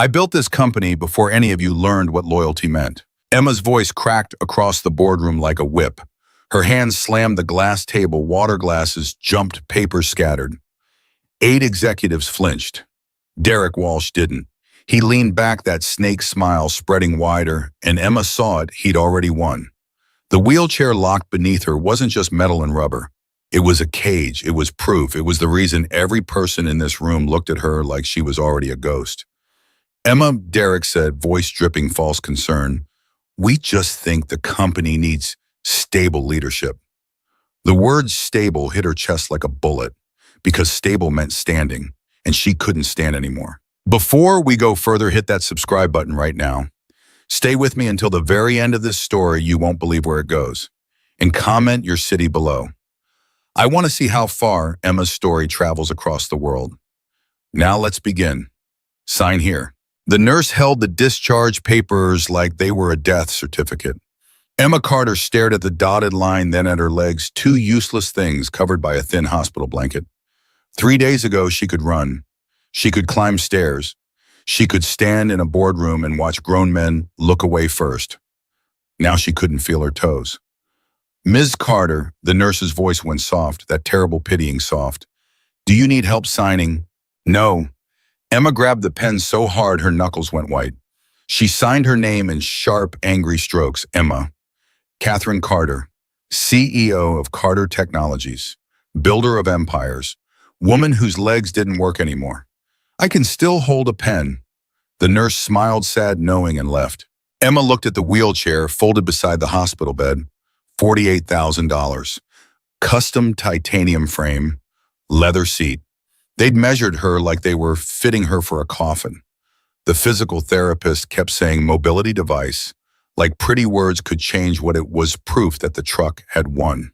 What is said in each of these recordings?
I built this company before any of you learned what loyalty meant. Emma's voice cracked across the boardroom like a whip. Her hands slammed the glass table, water glasses jumped, papers scattered. 8 executives flinched. Derek Walsh didn't. He leaned back, that snake smile spreading wider, and Emma saw it. He'd already won. The wheelchair locked beneath her wasn't just metal and rubber. It was a cage. It was proof. It was the reason every person in this room looked at her like she was already a ghost. Emma, Derek said, voice dripping false concern, "We just think the company needs stable leadership." The word stable hit her chest like a bullet, because stable meant standing, and she couldn't stand anymore. Before we go further, hit that subscribe button right now. Stay with me until the very end of this story. You won't believe where it goes. And comment your city below. I want to see how far Emma's story travels across the world. Now let's begin. Sign here. The nurse held the discharge papers like they were a death certificate. Emma Carter stared at the dotted line, then at her legs, 2 useless things covered by a thin hospital blanket. 3 days ago, she could run. She could climb stairs. She could stand in a boardroom and watch grown men look away first. Now she couldn't feel her toes. "Ms. Carter," the nurse's voice went soft, that terrible pitying soft. "Do you need help signing?" "No." Emma grabbed the pen so hard her knuckles went white. She signed her name in sharp, angry strokes. Emma. Catherine Carter, CEO of Carter Technologies, builder of empires, woman whose legs didn't work anymore. "I can still hold a pen." The nurse smiled, sad, knowing, and left. Emma looked at the wheelchair folded beside the hospital bed. $48,000. Custom titanium frame, leather seat. They'd measured her like they were fitting her for a coffin. The physical therapist kept saying mobility device, like pretty words could change what it was, proof that the truck had won.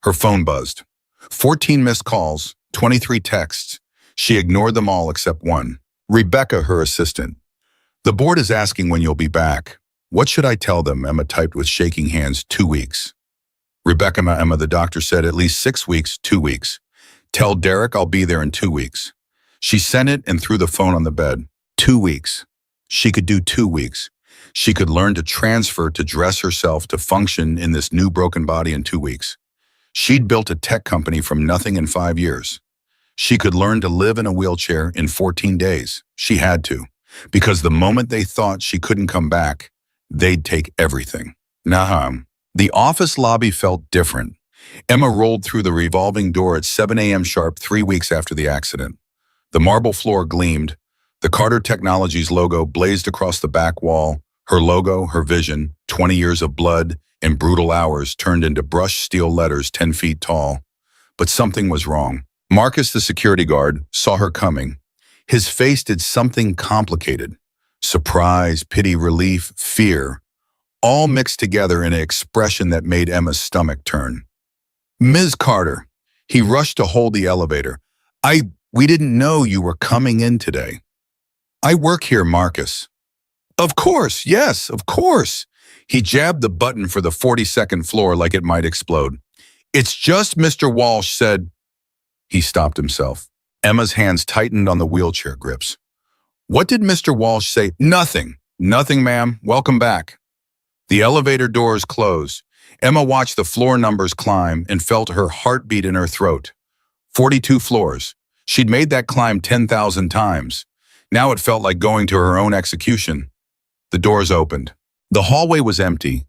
Her phone buzzed. 14 missed calls, 23 texts. She ignored them all except one. Rebecca, her assistant. "The board is asking when you'll be back." "What should I tell them?" Emma typed with shaking hands. 2 weeks. "Rebecca, Emma, the doctor said at least 6 weeks, 2 weeks. Tell Derek I'll be there in 2 weeks. She sent it and threw the phone on the bed. 2 weeks. She could do 2 weeks. She could learn to transfer, to dress herself, to function in this new broken body in 2 weeks. She'd built a tech company from nothing in 5 years. She could learn to live in a wheelchair in 14 days. She had to, because the moment they thought she couldn't come back, they'd take everything. Naham. The office lobby felt different. Emma rolled through the revolving door at 7 a.m. sharp, 3 weeks after the accident. The marble floor gleamed. The Carter Technologies logo blazed across the back wall. Her logo, her vision, 20 years of blood and brutal hours turned into brushed steel letters 10 feet tall. But something was wrong. Marcus, the security guard, saw her coming. His face did something complicated. Surprise, pity, relief, fear, all mixed together in an expression that made Emma's stomach turn. "Ms. Carter." He rushed to hold the elevator. We didn't know you were coming in today." "I work here, Marcus." "Of course, yes, of course." He jabbed the button for the 42nd floor like it might explode. "It's just Mr. Walsh said." He stopped himself. Emma's hands tightened on the wheelchair grips. "What did Mr. Walsh say?" "Nothing. Nothing, ma'am. Welcome back." The elevator doors closed. Emma watched the floor numbers climb and felt her heartbeat in her throat. 42 floors. She'd made that climb 10,000 times. Now it felt like going to her own execution. The doors opened. The hallway was empty.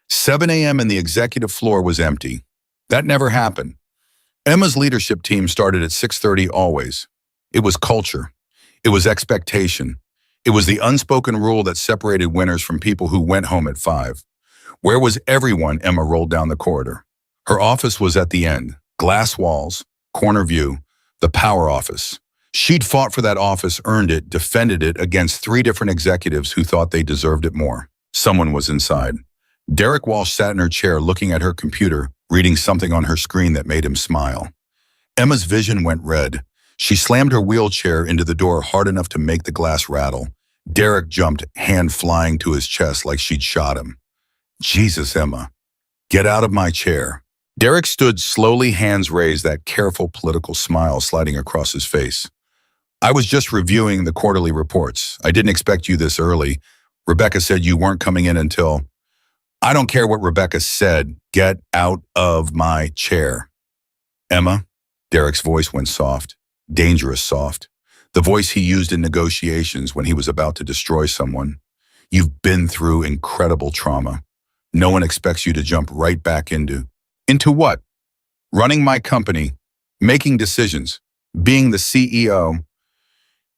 7 a.m. and the executive floor was empty. That never happened. Emma's leadership team started at 6:30 always. It was culture. It was expectation. It was the unspoken rule that separated winners from people who went home at 5. Where was everyone? Emma rolled down the corridor. Her office was at the end. Glass walls, corner view, the power office. She'd fought for that office, earned it, defended it against 3 different executives who thought they deserved it more. Someone was inside. Derek Walsh sat in her chair looking at her computer, reading something on her screen that made him smile. Emma's vision went red. She slammed her wheelchair into the door hard enough to make the glass rattle. Derek jumped, hand flying to his chest like she'd shot him. "Jesus, Emma, get out of my chair." Derek stood slowly, hands raised, that careful political smile sliding across his face. I was just reviewing the quarterly reports. I didn't expect you this early. Rebecca said you weren't coming in until... I don't care what Rebecca said. Get out of my chair. Emma? Derek's voice went soft, dangerous soft. The voice he used in negotiations when he was about to destroy someone. You've been through incredible trauma. No one expects you to jump right back into... Into what? Running my company, making decisions, being the CEO.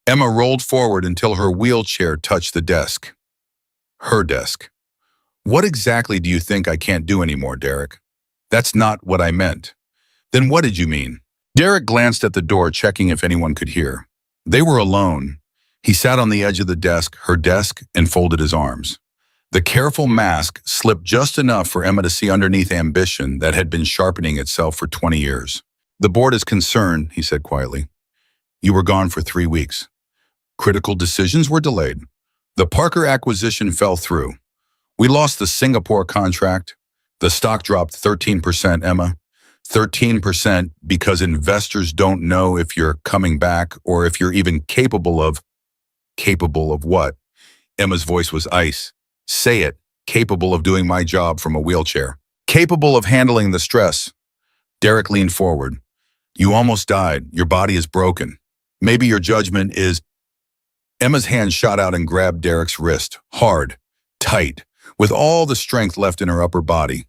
Emma rolled forward until her wheelchair touched the desk. Her desk. What exactly do you think I can't do anymore, Derek? That's not what I meant. Then what did you mean? Derek glanced at the door, checking if anyone could hear. They were alone. He sat on the edge of the desk, her desk, and folded his arms. The careful mask slipped just enough for Emma to see underneath ambition that had been sharpening itself for 20 years. The board is concerned, he said quietly. You were gone for 3 weeks. Critical decisions were delayed. The Parker acquisition fell through. We lost the Singapore contract. The stock dropped 13%, Emma. 13% because investors don't know if you're coming back or if you're even capable of... Capable of what? Emma's voice was ice. Say it. Capable of doing my job from a wheelchair. Capable of handling the stress. Derek leaned forward. You almost died. Your body is broken. Maybe your judgment is... Emma's hand shot out and grabbed Derek's wrist, hard, tight, with all the strength left in her upper body.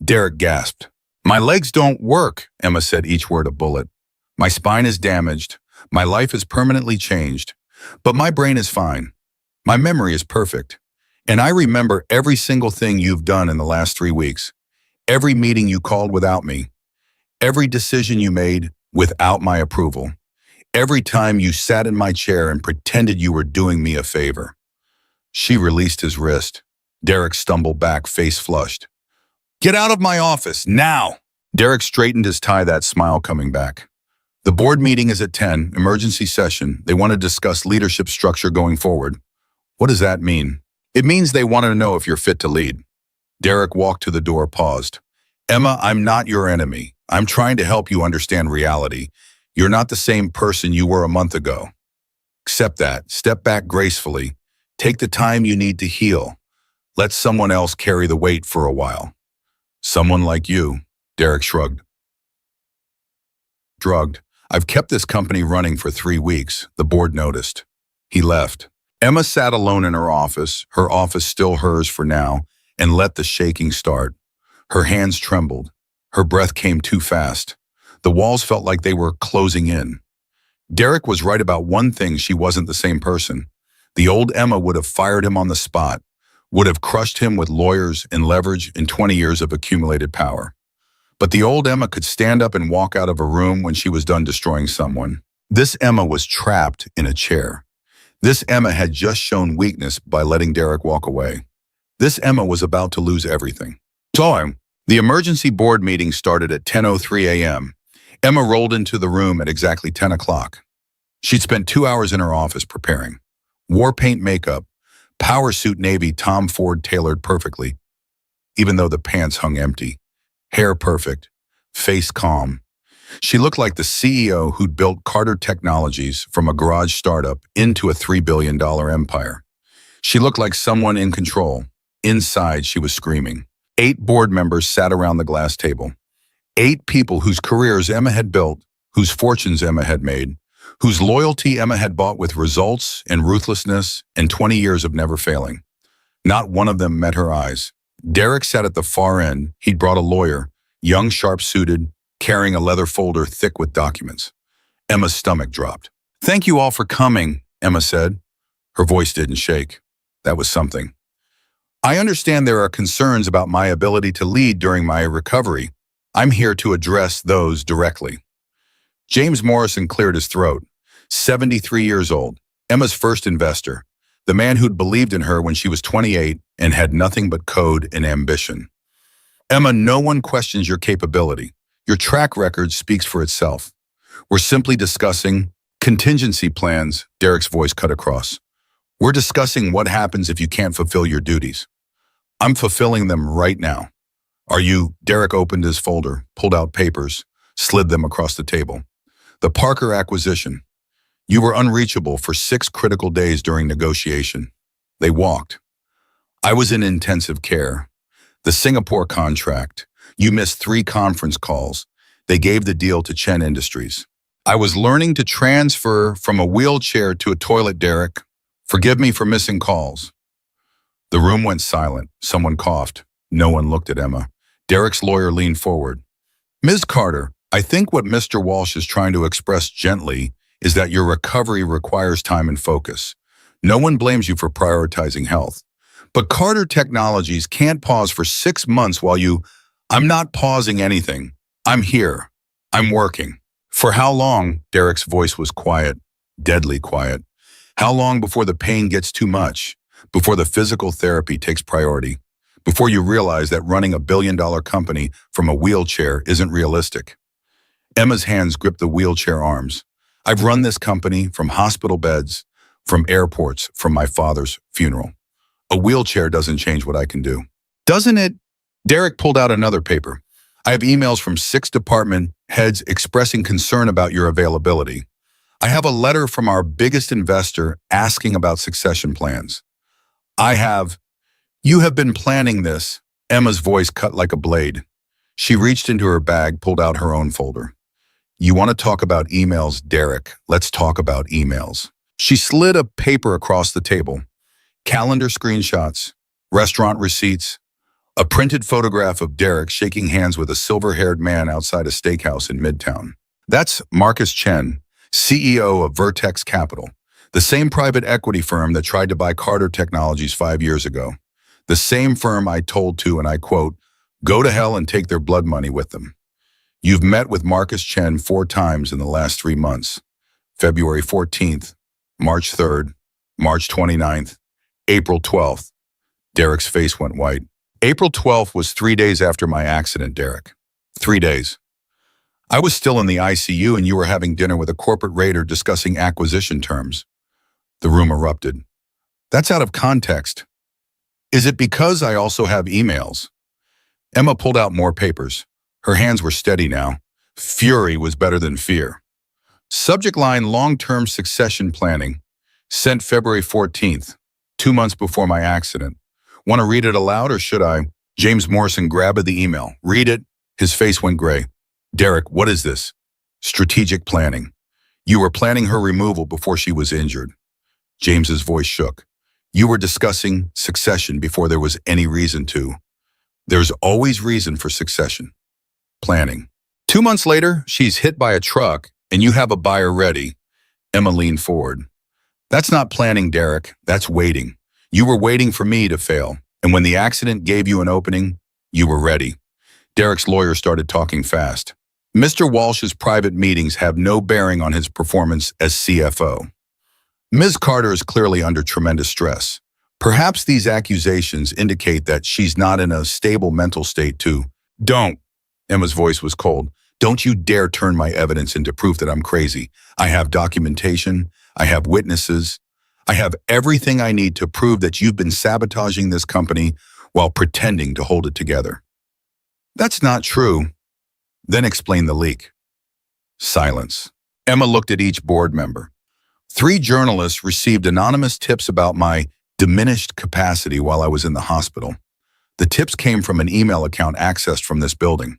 Derek gasped. My legs don't work, Emma said, each word a bullet. My spine is damaged. My life is permanently changed. But my brain is fine. My memory is perfect. And I remember every single thing you've done in the last 3 weeks. Every meeting you called without me. Every decision you made without my approval. Every time you sat in my chair and pretended you were doing me a favor. She released his wrist. Derek stumbled back, face flushed. Get out of my office, now! Derek straightened his tie, that smile coming back. The board meeting is at 10, emergency session. They want to discuss leadership structure going forward. What does that mean? It means they want to know if you're fit to lead. Derek walked to the door, paused. Emma, I'm not your enemy. I'm trying to help you understand reality. You're not the same person you were a month ago. Accept that. Step back gracefully. Take the time you need to heal. Let someone else carry the weight for a while. Someone like you, Derek shrugged. Drugged. I've kept this company running for 3 weeks, the board noticed. He left. Emma sat alone in her office still hers for now, and let the shaking start. Her hands trembled. Her breath came too fast. The walls felt like they were closing in. Derek was right about one thing: she wasn't the same person. The old Emma would have fired him on the spot, would have crushed him with lawyers and leverage and 20 years of accumulated power. But the old Emma could stand up and walk out of a room when she was done destroying someone. This Emma was trapped in a chair. This Emma had just shown weakness by letting Derek walk away. This Emma was about to lose everything. So, the emergency board meeting started at 10:03 a.m. Emma rolled into the room at exactly 10 o'clock. She'd spent 2 hours in her office preparing. War paint makeup, power suit navy Tom Ford tailored perfectly, even though the pants hung empty. Hair perfect, face calm. She looked like the CEO who'd built Carter Technologies from a garage startup into a $3 billion empire. She looked like someone in control. Inside, she was screaming. 8 board members sat around the glass table. 8 people whose careers Emma had built, whose fortunes Emma had made, whose loyalty Emma had bought with results and ruthlessness and 20 years of never failing. Not one of them met her eyes. Derek sat at the far end. He'd brought a lawyer, young, sharp-suited, carrying a leather folder thick with documents. Emma's stomach dropped. Thank you all for coming, Emma said. Her voice didn't shake. That was something. I understand there are concerns about my ability to lead during my recovery. I'm here to address those directly. James Morrison cleared his throat. 73 years old, Emma's first investor, the man who'd believed in her when she was 28 and had nothing but code and ambition. Emma, no one questions your capability. Your track record speaks for itself. We're simply discussing contingency plans, Derek's voice cut across. We're discussing what happens if you can't fulfill your duties. I'm fulfilling them right now. Are you? Derek opened his folder, pulled out papers, slid them across the table. The Parker acquisition. You were unreachable for 6 critical days during negotiation. They walked. I was in intensive care. The Singapore contract. You missed 3 conference calls. They gave the deal to Chen Industries. I was learning to transfer from a wheelchair to a toilet, Derek. Forgive me for missing calls. The room went silent. Someone coughed. No one looked at Emma. Derek's lawyer leaned forward. Ms. Carter, I think what Mr. Walsh is trying to express gently is that your recovery requires time and focus. No one blames you for prioritizing health. But Carter Technologies can't pause for 6 months while you... I'm not pausing anything. I'm here. I'm working. For how long? Derek's voice was quiet, deadly quiet. How long before the pain gets too much? Before the physical therapy takes priority? Before you realize that running a billion-dollar company from a wheelchair isn't realistic? Emma's hands gripped the wheelchair arms. I've run this company from hospital beds, from airports, from my father's funeral. A wheelchair doesn't change what I can do. Doesn't it? Derek pulled out another paper. I have emails from 6 department heads expressing concern about your availability. I have a letter from our biggest investor asking about succession plans. You have been planning this. Emma's voice cut like a blade. She reached into her bag, pulled out her own folder. You want to talk about emails, Derek? Let's talk about emails. She slid a paper across the table. Calendar screenshots, restaurant receipts, a printed photograph of Derek shaking hands with a silver-haired man outside a steakhouse in Midtown. That's Marcus Chen, CEO of Vertex Capital, the same private equity firm that tried to buy Carter Technologies 5 years ago. The same firm I told to, and I quote, go to hell and take their blood money with them. You've met with Marcus Chen 4 times in the last 3 months. February 14th, March 3rd, March 29th, April 12th. Derek's face went white. April 12th was 3 days after my accident, Derek. 3 days. I was still in the ICU and you were having dinner with a corporate raider discussing acquisition terms. The room erupted. That's out of context. Is it because I also have emails? Emma pulled out more papers. Her hands were steady now. Fury was better than fear. Subject line, long-term succession planning. Sent February 14th, 2 months before my accident. Want to read it aloud or should I? James Morrison grabbed the email. Read it. His face went gray. Derek, what is this? Strategic planning. You were planning her removal before she was injured. James's voice shook. You were discussing succession before there was any reason to. There's always reason for succession. Planning. 2 months later, she's hit by a truck and you have a buyer ready. Emma leaned forward. That's not planning, Derek. That's waiting. You were waiting for me to fail. And when the accident gave you an opening, you were ready. Derek's lawyer started talking fast. Mr. Walsh's private meetings have no bearing on his performance as CFO. Ms. Carter is clearly under tremendous stress. Perhaps these accusations indicate that she's not in a stable mental state to... Don't. Emma's voice was cold. Don't you dare turn my evidence into proof that I'm crazy. I have documentation. I have witnesses. I have everything I need to prove that you've been sabotaging this company while pretending to hold it together. That's not true. Then explain the leak. Silence. Emma looked at each board member. 3 journalists received anonymous tips about my diminished capacity while I was in the hospital. The tips came from an email account accessed from this building.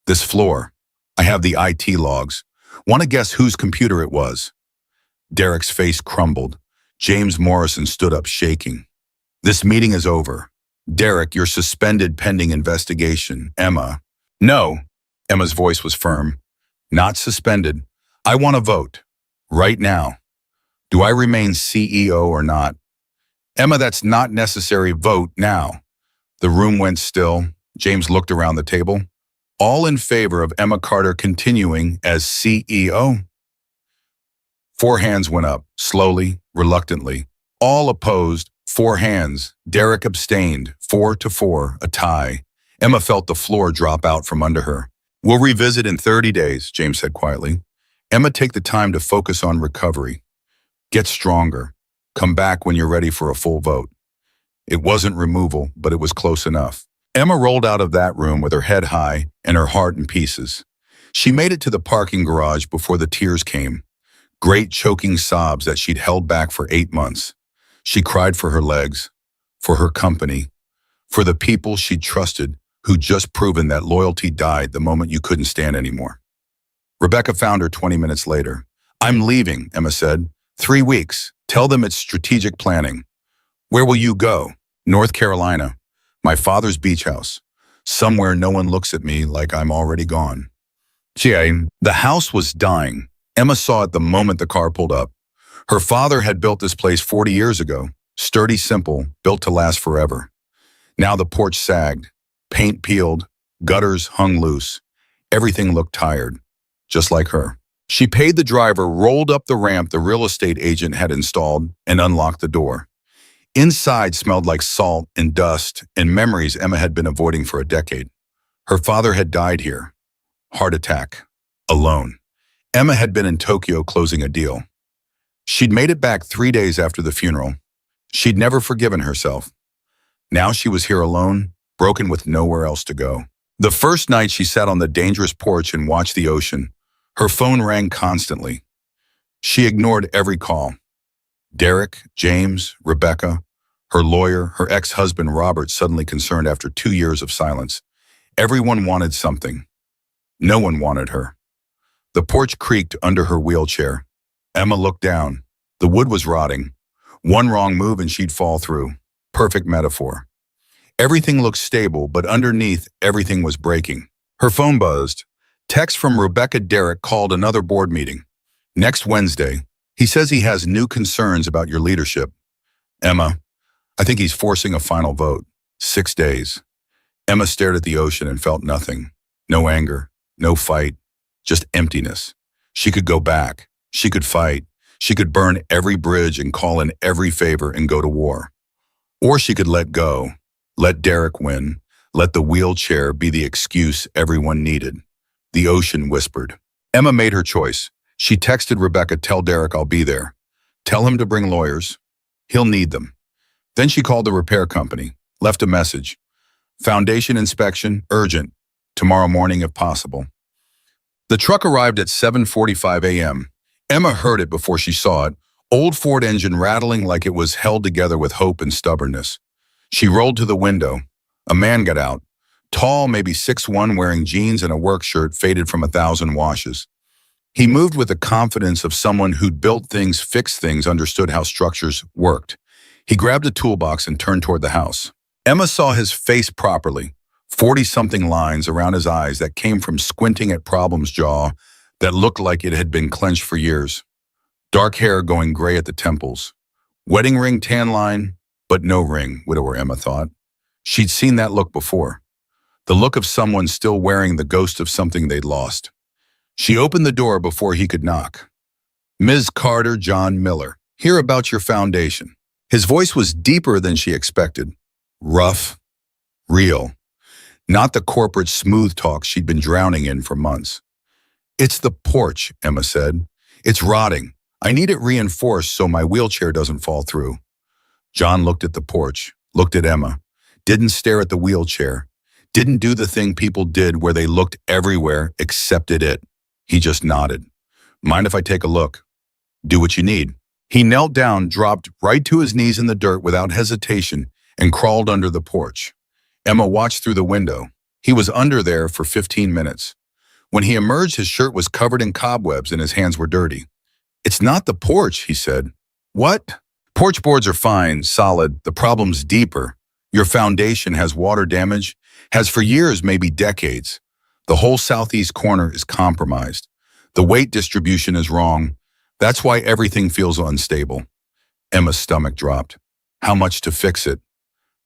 This floor. I have the IT logs. Want to guess whose computer it was? Derek's face crumbled. James Morrison stood up shaking. This meeting is over. Derek, you're suspended pending investigation. Emma. No. Emma's voice was firm. Not suspended. I want a vote. Right now. Do I remain CEO or not? Emma, that's not necessary. Vote now. The room went still. James looked around the table. All in favor of Emma Carter continuing as CEO? 4 hands went up, slowly, reluctantly. All opposed, 4 hands. Derek abstained, 4-4, a tie. Emma felt the floor drop out from under her. We'll revisit in 30 days, James said quietly. Emma, take the time to focus on recovery. Get stronger. Come back when you're ready for a full vote. It wasn't removal, but it was close enough. Emma rolled out of that room with her head high and her heart in pieces. She made it to the parking garage before the tears came. Great choking sobs that she'd held back for 8 months. She cried for her legs, for her company, for the people she'd trusted who'd just proven that loyalty died the moment you couldn't stand anymore. Rebecca found her 20 minutes later. "I'm leaving," Emma said. "3 weeks. Tell them it's strategic planning." "Where will you go?" "North Carolina. My father's beach house. Somewhere no one looks at me like I'm already gone." The house was dying. Emma saw it the moment the car pulled up. Her father had built this place 40 years ago. Sturdy, simple, built to last forever. Now the porch sagged, paint peeled, gutters hung loose. Everything looked tired, just like her. She paid the driver, rolled up the ramp the real estate agent had installed, and unlocked the door. Inside smelled like salt and dust and memories Emma had been avoiding for a decade. Her father had died here. Heart attack. Alone. Emma had been in Tokyo closing a deal. She'd made it back 3 days after the funeral. She'd never forgiven herself. Now she was here alone, broken with nowhere else to go. The first night she sat on the dangerous porch and watched the ocean. Her phone rang constantly. She ignored every call. Derek, James, Rebecca, her lawyer, her ex-husband Robert suddenly concerned after 2 years of silence. Everyone wanted something. No one wanted her. The porch creaked under her wheelchair. Emma looked down. The wood was rotting. One wrong move and she'd fall through. Perfect metaphor. Everything looked stable, but underneath, everything was breaking. Her phone buzzed. Text from Rebecca. Derek called another board meeting. Next Wednesday. He says he has new concerns about your leadership. Emma, I think he's forcing a final vote. 6 days. Emma stared at the ocean and felt nothing. No anger, no fight, just emptiness. She could go back. She could fight. She could burn every bridge and call in every favor and go to war. Or she could let go, let Derek win, let the wheelchair be the excuse everyone needed. The ocean whispered. Emma made her choice. She texted Rebecca, "Tell Derek I'll be there. Tell him to bring lawyers. He'll need them." Then she called the repair company, left a message. "Foundation inspection, urgent. Tomorrow morning if possible." The truck arrived at 7:45 a.m. Emma heard it before she saw it, old Ford engine rattling like it was held together with hope and stubbornness. She rolled to the window. A man got out, tall, maybe 6'1", wearing jeans and a work shirt faded from 1,000 washes. He moved with the confidence of someone who'd built things, fixed things, understood how structures worked. He grabbed a toolbox and turned toward the house. Emma saw his face properly, 40-something lines around his eyes that came from squinting at Problem's jaw that looked like it had been clenched for years. Dark hair going gray at the temples. Wedding ring tan line, but no ring, widower Emma thought. She'd seen that look before. The look of someone still wearing the ghost of something they'd lost. She opened the door before he could knock. "Ms. Carter, John Miller, hear about your foundation." His voice was deeper than she expected. Rough, real. Not the corporate smooth talk she'd been drowning in for months. "It's the porch," Emma said. "It's rotting. I need it reinforced so my wheelchair doesn't fall through." John looked at the porch, looked at Emma, didn't stare at the wheelchair, didn't do the thing people did where they looked everywhere except at it. He just nodded. "Mind if I take a look?" "Do what you need." He knelt down, dropped right to his knees in the dirt without hesitation, and crawled under the porch. Emma watched through the window. He was under there for 15 minutes. When he emerged, his shirt was covered in cobwebs and his hands were dirty. "It's not the porch," he said. "What?" "Porch boards are fine, solid. The problem's deeper. Your foundation has water damage, has for years, maybe decades. The whole southeast corner is compromised. The weight distribution is wrong. That's why everything feels unstable." Emma's stomach dropped. "How much to fix it?"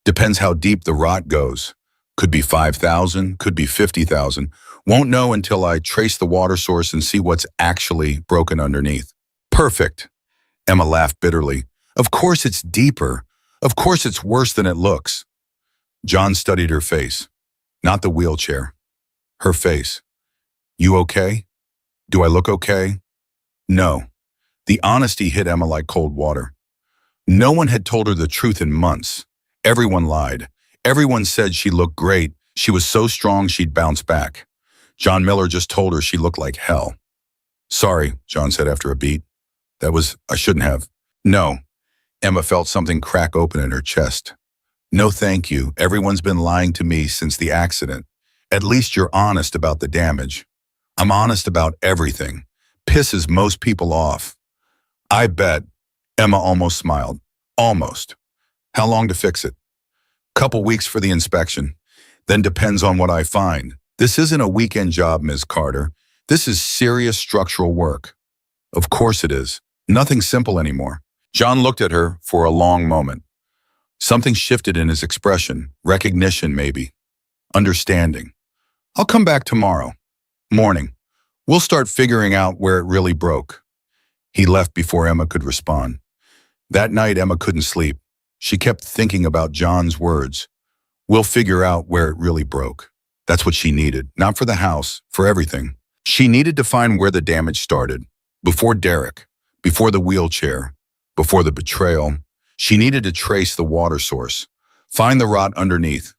"Depends how deep the rot goes. Could be 5,000, could be 50,000. Won't know until I trace the water source and see what's actually broken underneath." "Perfect." Emma laughed bitterly. "Of course it's deeper. Of course it's worse than it looks." John studied her face. Not the wheelchair. Her face. "You okay? Do I look okay?" "No." The honesty hit Emma like cold water. No one had told her the truth in months. Everyone lied. Everyone said she looked great. She was so strong she'd bounce back. John Miller just told her she looked like hell. "Sorry," John said after a beat. I shouldn't have. No, Emma felt something crack open in her chest. No, thank you. Everyone's been lying to me since the accident. At least you're honest about the damage. I'm honest about everything. Pisses most people off. I bet. Emma almost smiled. Almost. How long to fix it? Couple weeks for the inspection. Then depends on what I find. This isn't a weekend job, Ms. Carter. This is serious structural work. Of course it is. Nothing simple anymore. John looked at her for a long moment. Something shifted in his expression. Recognition, maybe. Understanding. I'll come back tomorrow. Morning. We'll start figuring out where it really broke. He left before Emma could respond. That night, Emma couldn't sleep. She kept thinking about John's words. We'll figure out where it really broke. That's what she needed. Not for the house, for everything. She needed to find where the damage started. Before Derek, before the wheelchair, before the betrayal. She needed to trace the water source, find the rot underneath.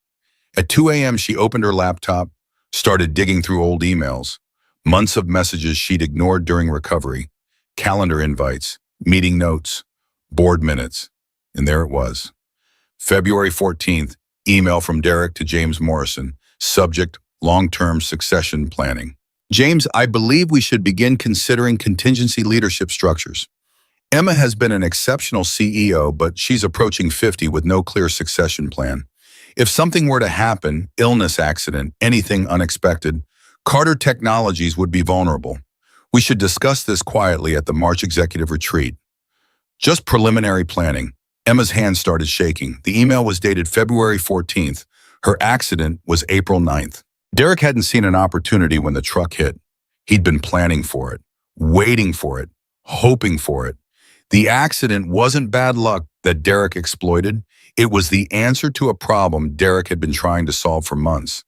At 2 a.m., she opened her laptop, started digging through old emails, months of messages she'd ignored during recovery, calendar invites, meeting notes, board minutes, and there it was. February 14th, email from Derek to James Morrison, subject, long-term succession planning. James, I believe we should begin considering contingency leadership structures. Emma has been an exceptional CEO, but she's approaching 50 with no clear succession plan. If something were to happen, illness, accident, anything unexpected, Carter Technologies would be vulnerable. We should discuss this quietly at the March executive retreat. Just preliminary planning. Emma's hand started shaking. The email was dated February 14th. Her accident was April 9th. Derek hadn't seen an opportunity when the truck hit. He'd been planning for it, waiting for it, hoping for it. The accident wasn't bad luck that Derek exploited. It was the answer to a problem Derek had been trying to solve for months.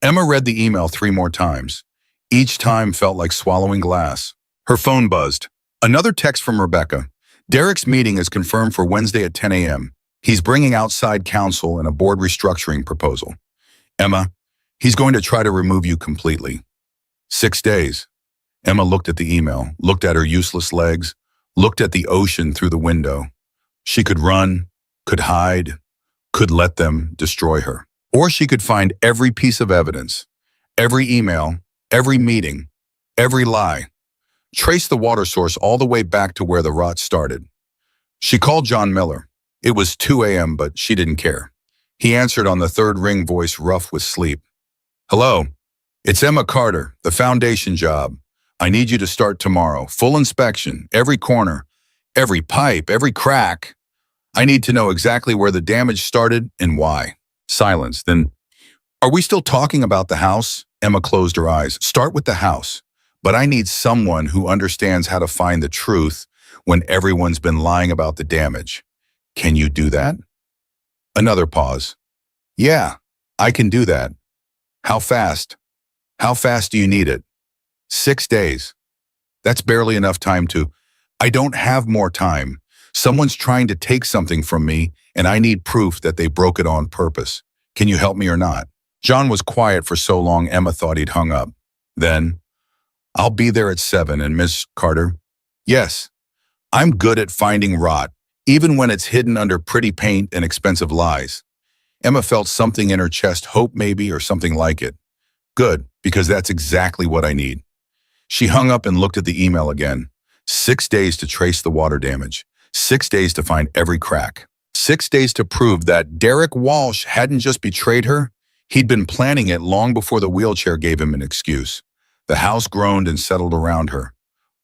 Emma read the email 3 more times. Each time felt like swallowing glass. Her phone buzzed. Another text from Rebecca. Derek's meeting is confirmed for Wednesday at 10 a.m. He's bringing outside counsel and a board restructuring proposal. Emma, he's going to try to remove you completely. 6 days. Emma looked at the email, looked at her useless legs, looked at the ocean through the window. She could run, could hide, could let them destroy her. Or she could find every piece of evidence, every email, every meeting, every lie. Trace the water source all the way back to where the rot started. She called John Miller. It was 2 a.m., but she didn't care. He answered on the third ring, voice rough with sleep. Hello, it's Emma Carter, the foundation job. I need you to start tomorrow. Full inspection, every corner, every pipe, every crack. I need to know exactly where the damage started and why. Silence. Then, are we still talking about the house? Emma closed her eyes. Start with the house. But I need someone who understands how to find the truth when everyone's been lying about the damage. Can you do that? Another pause. Yeah, I can do that. How fast? How fast do you need it? 6 days. That's barely enough time to... I don't have more time. Someone's trying to take something from me, and I need proof that they broke it on purpose. Can you help me or not? John was quiet for so long Emma thought he'd hung up. Then, I'll be there at 7, and Miss Carter? Yes, I'm good at finding rot, even when it's hidden under pretty paint and expensive lies. Emma felt something in her chest, hope maybe, or something like it. Good, because that's exactly what I need. She hung up and looked at the email again. 6 days to trace the water damage. 6 days to find every crack. 6 days to prove that Derek Walsh hadn't just betrayed her. He'd been planning it long before the wheelchair gave him an excuse. The house groaned and settled around her,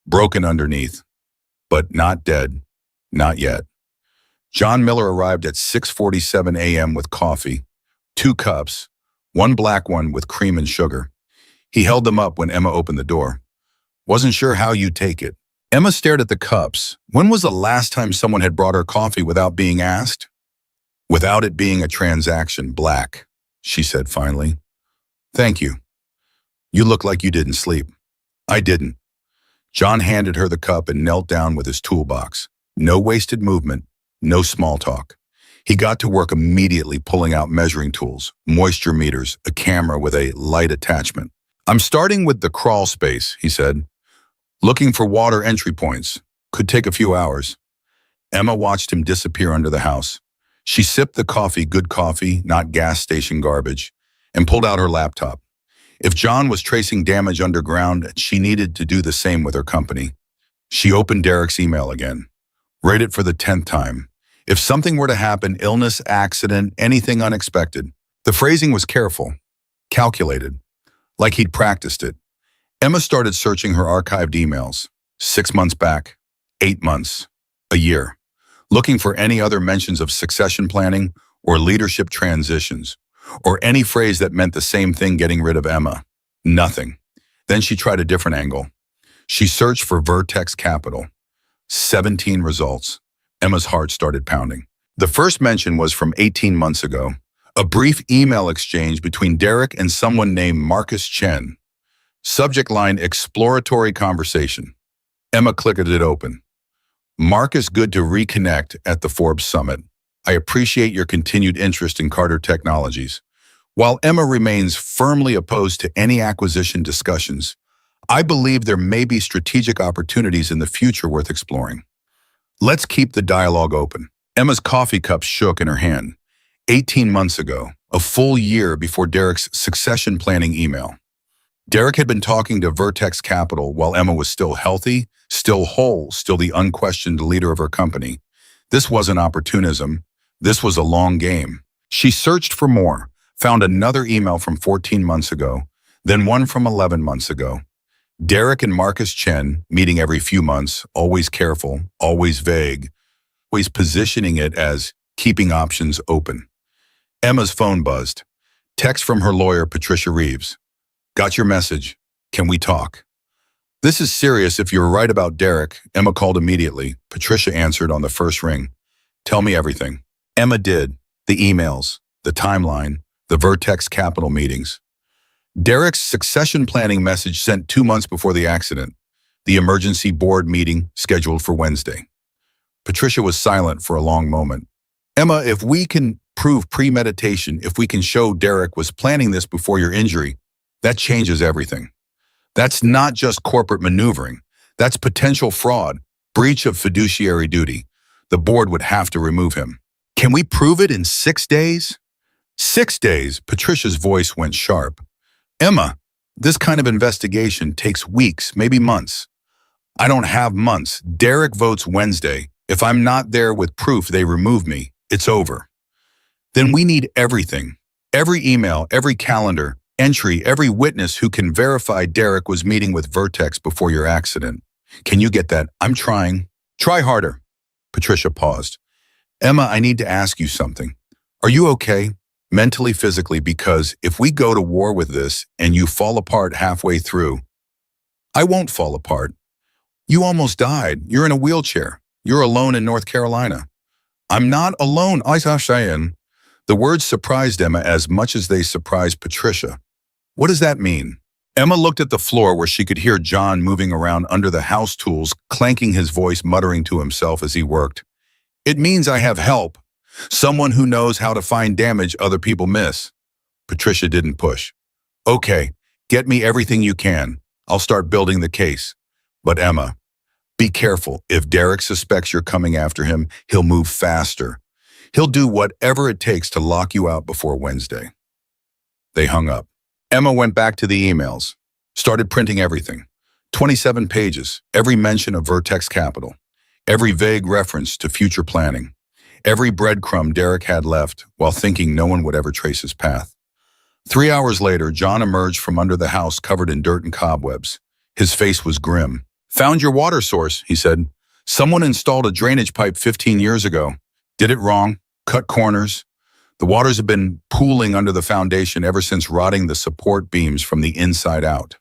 broken underneath, but not dead, not yet. John Miller arrived at 6:47 a.m. with coffee, 2 cups, 1 black one with cream and sugar. He held them up when Emma opened the door. Wasn't sure how you'd take it. Emma stared at the cups. When was the last time someone had brought her coffee without being asked? Without it being a transaction, black, she said finally. Thank you. You look like you didn't sleep. I didn't. John handed her the cup and knelt down with his toolbox. No wasted movement, no small talk. He got to work immediately pulling out measuring tools, moisture meters, a camera with a light attachment. I'm starting with the crawl space, he said. Looking for water entry points, Could take a few hours. Emma watched him disappear under the house. She sipped the coffee, good coffee, not gas station garbage, and pulled out her laptop. If John was tracing damage underground, she needed to do the same with her company. She opened Derek's email again. Read it for the 10th time. If something were to happen, illness, accident, anything unexpected. The phrasing was careful, calculated, like he'd practiced it. Emma started searching her archived emails. 6 months back, 8 months, a year, looking for any other mentions of succession planning or leadership transitions, or any phrase that meant the same thing, getting rid of Emma. Nothing. Then she tried a different angle. She searched for Vertex Capital. 17 results. Emma's heart started pounding. The first mention was from 18 months ago, a brief email exchange between Derek and someone named Marcus Chen. Subject line, exploratory conversation. Emma clicked it open. Marcus, good to reconnect at the Forbes Summit. I appreciate your continued interest in Carter Technologies. While Emma remains firmly opposed to any acquisition discussions, I believe there may be strategic opportunities in the future worth exploring. Let's keep the dialogue open. Emma's coffee cup shook in her hand. 18 months ago, a full year before Derek's succession planning email. Derek had been talking to Vertex Capital while Emma was still healthy, still whole, still the unquestioned leader of her company. This wasn't opportunism. This was a long game. She searched for more, found another email from 14 months ago, then one from 11 months ago. Derek and Marcus Chen meeting every few months, always careful, always vague, always positioning it as keeping options open. Emma's phone buzzed. Text from her lawyer, Patricia Reeves. Got your message. Can we talk? This is serious. If you're right about Derek, Emma called immediately. Patricia answered on the first ring. Tell me everything. Emma did. The emails, the timeline, the Vertex Capital meetings. Derek's succession planning message sent 2 months before the accident. The emergency board meeting scheduled for Wednesday. Patricia was silent for a long moment. Emma, if we can prove premeditation, if we can show Derek was planning this before your injury, that changes everything. That's not just corporate maneuvering. That's potential fraud, breach of fiduciary duty. The board would have to remove him. Can we prove it in 6 days? 6 days, Patricia's voice went sharp. Emma, this kind of investigation takes weeks, maybe months. I don't have months. Derek votes Wednesday. If I'm not there with proof they remove me, it's over. Then we need everything. Every email, every calendar, entry, every witness who can verify Derek was meeting with Vertex before your accident. Can you get that? I'm trying. Try harder. Patricia paused. Emma, I need to ask you something. Are you okay? Mentally, physically, because if we go to war with this and you fall apart halfway through, I won't fall apart. You almost died. You're in a wheelchair. You're alone in North Carolina. I'm not alone, Isasayan. The words surprised Emma as much as they surprised Patricia. What does that mean? Emma looked at the floor where she could hear John moving around under the house tools, clanking his voice, muttering to himself as he worked. It means I have help. Someone who knows how to find damage other people miss. Patricia didn't push. Okay, get me everything you can. I'll start building the case. But Emma, be careful. If Derek suspects you're coming after him, he'll move faster. He'll do whatever it takes to lock you out before Wednesday. They hung up. Emma went back to the emails, started printing everything. 27 pages, every mention of Vertex Capital, every vague reference to future planning, every breadcrumb Derek had left while thinking no one would ever trace his path. 3 hours later, John emerged from under the house covered in dirt and cobwebs. His face was grim. Found your water source, he said. Someone installed a drainage pipe 15 years ago. Did it wrong, cut corners. The waters have been pooling under the foundation ever since, rotting the support beams from the inside out.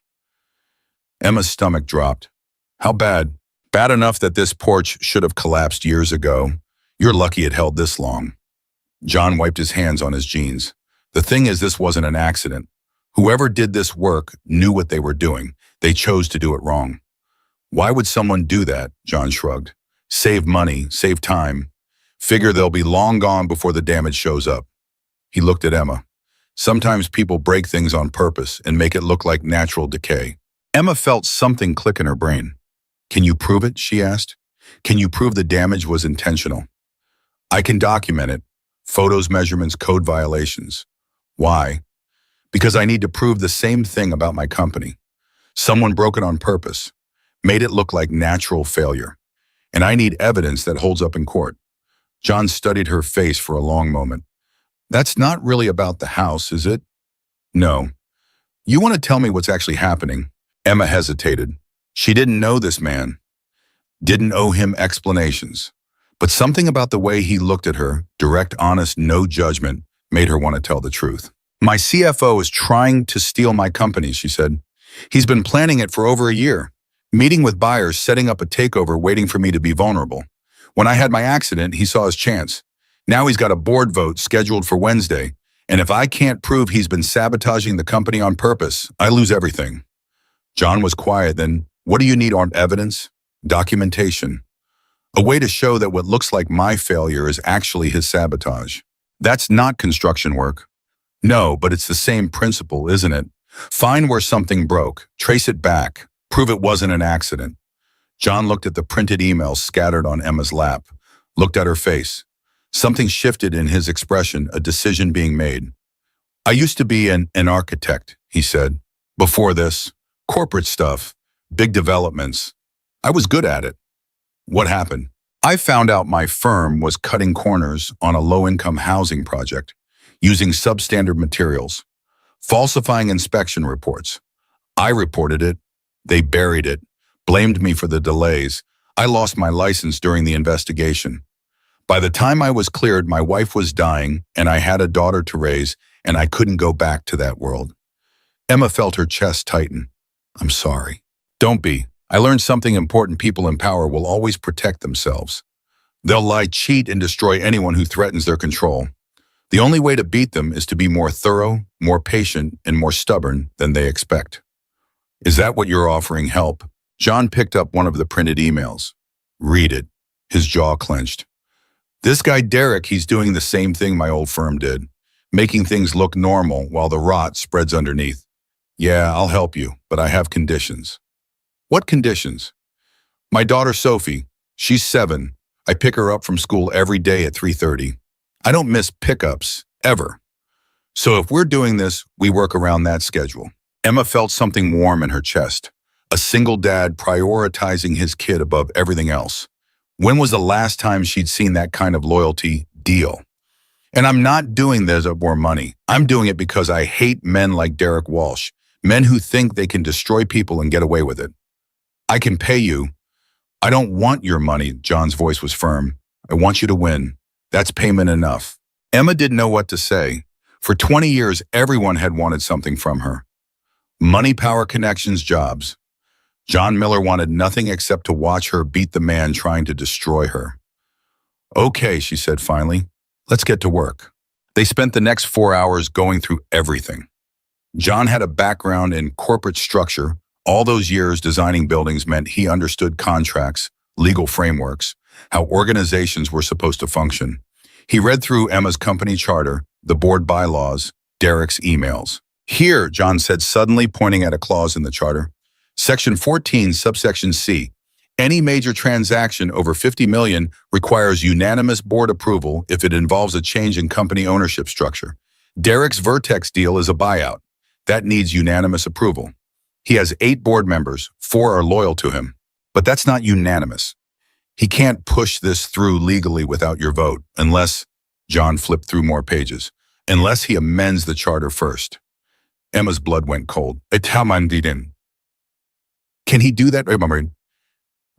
Emma's stomach dropped. How bad? Bad enough that this porch should have collapsed years ago. You're lucky it held this long. John wiped his hands on his jeans. The thing is, this wasn't an accident. Whoever did this work knew what they were doing. They chose to do it wrong. Why would someone do that? John shrugged. Save money, save time. Figure they'll be long gone before the damage shows up. He looked at Emma. Sometimes people break things on purpose and make it look like natural decay. Emma felt something click in her brain. Can you prove it? She asked. Can you prove the damage was intentional? I can document it. Photos, measurements, code violations. Why? Because I need to prove the same thing about my company. Someone broke it on purpose, made it look like natural failure. And I need evidence that holds up in court. John studied her face for a long moment. That's not really about the house, is it? No. You want to tell me what's actually happening? Emma hesitated. She didn't know this man, didn't owe him explanations. But something about the way he looked at her, direct, honest, no judgment, made her want to tell the truth. My CFO is trying to steal my company, she said. He's been planning it for over a year, meeting with buyers, setting up a takeover, waiting for me to be vulnerable. When I had my accident, he saw his chance. Now he's got a board vote scheduled for Wednesday, and if I can't prove he's been sabotaging the company on purpose, I lose everything. John was quiet. Then, what do you need on evidence? Documentation. A way to show that what looks like my failure is actually his sabotage. That's not construction work. No, but it's the same principle, isn't it? Find where something broke, trace it back, prove it wasn't an accident. John looked at the printed emails scattered on Emma's lap, looked at her face. Something shifted in his expression, a decision being made. I used to be an architect, he said. Before this, corporate stuff, big developments. I was good at it. What happened? I found out my firm was cutting corners on a low-income housing project, using substandard materials, falsifying inspection reports. I reported it. They buried it, blamed me for the delays. I lost my license during the investigation. By the time I was cleared, my wife was dying, and I had a daughter to raise, and I couldn't go back to that world. Emma felt her chest tighten. I'm sorry. Don't be. I learned something important. People in power will always protect themselves. They'll lie, cheat, and destroy anyone who threatens their control. The only way to beat them is to be more thorough, more patient, and more stubborn than they expect. Is that what you're offering? Help? John picked up one of the printed emails. Read it. His jaw clenched. This guy Derek, he's doing the same thing my old firm did, making things look normal while the rot spreads underneath. Yeah, I'll help you, but I have conditions. What conditions? My daughter Sophie, she's 7. I pick her up from school every day at 3:30. I don't miss pickups, ever. So if we're doing this, we work around that schedule. Emma felt something warm in her chest. A single dad prioritizing his kid above everything else. When was the last time she'd seen that kind of loyalty deal? And I'm not doing this for money. I'm doing it because I hate men like Derek Walsh, men who think they can destroy people and get away with it. I can pay you. I don't want your money, John's voice was firm. I want you to win. That's payment enough. Emma didn't know what to say. For 20 years, everyone had wanted something from her. Money, power, connections, jobs. John Miller wanted nothing except to watch her beat the man trying to destroy her. Okay, she said finally. Let's get to work. They spent the next 4 hours going through everything. John had a background in corporate structure. All those years designing buildings meant he understood contracts, legal frameworks, how organizations were supposed to function. He read through Emma's company charter, the board bylaws, Derek's emails. Here, John said suddenly, pointing at a clause in the charter, Section 14, subsection C. Any major transaction over 50 million requires unanimous board approval if it involves a change in company ownership structure. Derek's Vertex deal is a buyout. That needs unanimous approval. He has 8 board members, 4 are loyal to him. But that's not unanimous. He can't push this through legally without your vote, unless, John flipped through more pages, unless he amends the charter first. Emma's blood went cold. Can he do that?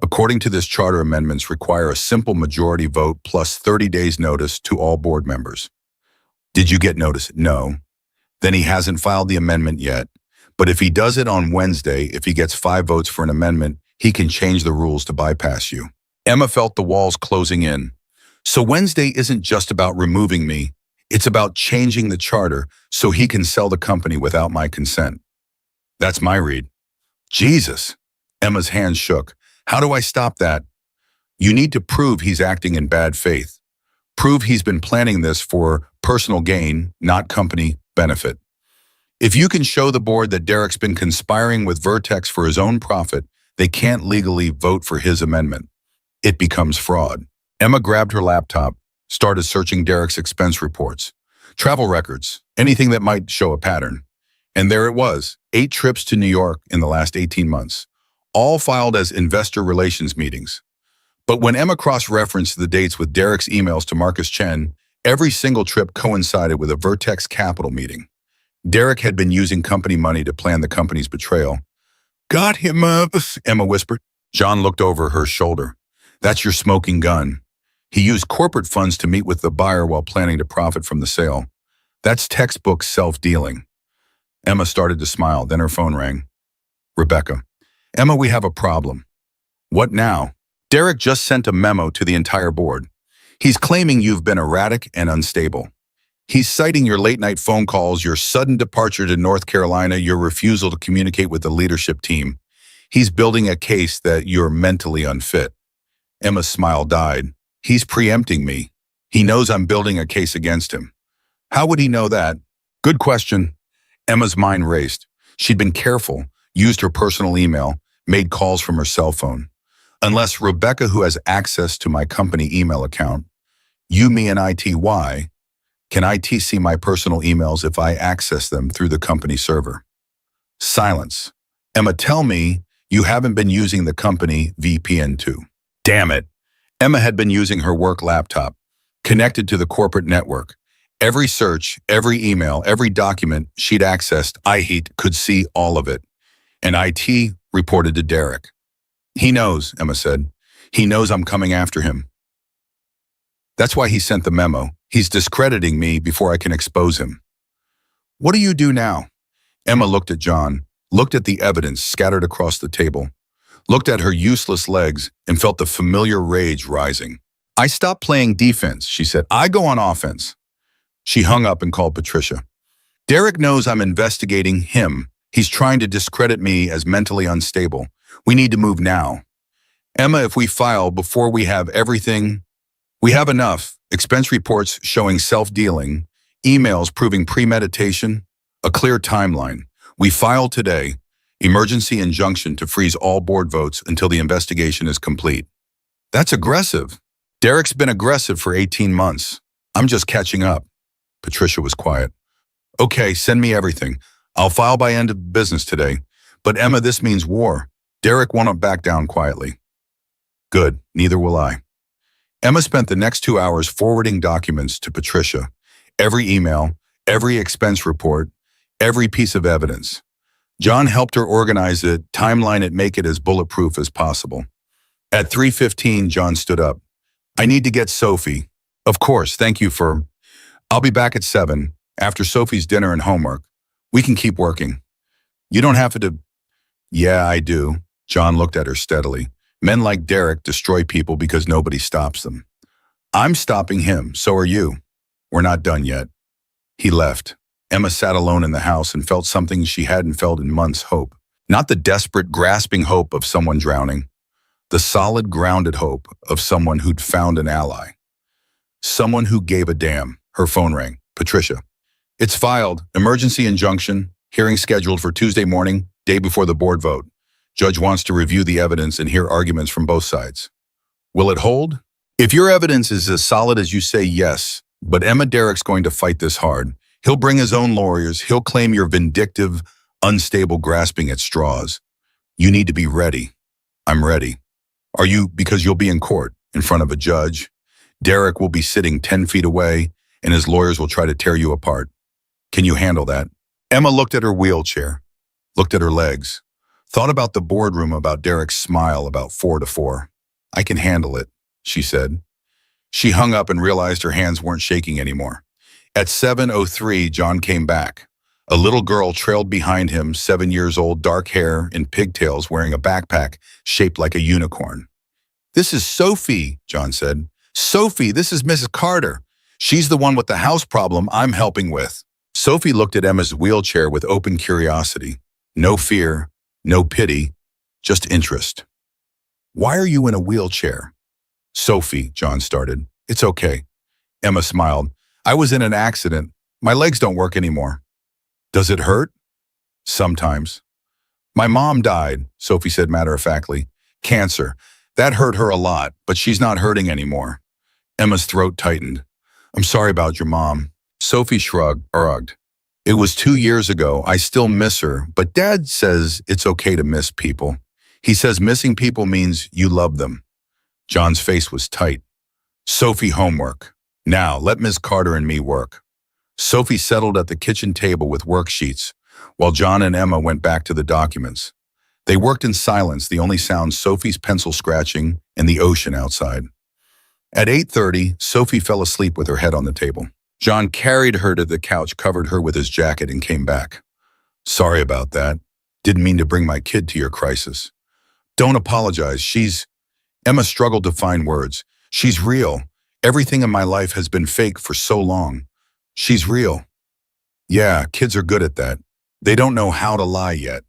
According to this charter, amendments require a simple majority vote plus 30 days notice to all board members. Did you get notice? No. Then he hasn't filed the amendment yet. But if he does it on Wednesday, if he gets 5 votes for an amendment, he can change the rules to bypass you. Emma felt the walls closing in. So Wednesday isn't just about removing me. It's about changing the charter so he can sell the company without my consent. That's my read. Jesus. Emma's hands shook. How do I stop that? You need to prove he's acting in bad faith. Prove he's been planning this for personal gain, not company benefit. If you can show the board that Derek's been conspiring with Vertex for his own profit, they can't legally vote for his amendment. it becomes fraud. Emma grabbed her laptop, started searching Derek's expense reports, travel records, anything that might show a pattern. And there it was, 8 trips to New York in the last 18 months, all filed as investor relations meetings. But when Emma cross-referenced the dates with Derek's emails to Marcus Chen, every single trip coincided with a Vertex Capital meeting. Derek had been using company money to plan the company's betrayal. "Got him, Emma whispered. John looked over her shoulder. "That's your smoking gun. He used corporate funds to meet with the buyer while planning to profit from the sale. That's textbook self-dealing." Emma started to smile, then her phone rang. "Rebecca. Emma, we have a problem." "What now?" "Derek just sent a memo to the entire board. He's claiming you've been erratic and unstable. He's citing your late-night phone calls, your sudden departure to North Carolina, your refusal to communicate with the leadership team. He's building a case that you're mentally unfit." Emma's smile died. "He's preempting me. He knows I'm building a case against him." "How would he know that?" "Good question." Emma's mind raced. She'd been careful, used her personal email, made calls from her cell phone. "Unless Rebecca, who has access to my company email account, you, me, and ITY, can IT see my personal emails if I access them through the company server?" Silence. "Emma, tell me you haven't been using the company VPN too." Damn it. Emma had been using her work laptop, connected to the corporate network. Every search, every email, every document she'd accessed, IHEAT could see all of it. And IT reported to Derek. "He knows," Emma said. "He knows I'm coming after him. That's why he sent the memo. He's discrediting me before I can expose him." "What do you do now?" Emma looked at John, looked at the evidence scattered across the table, looked at her useless legs, and felt the familiar rage rising. "I stopped playing defense," she said. "I go on offense." She hung up and called Patricia. "Derek knows I'm investigating him. He's trying to discredit me as mentally unstable. We need to move now." "Emma, if we file before we have everything, we have enough. Expense reports showing self-dealing, emails proving premeditation, a clear timeline. We file today. Emergency injunction to freeze all board votes until the investigation is complete." "That's aggressive." "Derek's been aggressive for 18 months. I'm just catching up." Patricia was quiet. "Okay, send me everything. I'll file by end of business today. But Emma, this means war. Derek won't back down quietly." "Good, neither will I." Emma spent the next 2 hours forwarding documents to Patricia. Every email, every expense report, every piece of evidence. John helped her organize it, timeline it, make it as bulletproof as possible. At 3:15, John stood up. "I need to get Sophie." "Of course, thank you for..." "I'll be back at 7, after Sophie's dinner and homework. We can keep working." "You don't have to..." "Yeah, I do." John looked at her steadily. "Men like Derek destroy people because nobody stops them. I'm stopping him, so are you. We're not done yet." He left. Emma sat alone in the house and felt something she hadn't felt in months: hope. Not the desperate, grasping hope of someone drowning. The solid, grounded hope of someone who'd found an ally. Someone who gave a damn. Her phone rang. "Patricia." "It's filed. Emergency injunction. Hearing scheduled for Tuesday morning, day before the board vote. Judge wants to review the evidence and hear arguments from both sides." "Will it hold?" "If your evidence is as solid as you say, yes. But Emma, Derek's going to fight this hard. He'll bring his own lawyers. He'll claim you're vindictive, unstable, grasping at straws. You need to be ready." "I'm ready." "Are you? Because you'll be in court, in front of a judge. Derek will be sitting 10 feet away, and his lawyers will try to tear you apart. Can you handle that?" Emma looked at her wheelchair, looked at her legs, thought about the boardroom, about Derek's smile, about 4 to 4. "I can handle it," she said. She hung up and realized her hands weren't shaking anymore. At 7:03, John came back. A little girl trailed behind him, 7 years old, dark hair and pigtails, wearing a backpack shaped like a unicorn. "This is Sophie," John said. "Sophie, this is Mrs. Carter. She's the one with the house problem I'm helping with." Sophie looked at Emma's wheelchair with open curiosity. No fear, no pity, just interest. "Why are you in a wheelchair?" "Sophie," John started. "It's okay." Emma smiled. "I was in an accident. My legs don't work anymore." "Does it hurt?" "Sometimes." "My mom died," Sophie said matter-of-factly. "Cancer. That hurt her a lot, but she's not hurting anymore. Emma's throat tightened. I'm sorry about your mom. Sophie shrugged. It was 2 years ago. I still miss her, but Dad says it's okay to miss people. He says missing people means you love them. John's face was tight. Sophie, homework. Now, let Ms. Carter and me work. Sophie settled at the kitchen table with worksheets, while John and Emma went back to the documents. They worked in silence, the only sound Sophie's pencil scratching and the ocean outside. At 8:30, Sophie fell asleep with her head on the table. John carried her to the couch, covered her with his jacket, and came back. Sorry about that. Didn't mean to bring my kid to your crisis. Don't apologize. Emma struggled to find words. She's real. Everything in my life has been fake for so long. She's real. Yeah, kids are good at that. They don't know how to lie yet.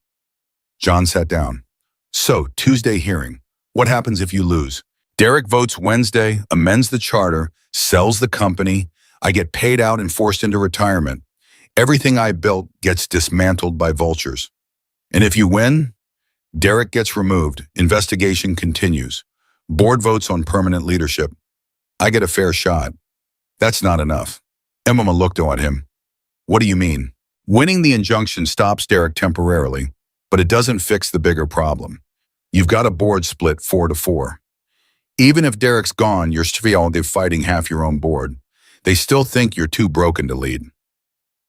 John sat down. So, Tuesday hearing. What happens if you lose? Derek votes Wednesday, amends the charter, sells the company. I get paid out and forced into retirement. Everything I built gets dismantled by vultures. And if you win, Derek gets removed. Investigation continues. Board votes on permanent leadership. I get a fair shot. That's not enough. Emma looked at him. What do you mean? Winning the injunction stops Derek temporarily, but it doesn't fix the bigger problem. You've got a board split 4-4. Even if Derek's gone, you're still fighting half your own board. They still think you're too broken to lead.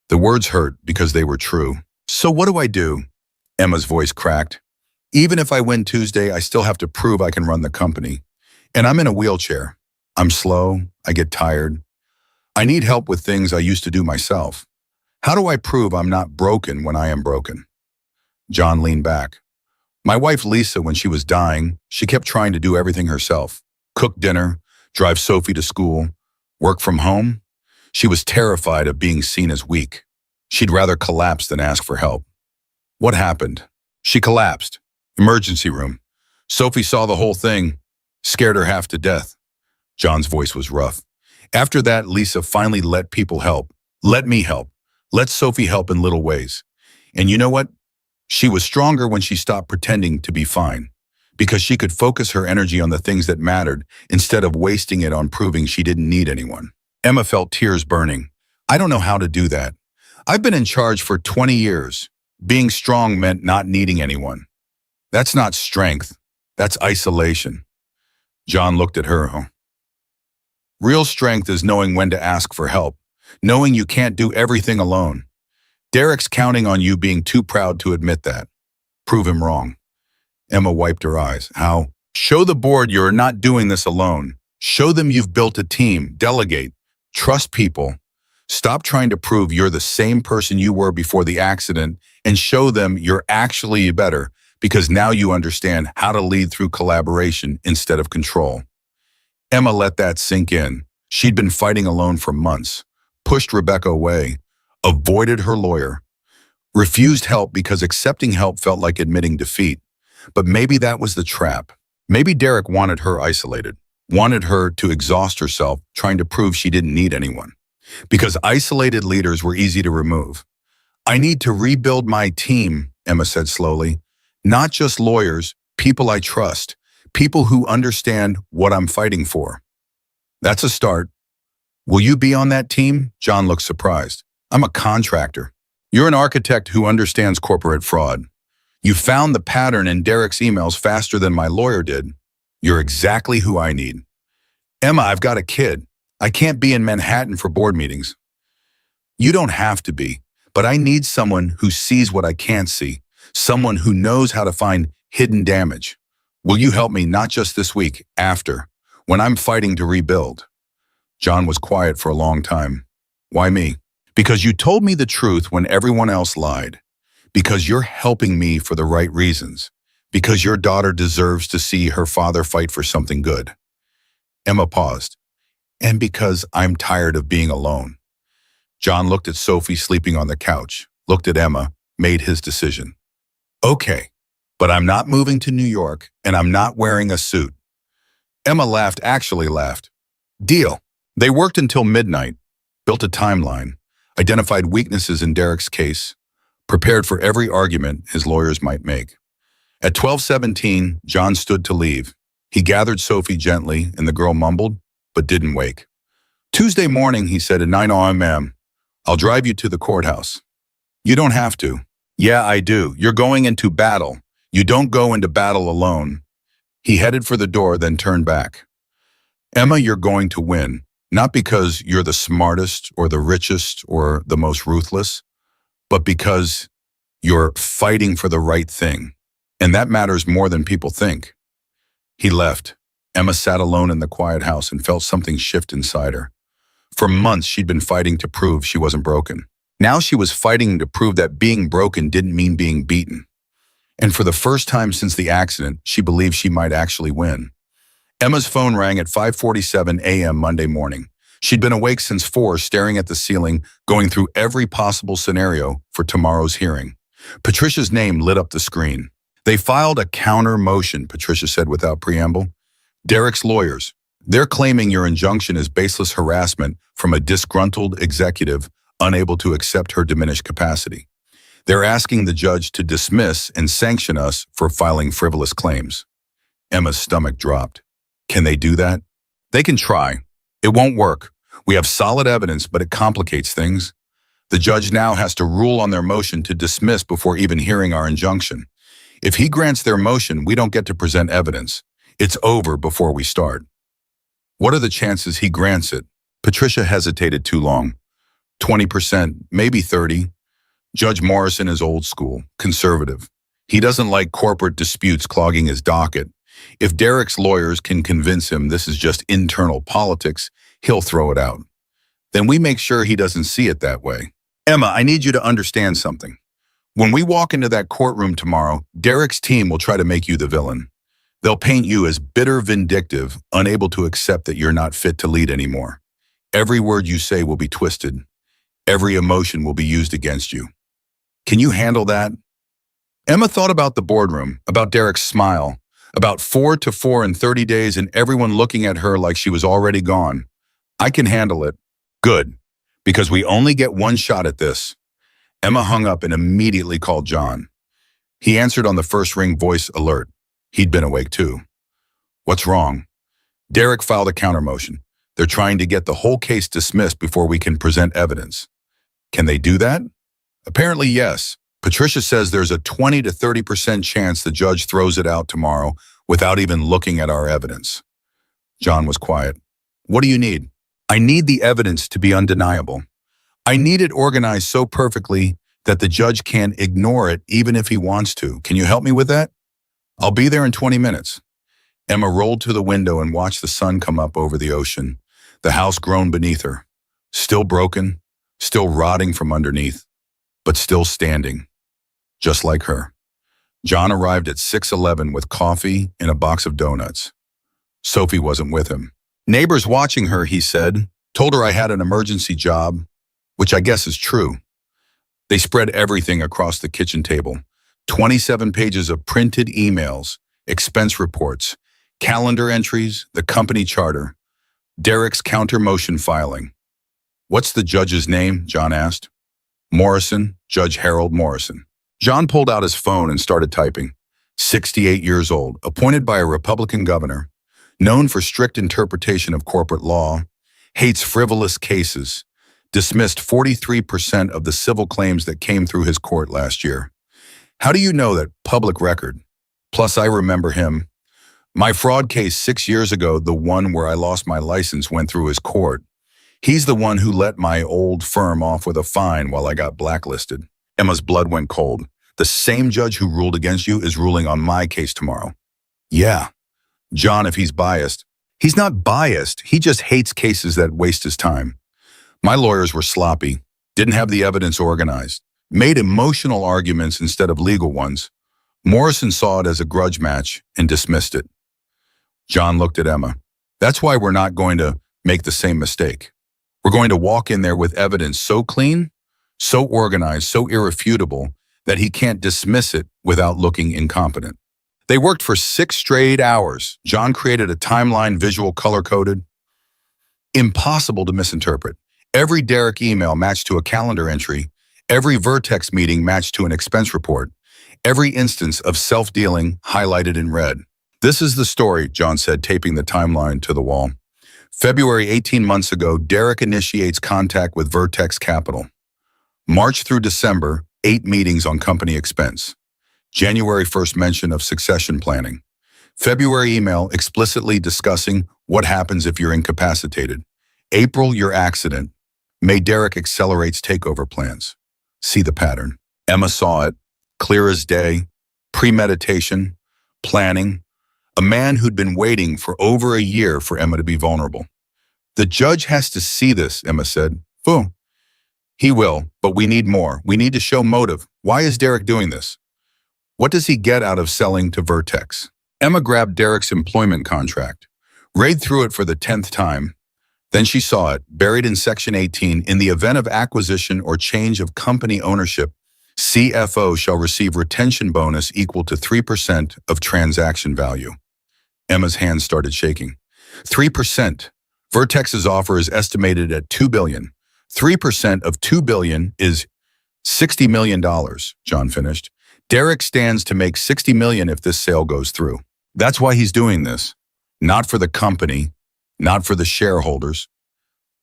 The words hurt because they were true. So what do I do? Emma's voice cracked. Even if I win Tuesday, I still have to prove I can run the company. And I'm in a wheelchair. I'm slow. I get tired. I need help with things I used to do myself. How do I prove I'm not broken when I am broken? John leaned back. My wife Lisa, when she was dying, she kept trying to do everything herself. Cook dinner, drive Sophie to school, work from home. She was terrified of being seen as weak. She'd rather collapse than ask for help. What happened? She collapsed. Emergency room. Sophie saw the whole thing, scared her half to death. John's voice was rough. After that, Lisa finally let people help. Let me help. Let Sophie help in little ways. And you know what? She was stronger when she stopped pretending to be fine, because she could focus her energy on the things that mattered instead of wasting it on proving she didn't need anyone. Emma felt tears burning. I don't know how to do that. I've been in charge for 20 years. Being strong meant not needing anyone. That's not strength. That's isolation. John looked at her. Real strength is knowing when to ask for help, knowing you can't do everything alone. Derek's counting on you being too proud to admit that. Prove him wrong. Emma wiped her eyes. How? Show the board you're not doing this alone. Show them you've built a team. Delegate. Trust people. Stop trying to prove you're the same person you were before the accident and show them you're actually better because now you understand how to lead through collaboration instead of control. Emma let that sink in. She'd been fighting alone for months, pushed Rebecca away, avoided her lawyer, refused help because accepting help felt like admitting defeat. But maybe that was the trap. Maybe Derek wanted her isolated, wanted her to exhaust herself trying to prove she didn't need anyone. Because isolated leaders were easy to remove. I need to rebuild my team, Emma said slowly. Not just lawyers, people I trust, people who understand what I'm fighting for. That's a start. Will you be on that team? John looked surprised. I'm a contractor. You're an architect who understands corporate fraud. You found the pattern in Derek's emails faster than my lawyer did. You're exactly who I need. Emma, I've got a kid. I can't be in Manhattan for board meetings. You don't have to be, but I need someone who sees what I can't see, someone who knows how to find hidden damage. Will you help me not just this week, after, when I'm fighting to rebuild? John was quiet for a long time. Why me? Because you told me the truth when everyone else lied. Because you're helping me for the right reasons. Because your daughter deserves to see her father fight for something good. Emma paused. And because I'm tired of being alone. John looked at Sophie sleeping on the couch, looked at Emma, made his decision. Okay, but I'm not moving to New York and I'm not wearing a suit. Emma actually laughed. Deal. They worked until midnight, built a timeline, identified weaknesses in Derek's case, prepared for every argument his lawyers might make. At 12:17, John stood to leave. He gathered Sophie gently, and the girl mumbled, but didn't wake. Tuesday morning, he said at 9 a.m., I'll drive you to the courthouse. You don't have to. Yeah, I do. You're going into battle. You don't go into battle alone. He headed for the door, then turned back. Emma, you're going to win, not because you're the smartest or the richest or the most ruthless, but because you're fighting for the right thing. And that matters more than people think. He left. Emma sat alone in the quiet house and felt something shift inside her. For months, she'd been fighting to prove she wasn't broken. Now she was fighting to prove that being broken didn't mean being beaten. And for the first time since the accident, she believed she might actually win. Emma's phone rang at 5:47 a.m. Monday morning. She'd been awake since 4, staring at the ceiling, going through every possible scenario for tomorrow's hearing. Patricia's name lit up the screen. They filed a counter motion, Patricia said without preamble. Derek's lawyers. They're claiming your injunction is baseless harassment from a disgruntled executive unable to accept her diminished capacity. They're asking the judge to dismiss and sanction us for filing frivolous claims. Emma's stomach dropped. Can they do that? They can try. It won't work. We have solid evidence, but it complicates things. The judge now has to rule on their motion to dismiss before even hearing our injunction. If he grants their motion, we don't get to present evidence. It's over before we start. What are the chances he grants it? Patricia hesitated too long. 20%, maybe 30%. Judge Morrison is old school, conservative. He doesn't like corporate disputes clogging his docket. If Derek's lawyers can convince him this is just internal politics, he'll throw it out. Then we make sure he doesn't see it that way. Emma, I need you to understand something. When we walk into that courtroom tomorrow, Derek's team will try to make you the villain. They'll paint you as bitter, vindictive, unable to accept that you're not fit to lead anymore. Every word you say will be twisted. Every emotion will be used against you. Can you handle that? Emma thought about the boardroom, about Derek's smile, about 4 to 4 in 30 days and everyone looking at her like she was already gone. I can handle it. Good, because we only get one shot at this. Emma hung up and immediately called John. He answered on the first ring, voice alert. He'd been awake too. What's wrong? Derek filed a counter motion. They're trying to get the whole case dismissed before we can present evidence. Can they do that? Apparently, yes. Patricia says there's a 20 to 30% chance the judge throws it out tomorrow without even looking at our evidence. John was quiet. What do you need? I need the evidence to be undeniable. I need it organized so perfectly that the judge can't ignore it even if he wants to. Can you help me with that? I'll be there in 20 minutes. Emma rolled to the window and watched the sun come up over the ocean. The house groaned beneath her. Still broken, still rotting from underneath, but still standing, just like her. John arrived at 6:11 with coffee and a box of donuts. Sophie wasn't with him. Neighbors watching her, he said, told her I had an emergency job, which I guess is true. They spread everything across the kitchen table. 27 pages of printed emails, expense reports, calendar entries, the company charter, Derek's counter motion filing. What's the judge's name? John asked. Morrison, Judge Harold Morrison. John pulled out his phone and started typing. 68 years old, appointed by a Republican governor, known for strict interpretation of corporate law, hates frivolous cases, dismissed 43% of the civil claims that came through his court last year. How do you know that? Public record. Plus, I remember him. My fraud case 6 years ago, the one where I lost my license, went through his court. He's the one who let my old firm off with a fine while I got blacklisted. Emma's blood went cold. The same judge who ruled against you is ruling on my case tomorrow. Yeah. John, if he's biased. He's not biased. He just hates cases that waste his time. My lawyers were sloppy, didn't have the evidence organized, made emotional arguments instead of legal ones. Morrison saw it as a grudge match and dismissed it. John looked at Emma. That's why we're not going to make the same mistake. We're going to walk in there with evidence so clean, so organized, so irrefutable that he can't dismiss it without looking incompetent. They worked for 6 straight hours. John created a timeline, visual color-coded. Impossible to misinterpret. Every Derek email matched to a calendar entry. Every Vertex meeting matched to an expense report. Every instance of self-dealing highlighted in red. This is the story, John said, taping the timeline to the wall. February 18 months ago, Derek initiates contact with Vertex Capital. March through December, 8 meetings on company expense. January 1st mention of succession planning. February email explicitly discussing what happens if you're incapacitated. April, your accident. May, Derek accelerates takeover plans. See the pattern. Emma saw it, clear as day, premeditation, planning. A man who'd been waiting for over a year for Emma to be vulnerable. The judge has to see this, Emma said. Boom. He will, but we need more. We need to show motive. Why is Derek doing this? What does he get out of selling to Vertex? Emma grabbed Derek's employment contract, read through it for the 10th time. Then she saw it, buried in Section 18, in the event of acquisition or change of company ownership, CFO shall receive retention bonus equal to 3% of transaction value. Emma's hands started shaking. 3%. Vertex's offer is estimated at $2 billion. 3% of $2 billion is $60 million, John finished. Derek stands to make $60 million if this sale goes through. That's why he's doing this. Not for the company, not for the shareholders,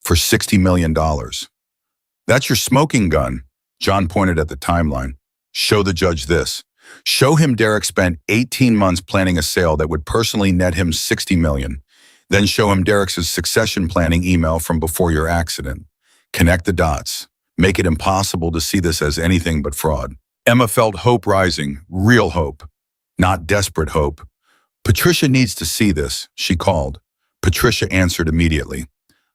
for $60 million. That's your smoking gun, John pointed at the timeline. Show the judge this. Show him Derek spent 18 months planning a sale that would personally net him $60 million. Then show him Derek's succession planning email from before your accident. Connect the dots. Make it impossible to see this as anything but fraud. Emma felt hope rising, real hope, not desperate hope. Patricia needs to see this, she called. Patricia answered immediately.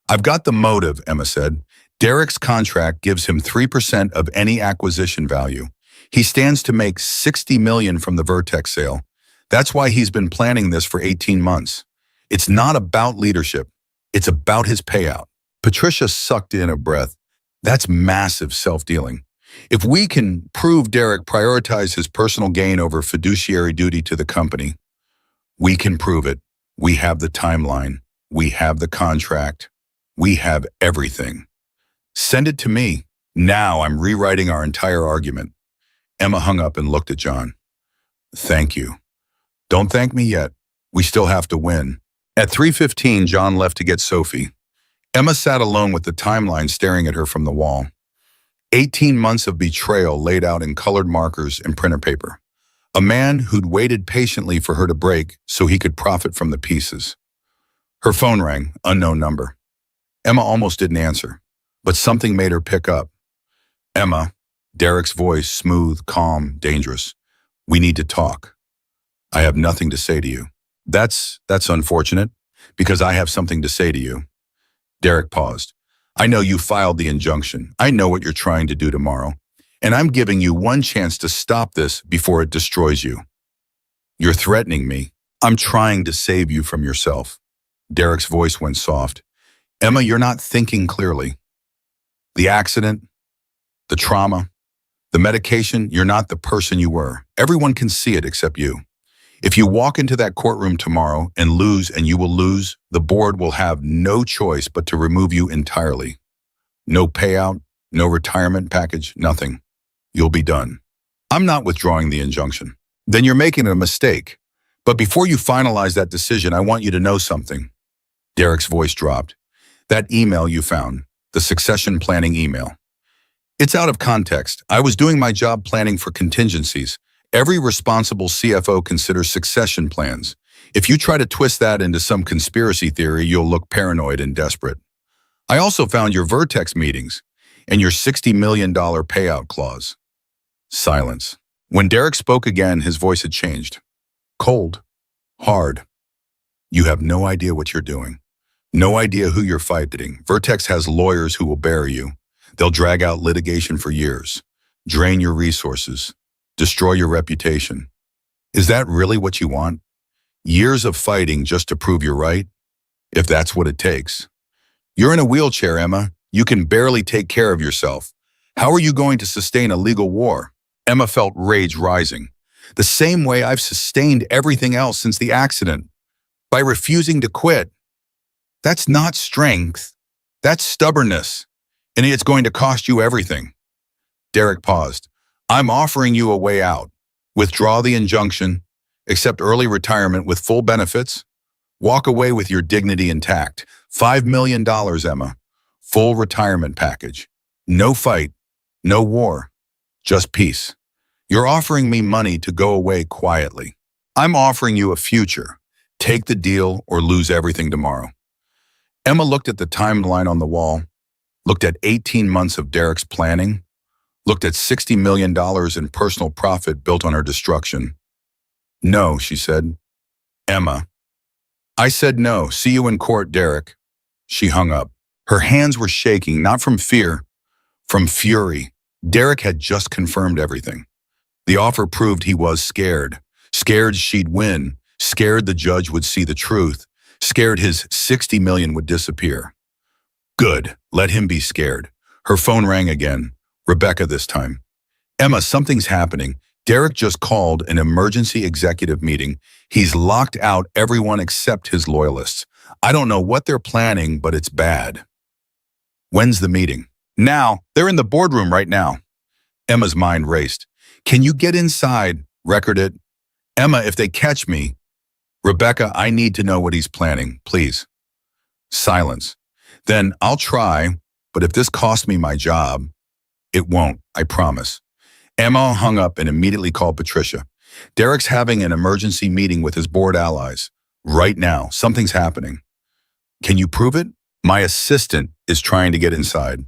I've got the motive, Emma said. Derek's contract gives him 3% of any acquisition value. He stands to make $60 million from the Vertex sale. That's why he's been planning this for 18 months. It's not about leadership. It's about his payout. Patricia sucked in a breath. That's massive self-dealing. If we can prove Derek prioritized his personal gain over fiduciary duty to the company, we can prove it. We have the timeline. We have the contract. We have everything. Send it to me. Now I'm rewriting our entire argument. Emma hung up and looked at John. Thank you. Don't thank me yet. We still have to win. At 3:15, John left to get Sophie. Emma sat alone with the timeline staring at her from the wall. 18 months of betrayal laid out in colored markers and printer paper. A man who'd waited patiently for her to break so he could profit from the pieces. Her phone rang, unknown number. Emma almost didn't answer, but something made her pick up. Emma, Derek's voice, smooth, calm, dangerous. We need to talk. I have nothing to say to you. That's unfortunate, because I have something to say to you. Derek paused. I know you filed the injunction. I know what you're trying to do tomorrow. And I'm giving you one chance to stop this before it destroys you. You're threatening me. I'm trying to save you from yourself. Derek's voice went soft. Emma, you're not thinking clearly. The accident, the trauma, the medication, you're not the person you were. Everyone can see it except you. If you walk into that courtroom tomorrow and lose, and you will lose, the board will have no choice but to remove you entirely. No payout, no retirement package, nothing. You'll be done. I'm not withdrawing the injunction. Then you're making a mistake. But before you finalize that decision, I want you to know something. Derek's voice dropped. That email you found, the succession planning email. It's out of context. I was doing my job planning for contingencies. Every responsible CFO considers succession plans. If you try to twist that into some conspiracy theory, you'll look paranoid and desperate. I also found your Vertex meetings and your $60 million payout clause. Silence. When Derek spoke again, his voice had changed. Cold. Hard. You have no idea what you're doing. No idea who you're fighting. Vertex has lawyers who will bury you. They'll drag out litigation for years, drain your resources, destroy your reputation. Is that really what you want? Years of fighting just to prove you're right? If that's what it takes. You're in a wheelchair, Emma. You can barely take care of yourself. How are you going to sustain a legal war? Emma felt rage rising. The same way I've sustained everything else since the accident. By refusing to quit. That's not strength. That's stubbornness. And it's going to cost you everything. Derek paused. I'm offering you a way out. Withdraw the injunction. Accept early retirement with full benefits. Walk away with your dignity intact. $5 million, Emma. Full retirement package. No fight, no war, just peace. You're offering me money to go away quietly. I'm offering you a future. Take the deal or lose everything tomorrow. Emma looked at the timeline on the wall, looked at 18 months of Derek's planning, looked at $60 million in personal profit built on her destruction. No, she said. Emma. I said no. See you in court, Derek. She hung up. Her hands were shaking, not from fear, from fury. Derek had just confirmed everything. The offer proved he was scared. Scared she'd win. Scared the judge would see the truth. Scared his $60 million would disappear. Good. Let him be scared. Her phone rang again. Rebecca this time. Emma, something's happening. Derek just called an emergency executive meeting. He's locked out everyone except his loyalists. I don't know what they're planning, but it's bad. When's the meeting? Now. They're in the boardroom right now. Emma's mind raced. Can you get inside? Record it. Emma, if they catch me. Rebecca, I need to know what he's planning, please. Silence. Then I'll try, but if this costs me my job, it won't, I promise. Emma hung up and immediately called Patricia. Derek's having an emergency meeting with his board allies. Right now, something's happening. Can you prove it? My assistant is trying to get inside.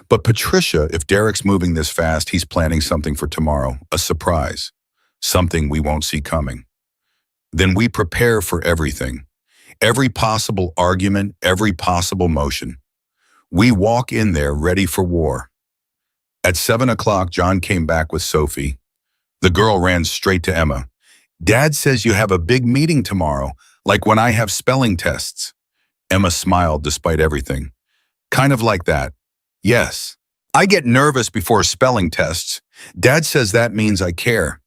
But Patricia, if Derek's moving this fast, he's planning something for tomorrow, a surprise, something we won't see coming. Then we prepare for everything, every possible argument, every possible motion. We walk in there ready for war. At 7 o'clock, John came back with Sophie. The girl ran straight to Emma. Dad says you have a big meeting tomorrow, like when I have spelling tests. Emma smiled despite everything. Kind of like that. Yes. I get nervous before spelling tests. Dad says that means I care.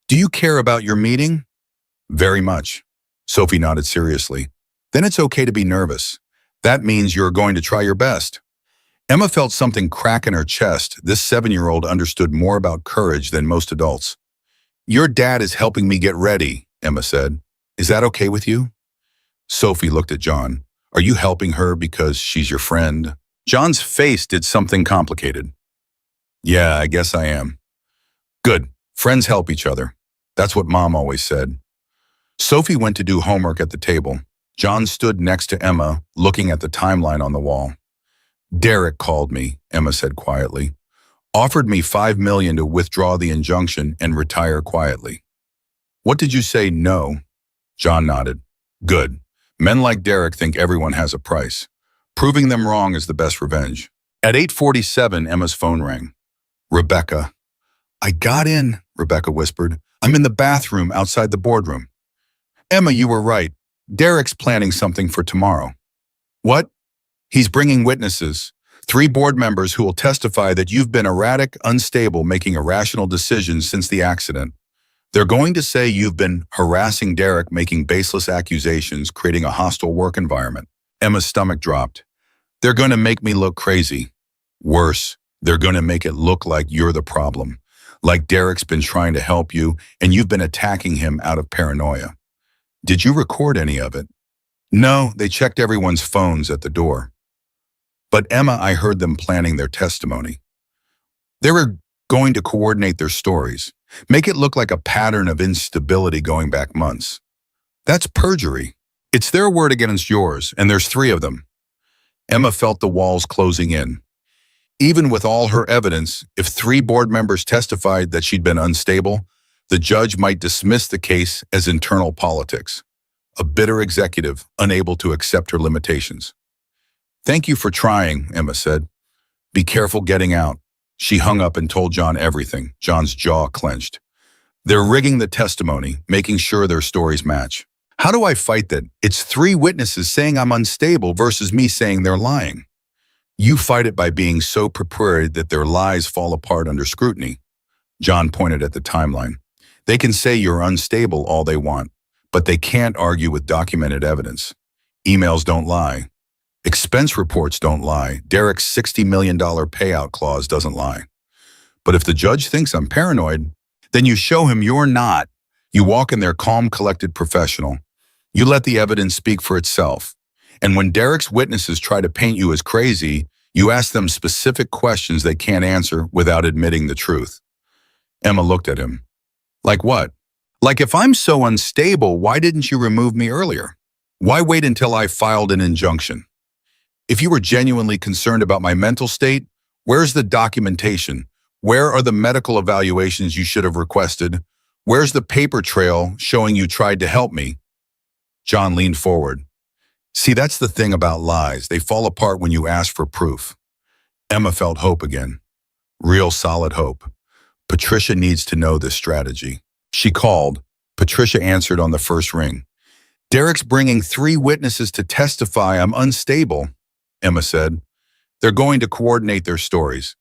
Do you care about your meeting? Very much. Sophie nodded seriously. Then it's okay to be nervous. That means you're going to try your best. Emma felt something crack in her chest. This 7-year-old understood more about courage than most adults. Your dad is helping me get ready, Emma said. Is that okay with you? Sophie looked at John. Are you helping her because she's your friend? John's face did something complicated. Yeah, I guess I am. Good. Friends help each other. That's what Mom always said. Sophie went to do homework at the table. John stood next to Emma, looking at the timeline on the wall. Derek called me, Emma said quietly. Offered me $5 million to withdraw the injunction and retire quietly. What did you say, no? John nodded. Good. Men like Derek think everyone has a price. Proving them wrong is the best revenge. At 8:47, Emma's phone rang. Rebecca. I got in, Rebecca whispered. I'm in the bathroom outside the boardroom. Emma, you were right. Derek's planning something for tomorrow. What? He's bringing witnesses. 3 board members who will testify that you've been erratic, unstable, making irrational decisions since the accident. They're going to say you've been harassing Derek, making baseless accusations, creating a hostile work environment. Emma's stomach dropped. They're going to make me look crazy. Worse, they're going to make it look like you're the problem. Like Derek's been trying to help you and you've been attacking him out of paranoia. Did you record any of it? No, they checked everyone's phones at the door. But Emma, I heard them planning their testimony. They were going to coordinate their stories, make it look like a pattern of instability going back months. That's perjury. It's their word against yours, and there's 3 of them. Emma felt the walls closing in. Even with all her evidence, if 3 board members testified that she'd been unstable, the judge might dismiss the case as internal politics. A bitter executive, unable to accept her limitations. Thank you for trying, Emma said. Be careful getting out. She hung up and told John everything. John's jaw clenched. They're rigging the testimony, making sure their stories match. How do I fight that? It's 3 witnesses saying I'm unstable versus me saying they're lying. You fight it by being so prepared that their lies fall apart under scrutiny. John pointed at the timeline. They can say you're unstable all they want, but they can't argue with documented evidence. Emails don't lie. Expense reports don't lie. Derek's $60 million payout clause doesn't lie. But if the judge thinks I'm paranoid, then you show him you're not. You walk in there calm, collected, professional. You let the evidence speak for itself. And when Derek's witnesses try to paint you as crazy, you ask them specific questions they can't answer without admitting the truth. Emma looked at him. Like what? Like, if I'm so unstable, why didn't you remove me earlier? Why wait until I filed an injunction? If you were genuinely concerned about my mental state, where's the documentation? Where are the medical evaluations you should have requested? Where's the paper trail showing you tried to help me? John leaned forward. See, that's the thing about lies. They fall apart when you ask for proof. Emma felt hope again. Real solid hope. Patricia needs to know this strategy. She called. Patricia answered on the first ring. Derek's bringing 3 witnesses to testify. I'm unstable, Emma said. They're going to coordinate their stories.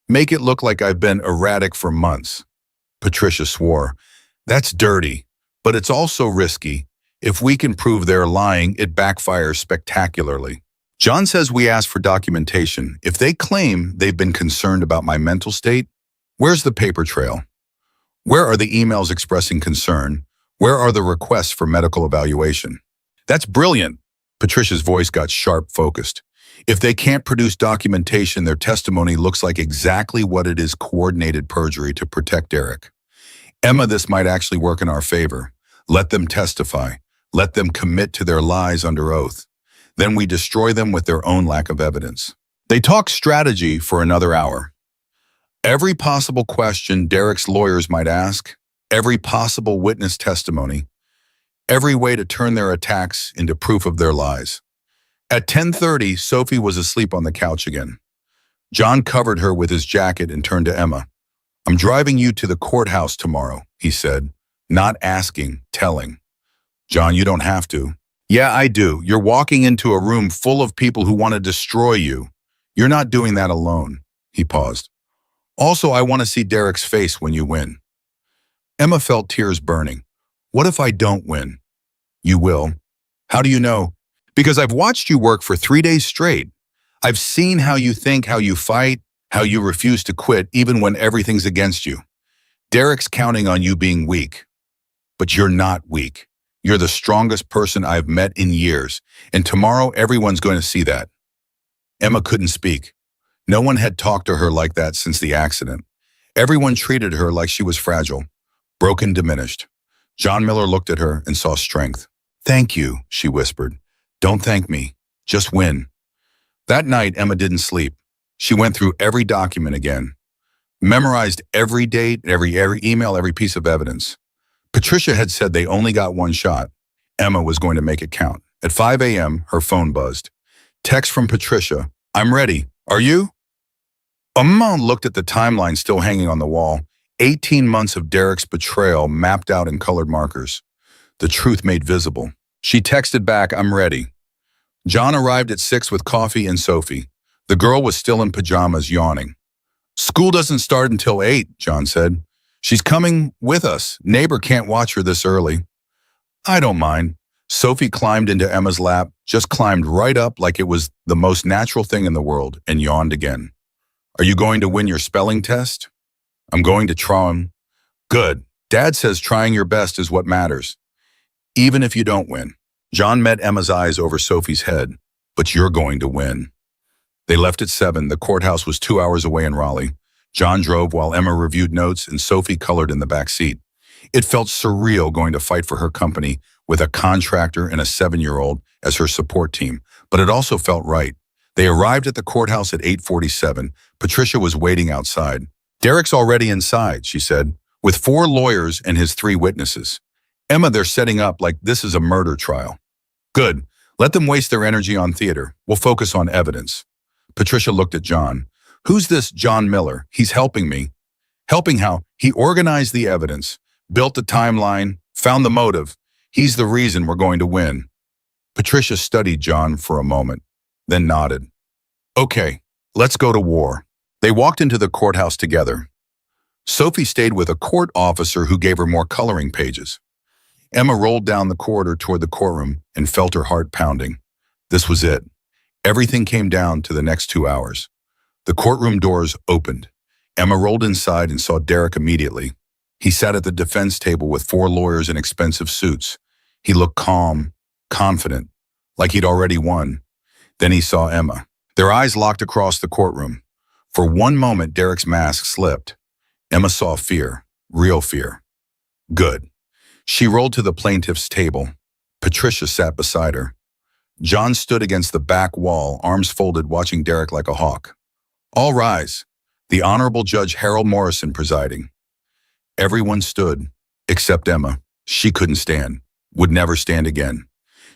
Make it look like I've been erratic for months. Patricia swore. That's dirty, but it's also risky. If we can prove they're lying, it backfires spectacularly. John says we asked for documentation. If they claim they've been concerned about my mental state, where's the paper trail? Where are the emails expressing concern? Where are the requests for medical evaluation? That's brilliant. Patricia's voice got sharp, focused. If they can't produce documentation, their testimony looks like exactly what it is: coordinated perjury to protect Derek. Emma, this might actually work in our favor. Let them testify. Let them commit to their lies under oath. Then we destroy them with their own lack of evidence. They talk strategy for another hour. Every possible question Derek's lawyers might ask, every possible witness testimony, every way to turn their attacks into proof of their lies. At 10:30, Sophie was asleep on the couch again. John covered her with his jacket and turned to Emma. I'm driving you to the courthouse tomorrow, he said, not asking, telling. John, you don't have to. Yeah, I do. You're walking into a room full of people who want to destroy you. You're not doing that alone. He paused. Also, I want to see Derek's face when you win. Emma felt tears burning. What if I don't win? You will. How do you know? Because I've watched you work for 3 days straight. I've seen how you think, how you fight, how you refuse to quit even when everything's against you. Derek's counting on you being weak. But you're not weak. You're the strongest person I've met in years, and tomorrow everyone's going to see that. Emma couldn't speak. No one had talked to her like that since the accident. Everyone treated her like she was fragile, broken, diminished. John Miller looked at her and saw strength. Thank you, she whispered. Don't thank me. Just win. That night, Emma didn't sleep. She went through every document again, memorized every date, every email, every piece of evidence. Patricia had said they only got one shot. Emma was going to make it count. At 5 a.m., her phone buzzed. Text from Patricia. I'm ready. Are you? Emma looked at the timeline still hanging on the wall. 18 months of Derek's betrayal mapped out in colored markers. The truth made visible. She texted back, I'm ready. John arrived at 6 with coffee and Sophie. The girl was still in pajamas, yawning. School doesn't start until 8, John said. She's coming with us. Neighbor can't watch her this early. I don't mind. Sophie climbed into Emma's lap, just climbed right up like it was the most natural thing in the world, and yawned again. Are you going to win your spelling test? I'm going to try 'em. Good. Dad says trying your best is what matters. Even if you don't win. John met Emma's eyes over Sophie's head. But you're going to win. They left at 7. The courthouse was 2 hours away in Raleigh. John drove while Emma reviewed notes and Sophie colored in the back seat. It felt surreal going to fight for her company with a contractor and a 7-year-old as her support team, but it also felt right. They arrived at the courthouse at 8:47. Patricia was waiting outside. Derek's already inside, she said, with 4 lawyers and his 3 witnesses. Emma, they're setting up like this is a murder trial. Good. Let them waste their energy on theater. We'll focus on evidence. Patricia looked at John. Who's this John Miller? He's helping me. Helping how? He organized the evidence, built the timeline, found the motive. He's the reason we're going to win. Patricia studied John for a moment, then nodded. Okay, let's go to war. They walked into the courthouse together. Sophie stayed with a court officer who gave her more coloring pages. Emma rolled down the corridor toward the courtroom and felt her heart pounding. This was it. Everything came down to the next 2 hours. The courtroom doors opened. Emma rolled inside and saw Derek immediately. He sat at the defense table with four lawyers in expensive suits. He looked calm, confident, like he'd already won. Then he saw Emma. Their eyes locked across the courtroom. For one moment, Derek's mask slipped. Emma saw fear, real fear. Good. She rolled to the plaintiff's table. Patricia sat beside her. John stood against the back wall, arms folded, watching Derek like a hawk. All rise. The Honorable Judge Harold Morrison presiding. Everyone stood, except Emma. She couldn't stand, would never stand again.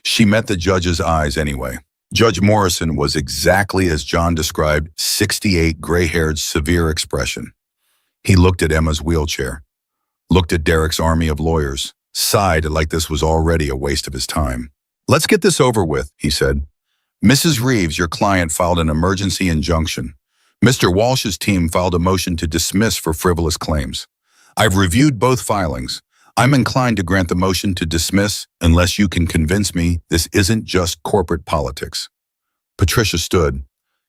She met the judge's eyes anyway. Judge Morrison was exactly as John described, 68, gray-haired, severe expression. He looked at Emma's wheelchair, looked at Derek's army of lawyers, sighed like this was already a waste of his time. Let's get this over with, he said. Mrs. Reeves, your client, filed an emergency injunction. Mr. Walsh's team filed a motion to dismiss for frivolous claims. I've reviewed both filings. I'm inclined to grant the motion to dismiss unless you can convince me this isn't just corporate politics. Patricia stood.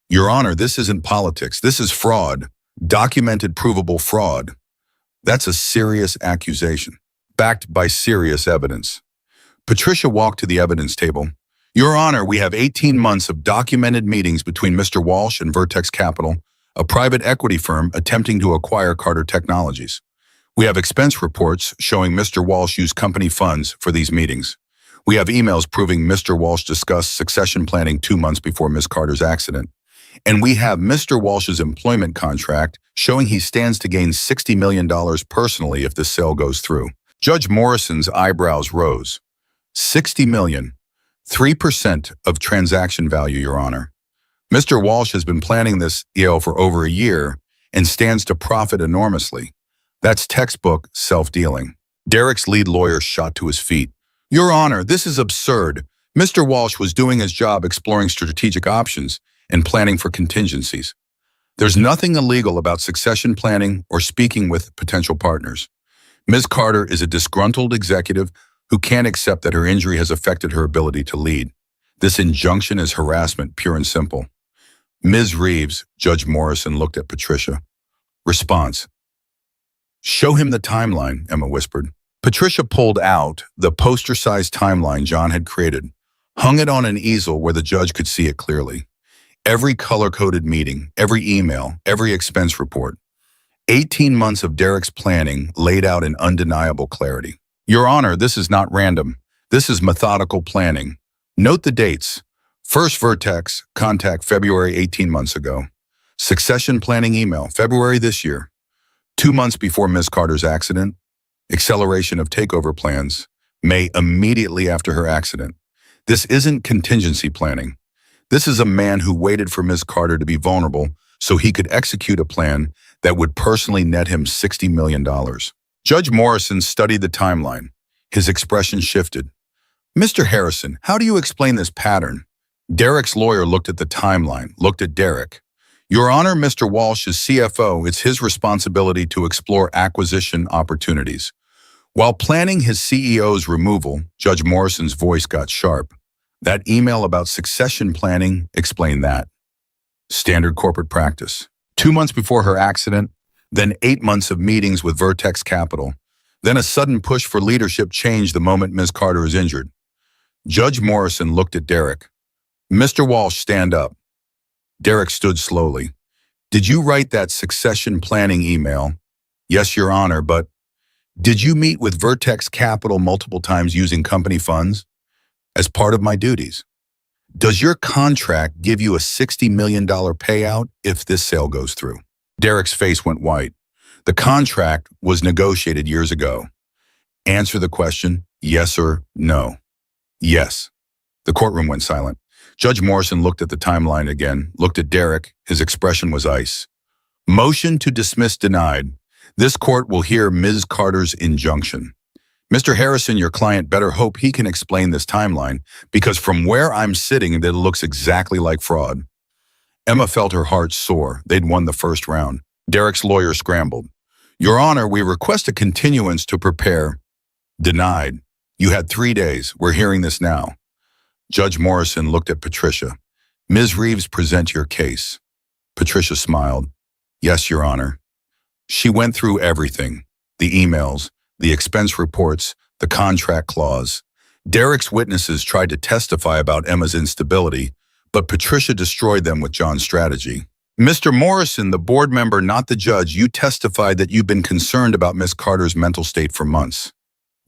Your Honor, this isn't politics. This is fraud. Documented, provable fraud. That's a serious accusation, backed by serious evidence. Patricia walked to the evidence table. Your Honor, we have 18 months of documented meetings between Mr. Walsh and Vertex Capital, a private equity firm attempting to acquire Carter Technologies. We have expense reports showing Mr. Walsh used company funds for these meetings. We have emails proving Mr. Walsh discussed succession planning 2 months before Ms. Carter's accident. And we have Mr. Walsh's employment contract showing he stands to gain $60 million personally if this sale goes through. Judge Morrison's eyebrows rose. $60 million, 3% of transaction value, Your Honor. Mr. Walsh has been planning this deal for over a year and stands to profit enormously. That's textbook self-dealing. Derek's lead lawyer shot to his feet. Your Honor, this is absurd. Mr. Walsh was doing his job exploring strategic options and planning for contingencies. There's nothing illegal about succession planning or speaking with potential partners. Ms. Carter is a disgruntled executive who can't accept that her injury has affected her ability to lead. This injunction is harassment, pure and simple. Ms. Reeves, Judge Morrison looked at Patricia. Response. Show him the timeline, Emma whispered. Patricia pulled out the poster-sized timeline John had created, hung it on an easel where the judge could see it clearly. Every color-coded meeting, every email, every expense report. 18 months of Derek's planning laid out in undeniable clarity. Your Honor, this is not random. This is methodical planning. Note the dates. First Vertex contact February 18 months ago. Succession planning email, February this year. 2 months before Ms. Carter's accident. Acceleration of takeover plans, May immediately after her accident. This isn't contingency planning. This is a man who waited for Ms. Carter to be vulnerable so he could execute a plan that would personally net him $60 million. Judge Morrison studied the timeline. His expression shifted. Mr. Harrison, how do you explain this pattern? Derek's lawyer looked at the timeline, looked at Derek. Your Honor, Mr. Walsh is CFO. It's his responsibility to explore acquisition opportunities. While planning his CEO's removal, Judge Morrison's voice got sharp. That email about succession planning explained that. Standard corporate practice. 2 months before her accident, then 8 months of meetings with Vertex Capital, then a sudden push for leadership change the moment Ms. Carter is injured. Judge Morrison looked at Derek. Mr. Walsh, stand up. Derek stood slowly. Did you write that succession planning email? Yes, Your Honor, but did you meet with Vertex Capital multiple times using company funds? As part of my duties. Does your contract give you a $60 million payout if this sale goes through? Derek's face went white. The contract was negotiated years ago. Answer the question, yes or no. Yes. The courtroom went silent. Judge Morrison looked at the timeline again, looked at Derek. His expression was ice. Motion to dismiss denied. This court will hear Ms. Carter's injunction. Mr. Harrison, your client better hope he can explain this timeline, because from where I'm sitting, it looks exactly like fraud. Emma felt her heart soar. They'd won the first round. Derek's lawyer scrambled. Your Honor, we request a continuance to prepare. Denied. You had 3 days. We're hearing this now. Judge Morrison looked at Patricia. Ms. Reeves, present your case. Patricia smiled. Yes, Your Honor. She went through everything. The emails, the expense reports, the contract clause. Derek's witnesses tried to testify about Emma's instability, but Patricia destroyed them with John's strategy. Mr. Morrison, the board member, not the judge, you testified that you've been concerned about Miss Carter's mental state for months.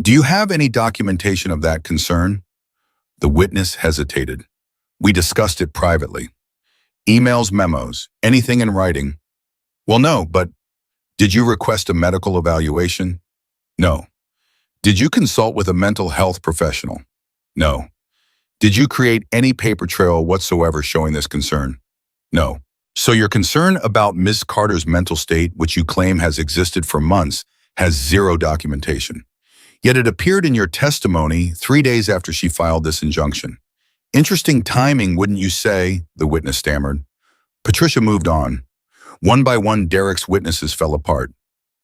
Do you have any documentation of that concern? The witness hesitated. We discussed it privately. Emails, memos, anything in writing? Well, no, but did you request a medical evaluation? No. Did you consult with a mental health professional? No. Did you create any paper trail whatsoever showing this concern? No. So your concern about Ms. Carter's mental state, which you claim has existed for months, has zero documentation. Yet it appeared in your testimony 3 days after she filed this injunction. Interesting timing, wouldn't you say? The witness stammered. Patricia moved on. One by one, Derek's witnesses fell apart.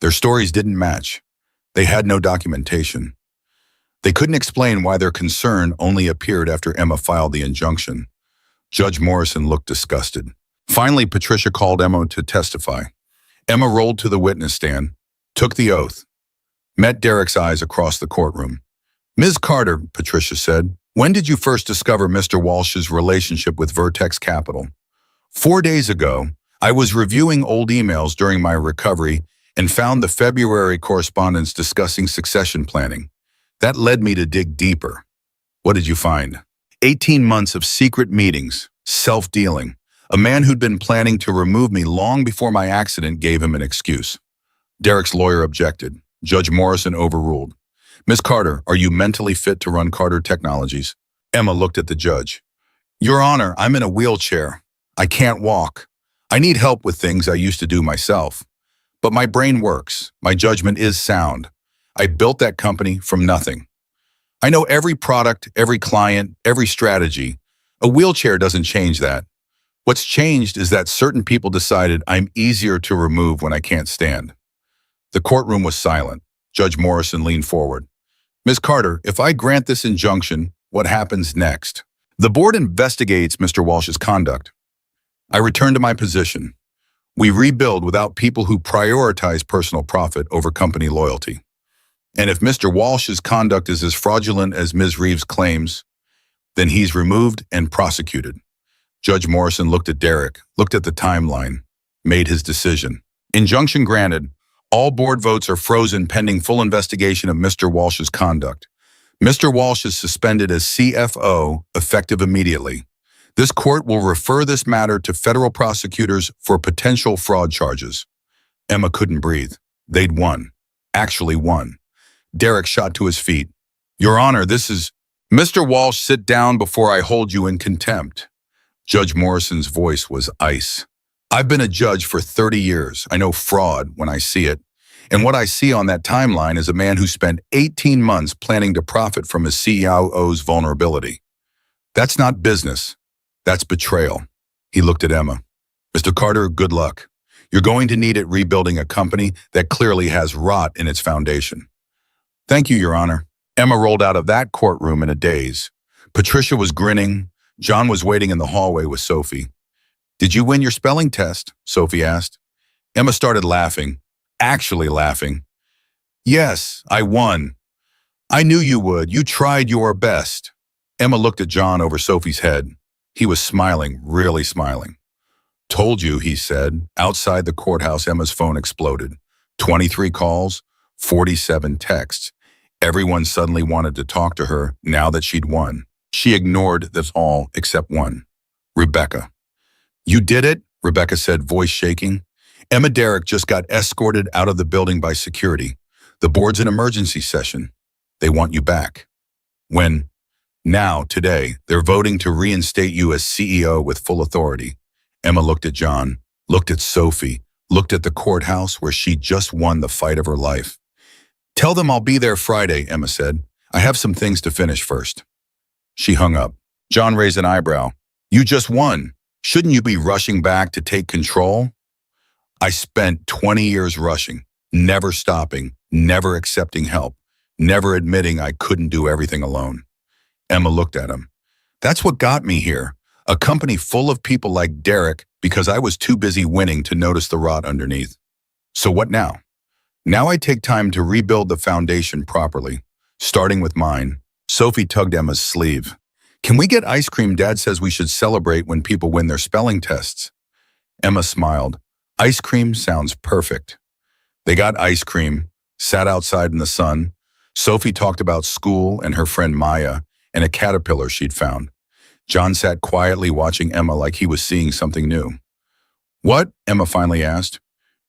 Their stories didn't match. They had no documentation. They couldn't explain why their concern only appeared after Emma filed the injunction. Judge Morrison looked disgusted. Finally, Patricia called Emma to testify. Emma rolled to the witness stand, took the oath, met Derek's eyes across the courtroom. Ms. Carter, Patricia said, when did you first discover Mr. Walsh's relationship with Vertex Capital? 4 days ago, I was reviewing old emails during my recovery and found the February correspondence discussing succession planning. That led me to dig deeper. What did you find? 18 months of secret meetings, self-dealing. A man who'd been planning to remove me long before my accident gave him an excuse. Derek's lawyer objected. Judge Morrison overruled. Ms. Carter, are you mentally fit to run Carter Technologies? Emma looked at the judge. Your Honor, I'm in a wheelchair. I can't walk. I need help with things I used to do myself. But my brain works. My judgment is sound. I built that company from nothing. I know every product, every client, every strategy. A wheelchair doesn't change that. What's changed is that certain people decided I'm easier to remove when I can't stand. The courtroom was silent. Judge Morrison leaned forward. Ms. Carter, if I grant this injunction, what happens next? The board investigates Mr. Walsh's conduct. I return to my position. We rebuild without people who prioritize personal profit over company loyalty. And if Mr. Walsh's conduct is as fraudulent as Ms. Reeves claims, then he's removed and prosecuted. Judge Morrison looked at Derek, looked at the timeline, made his decision. Injunction granted. All board votes are frozen pending full investigation of Mr. Walsh's conduct. Mr. Walsh is suspended as CFO, effective immediately. This court will refer this matter to federal prosecutors for potential fraud charges. Emma couldn't breathe. They'd won. Actually won. Derek shot to his feet. Your Honor, this is... Mr. Walsh, sit down before I hold you in contempt. Judge Morrison's voice was ice. I've been a judge for 30 years. I know fraud when I see it. And what I see on that timeline is a man who spent 18 months planning to profit from his CEO's vulnerability. That's not business. That's betrayal. He looked at Emma. Mr. Carter, good luck. You're going to need it rebuilding a company that clearly has rot in its foundation. Thank you, Your Honor. Emma rolled out of that courtroom in a daze. Patricia was grinning. John was waiting in the hallway with Sophie. Did you win your spelling test? Sophie asked. Emma started laughing. Actually laughing. Yes, I won. I knew you would. You tried your best. Emma looked at John over Sophie's head. He was smiling, really smiling. Told you, he said. Outside the courthouse, Emma's phone exploded. 23 calls, 47 texts. Everyone suddenly wanted to talk to her now that she'd won. She ignored them all except one. Rebecca. You did it, Rebecca said, voice shaking. Emma Derek just got escorted out of the building by security. The board's in emergency session. They want you back. When? Now, today, they're voting to reinstate you as CEO with full authority. Emma looked at John, looked at Sophie, looked at the courthouse where she just won the fight of her life. Tell them I'll be there Friday, Emma said. I have some things to finish first. She hung up. John raised an eyebrow. You just won. Shouldn't you be rushing back to take control? I spent 20 years rushing, never stopping, never accepting help, never admitting I couldn't do everything alone. Emma looked at him. That's what got me here. A company full of people like Derek because I was too busy winning to notice the rot underneath. So what now? Now I take time to rebuild the foundation properly, starting with mine. Sophie tugged Emma's sleeve. Can we get ice cream? Dad says we should celebrate when people win their spelling tests. Emma smiled. Ice cream sounds perfect. They got ice cream, sat outside in the sun. Sophie talked about school and her friend Maya and a caterpillar she'd found. John sat quietly watching Emma like he was seeing something new. What? Emma finally asked.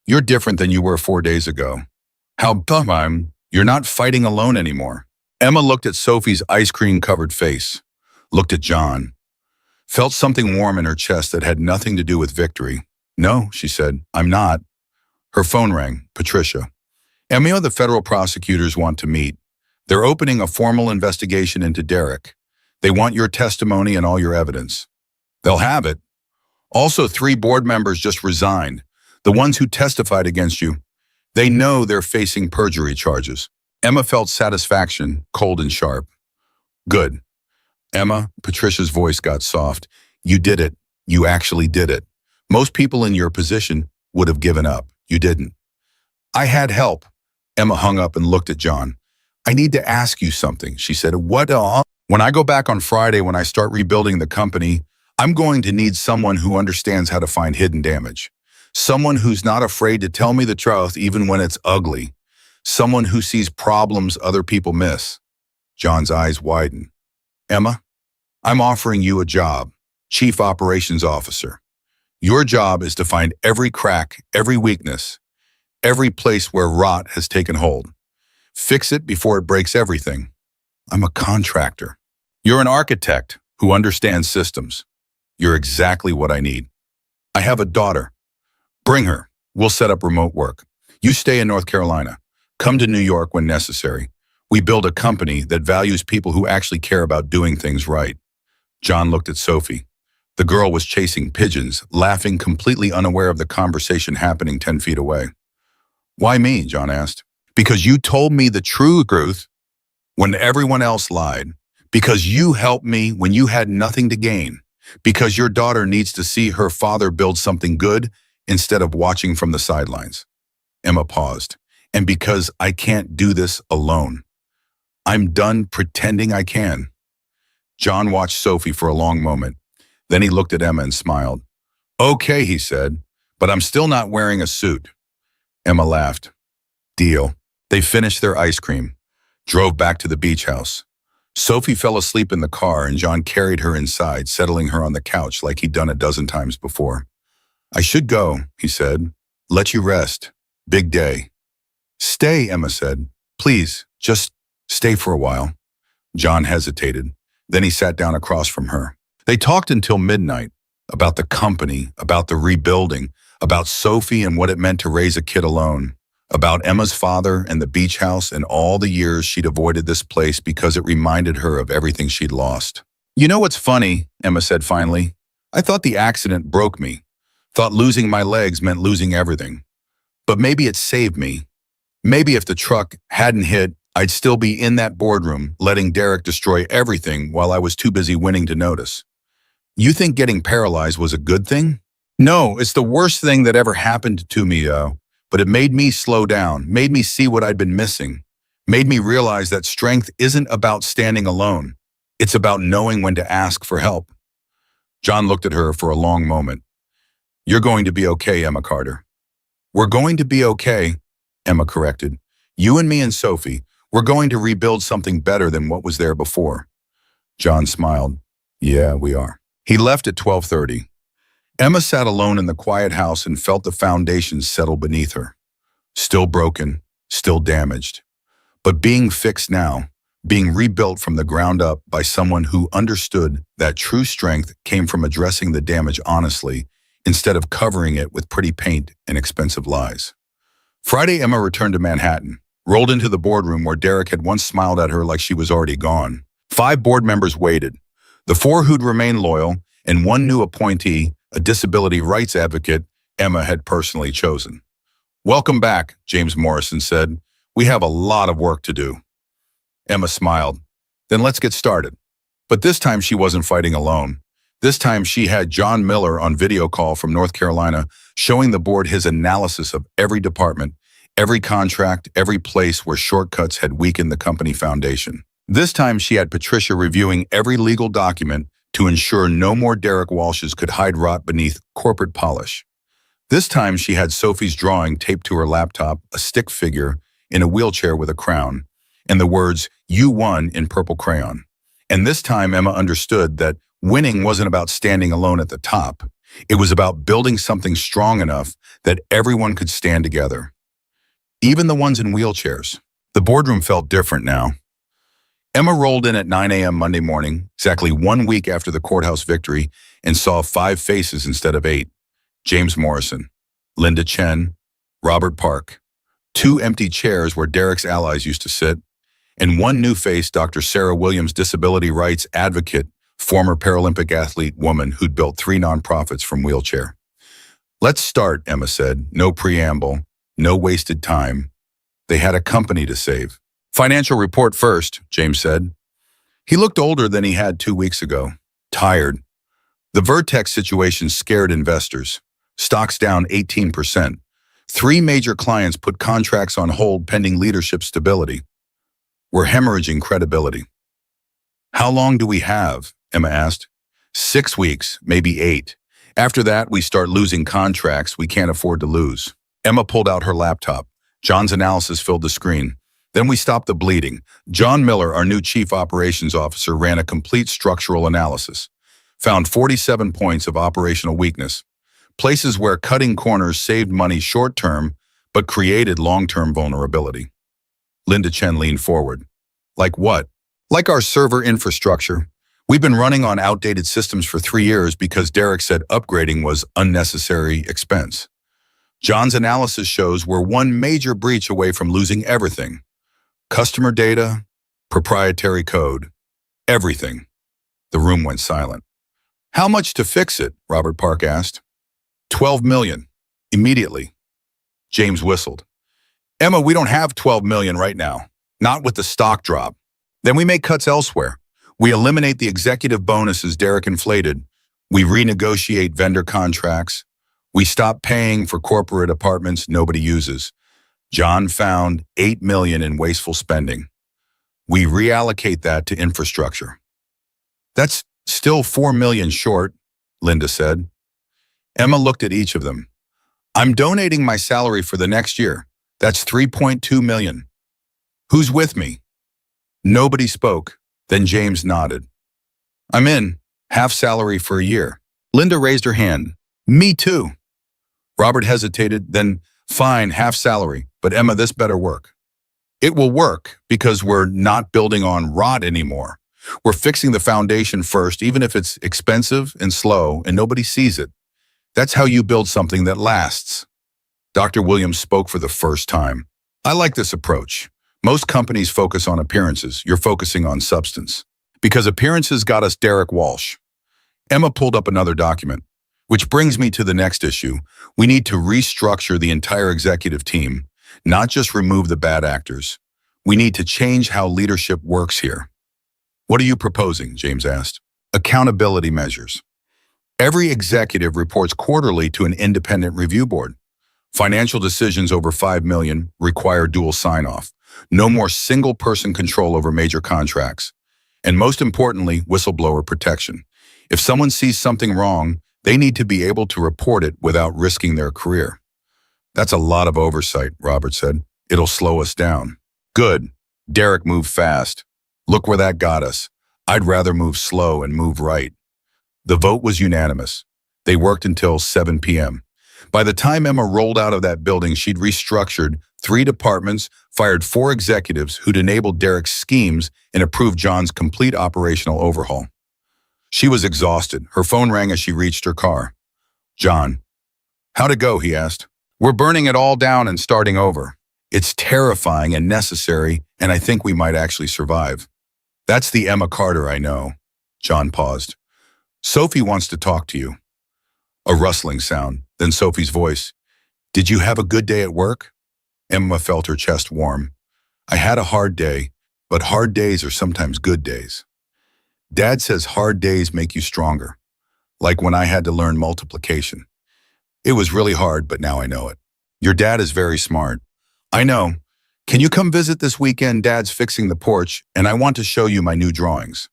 You're different than you were 4 days ago. How bum you're not fighting alone anymore. Emma looked at Sophie's ice cream-covered face, looked at John, felt something warm in her chest that had nothing to do with victory. No, she said, I'm not. Her phone rang. Patricia. Emma, the federal prosecutors want to meet. They're opening a formal investigation into Derek. They want your testimony and all your evidence. They'll have it. Also, 3 board members just resigned. The ones who testified against you. They know they're facing perjury charges. Emma felt satisfaction, cold and sharp. Good. Emma, Patricia's voice got soft. You did it. You actually did it. Most people in your position would have given up. You didn't. I had help. Emma hung up and looked at John. I need to ask you something, she said. What? When I go back on Friday, when I start rebuilding the company, I'm going to need someone who understands how to find hidden damage. Someone who's not afraid to tell me the truth even when it's ugly. Someone who sees problems other people miss. John's eyes widened. Emma, I'm offering you a job, Chief Operations Officer. Your job is to find every crack, every weakness, every place where rot has taken hold. Fix it before it breaks everything. I'm a contractor. You're an architect who understands systems. You're exactly what I need. I have a daughter. Bring her. We'll set up remote work. You stay in North Carolina. Come to New York when necessary. We build a company that values people who actually care about doing things right. John looked at Sophie. The girl was chasing pigeons, laughing, completely unaware of the conversation happening 10 feet away. Why me? John asked. Because you told me the truth when everyone else lied. Because you helped me when you had nothing to gain. Because your daughter needs to see her father build something good instead of watching from the sidelines. Emma paused. And because I can't do this alone. I'm done pretending I can. John watched Sophie for a long moment. Then he looked at Emma and smiled. Okay, he said, but I'm still not wearing a suit. Emma laughed. Deal. They finished their ice cream, drove back to the beach house. Sophie fell asleep in the car and John carried her inside, settling her on the couch like he'd done a dozen times before. I should go, he said. Let you rest. Big day. Stay, Emma said. Please, just stay for a while. John hesitated. Then he sat down across from her. They talked until midnight about the company, about the rebuilding, about Sophie and what it meant to raise a kid alone, about Emma's father and the beach house and all the years she'd avoided this place because it reminded her of everything she'd lost. You know what's funny, Emma said finally. I thought the accident broke me. Thought losing my legs meant losing everything. But maybe it saved me. Maybe if the truck hadn't hit, I'd still be in that boardroom, letting Derek destroy everything while I was too busy winning to notice. You think getting paralyzed was a good thing? No, it's the worst thing that ever happened to me, but it made me slow down, made me see what I'd been missing, made me realize that strength isn't about standing alone. It's about knowing when to ask for help. John looked at her for a long moment. You're going to be okay, Emma Carter. We're going to be okay, Emma corrected. You and me and Sophie, we're going to rebuild something better than what was there before. John smiled. Yeah, we are. He left at 12:30. Emma sat alone in the quiet house and felt the foundations settle beneath her. Still broken, still damaged. But being fixed now, being rebuilt from the ground up by someone who understood that true strength came from addressing the damage honestly instead of covering it with pretty paint and expensive lies. Friday, Emma returned to Manhattan, rolled into the boardroom where Derek had once smiled at her like she was already gone. 5 board members waited. The 4 who'd remain loyal, and 1 new appointee, a disability rights advocate Emma had personally chosen. Welcome back, James Morrison said. We have a lot of work to do. Emma smiled. Then let's get started. But this time she wasn't fighting alone. This time she had John Miller on video call from North Carolina, showing the board his analysis of every department, Every contract, every place where shortcuts had weakened the company foundation. This time she had Patricia reviewing every legal document to ensure no more Derek Walshes could hide rot beneath corporate polish. This time she had Sophie's drawing taped to her laptop, a stick figure in a wheelchair with a crown, and the words, "You won" in purple crayon. And this time Emma understood that winning wasn't about standing alone at the top. It was about building something strong enough that everyone could stand together. Even the ones in wheelchairs. The boardroom felt different now. Emma rolled in at 9 a.m. Monday morning, exactly 1 week after the courthouse victory, and saw 5 faces instead of 8. James Morrison, Linda Chen, Robert Park, 2 empty chairs where Derek's allies used to sit, and 1 new face, Dr. Sarah Williams, disability rights advocate, former Paralympic athlete woman who'd built 3 nonprofits from wheelchair. "Let's start," Emma said. No preamble, no wasted time. They had a company to save. "Financial report first," James said. He looked older than he had 2 weeks ago. Tired. The Vertex situation scared investors. Stocks down 18%. 3 major clients put contracts on hold pending leadership stability. We're hemorrhaging credibility. "How long do we have?" Emma asked. 6 weeks, maybe 8. After that, we start losing contracts we can't afford to lose. Emma pulled out her laptop. John's analysis filled the screen. Then we stopped the bleeding. John Miller, our new chief operations officer, ran a complete structural analysis. Found 47 points of operational weakness. Places where cutting corners saved money short-term, but created long-term vulnerability. Linda Chen leaned forward. "Like what?" "Like our server infrastructure. We've been running on outdated systems for 3 years because Derek said upgrading was unnecessary expense. John's analysis shows we're 1 major breach away from losing everything. Customer data, proprietary code, everything." The room went silent. "How much to fix it?" Robert Park asked. $12 million. Immediately. James whistled. "Emma, we don't have $12 million right now. Not with the stock drop. Then we make cuts elsewhere. We eliminate the executive bonuses Derek inflated. We renegotiate vendor contracts. We stop paying for corporate apartments nobody uses. John found $8 million in wasteful spending. We reallocate that to infrastructure." "That's still $4 million short," Linda said. Emma looked at each of them. "I'm donating my salary for the next year. That's $3.2 million. Who's with me?" Nobody spoke. Then James nodded. "I'm in. Half salary for a year." Linda raised her hand. "Me too." Robert hesitated, then, "Fine, half salary, but Emma, this better work." "It will work because we're not building on rot anymore. We're fixing the foundation first, even if it's expensive and slow and nobody sees it. That's how you build something that lasts." Dr. Williams spoke for the first time. "I like this approach. Most companies focus on appearances. You're focusing on substance. Because appearances got us Derek Walsh." Emma pulled up another document. "Which brings me to the next issue. We need to restructure the entire executive team, not just remove the bad actors. We need to change how leadership works here." "What are you proposing?" James asked. "Accountability measures. Every executive reports quarterly to an independent review board. Financial decisions over $5 million require dual sign-off. No more single-person control over major contracts. And most importantly, whistleblower protection. If someone sees something wrong, they need to be able to report it without risking their career." "That's a lot of oversight," Robert said. "It'll slow us down." "Good. Derek moved fast. Look where that got us. I'd rather move slow and move right." The vote was unanimous. They worked until 7 p.m. By the time Emma rolled out of that building, she'd restructured 3 departments, fired 4 executives who'd enabled Derek's schemes, and approved John's complete operational overhaul. She was exhausted. Her phone rang as she reached her car. "John." "How'd it go?" he asked. "We're burning it all down and starting over. It's terrifying and necessary, and I think we might actually survive." "That's the Emma Carter I know." John paused. "Sophie wants to talk to you." A rustling sound, then Sophie's voice. "Did you have a good day at work?" Emma felt her chest warm. "I had a hard day, but hard days are sometimes good days. Dad says hard days make you stronger, like when I had to learn multiplication. It was really hard, but now I know it. Your dad is very smart. I know. Can you come visit this weekend? Dad's fixing the porch, and I want to show you my new drawings.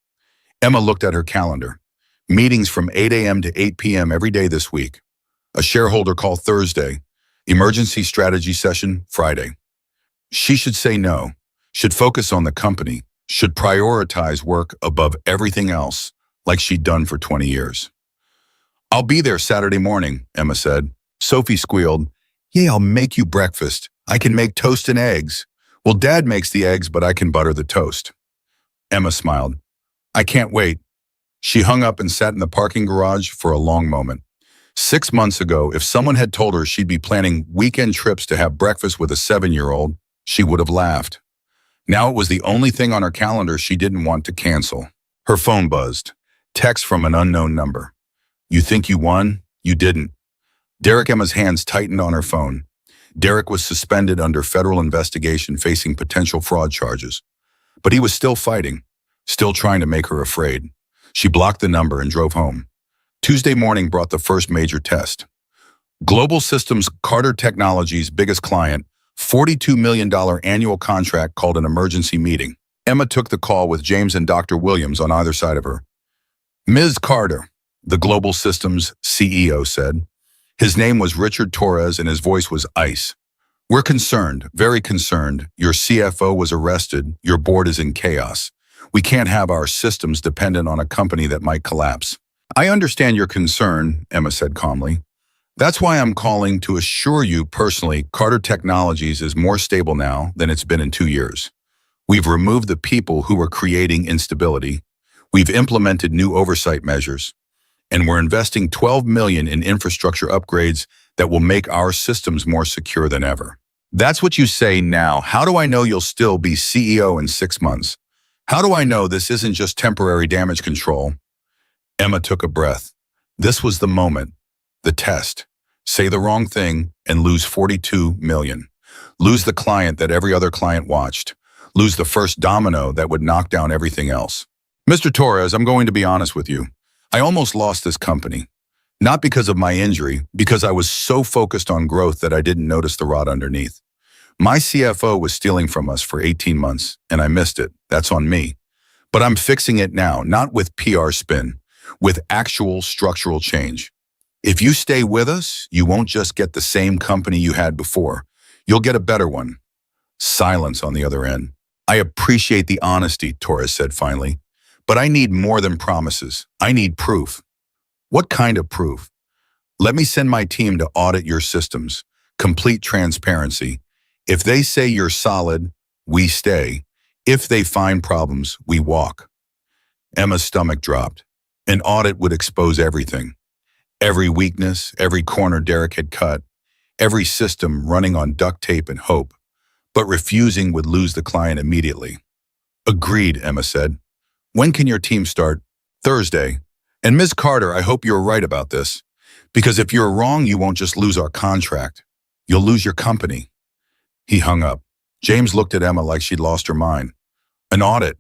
Emma looked at her calendar. Meetings from 8 a.m. to 8 p.m. every day this week. A shareholder call Thursday. Emergency strategy session Friday. She should say no, should focus on the company, should prioritize work above everything else, like she'd done for 20 years. I'll be there Saturday morning, Emma said. Sophie squealed, yeah, I'll make you breakfast. I can make toast and eggs. Well, Dad makes the eggs, but I can butter the toast. Emma smiled. I can't wait. She hung up and sat in the parking garage for a long moment. 6 months ago, if someone had told her she'd be planning weekend trips to have breakfast with a 7-year-old, she would have laughed. Now it was the only thing on her calendar she didn't want to cancel. Her phone buzzed. Text from an unknown number. You think you won? You didn't. Derek. Emma's hands tightened on her phone. Derek was suspended under federal investigation facing potential fraud charges. But he was still fighting, still trying to make her afraid. She blocked the number and drove home. Tuesday morning brought the first major test. Global Systems, Carter Technologies' biggest client, $42 million annual contract called an emergency meeting. Emma took the call with James and Dr. Williams on either side of her. Ms. Carter, the Global Systems CEO said. His name was Richard Torres and his voice was ice. We're concerned, very concerned. Your CFO was arrested. Your board is in chaos. We can't have our systems dependent on a company that might collapse. I understand your concern, Emma said calmly. That's why I'm calling to assure you personally, Carter Technologies is more stable now than it's been in 2 years. We've removed the people who were creating instability. We've implemented new oversight measures. And we're investing $12 million in infrastructure upgrades that will make our systems more secure than ever. That's what you say now. How do I know you'll still be CEO in 6 months? How do I know this isn't just temporary damage control? Emma took a breath. This was the moment, the test. Say the wrong thing and lose $42 million. Lose the client that every other client watched. Lose the first domino that would knock down everything else. Mr. Torres, I'm going to be honest with you. I almost lost this company. Not because of my injury, because I was so focused on growth that I didn't notice the rot underneath. My CFO was stealing from us for 18 months, and I missed it. That's on me. But I'm fixing it now, not with PR spin, with actual structural change. If you stay with us, you won't just get the same company you had before. You'll get a better one. Silence on the other end. I appreciate the honesty, Torres said finally. But I need more than promises. I need proof. What kind of proof? Let me send my team to audit your systems. Complete transparency. If they say you're solid, we stay. If they find problems, we walk. Emma's stomach dropped. An audit would expose everything. Every weakness, every corner Derek had cut, every system running on duct tape and hope. But refusing would lose the client immediately. Agreed, Emma said. When can your team start? Thursday. And Ms. Carter, I hope you're right about this. Because if you're wrong, you won't just lose our contract. You'll lose your company. He hung up. James looked at Emma like she'd lost her mind. An audit.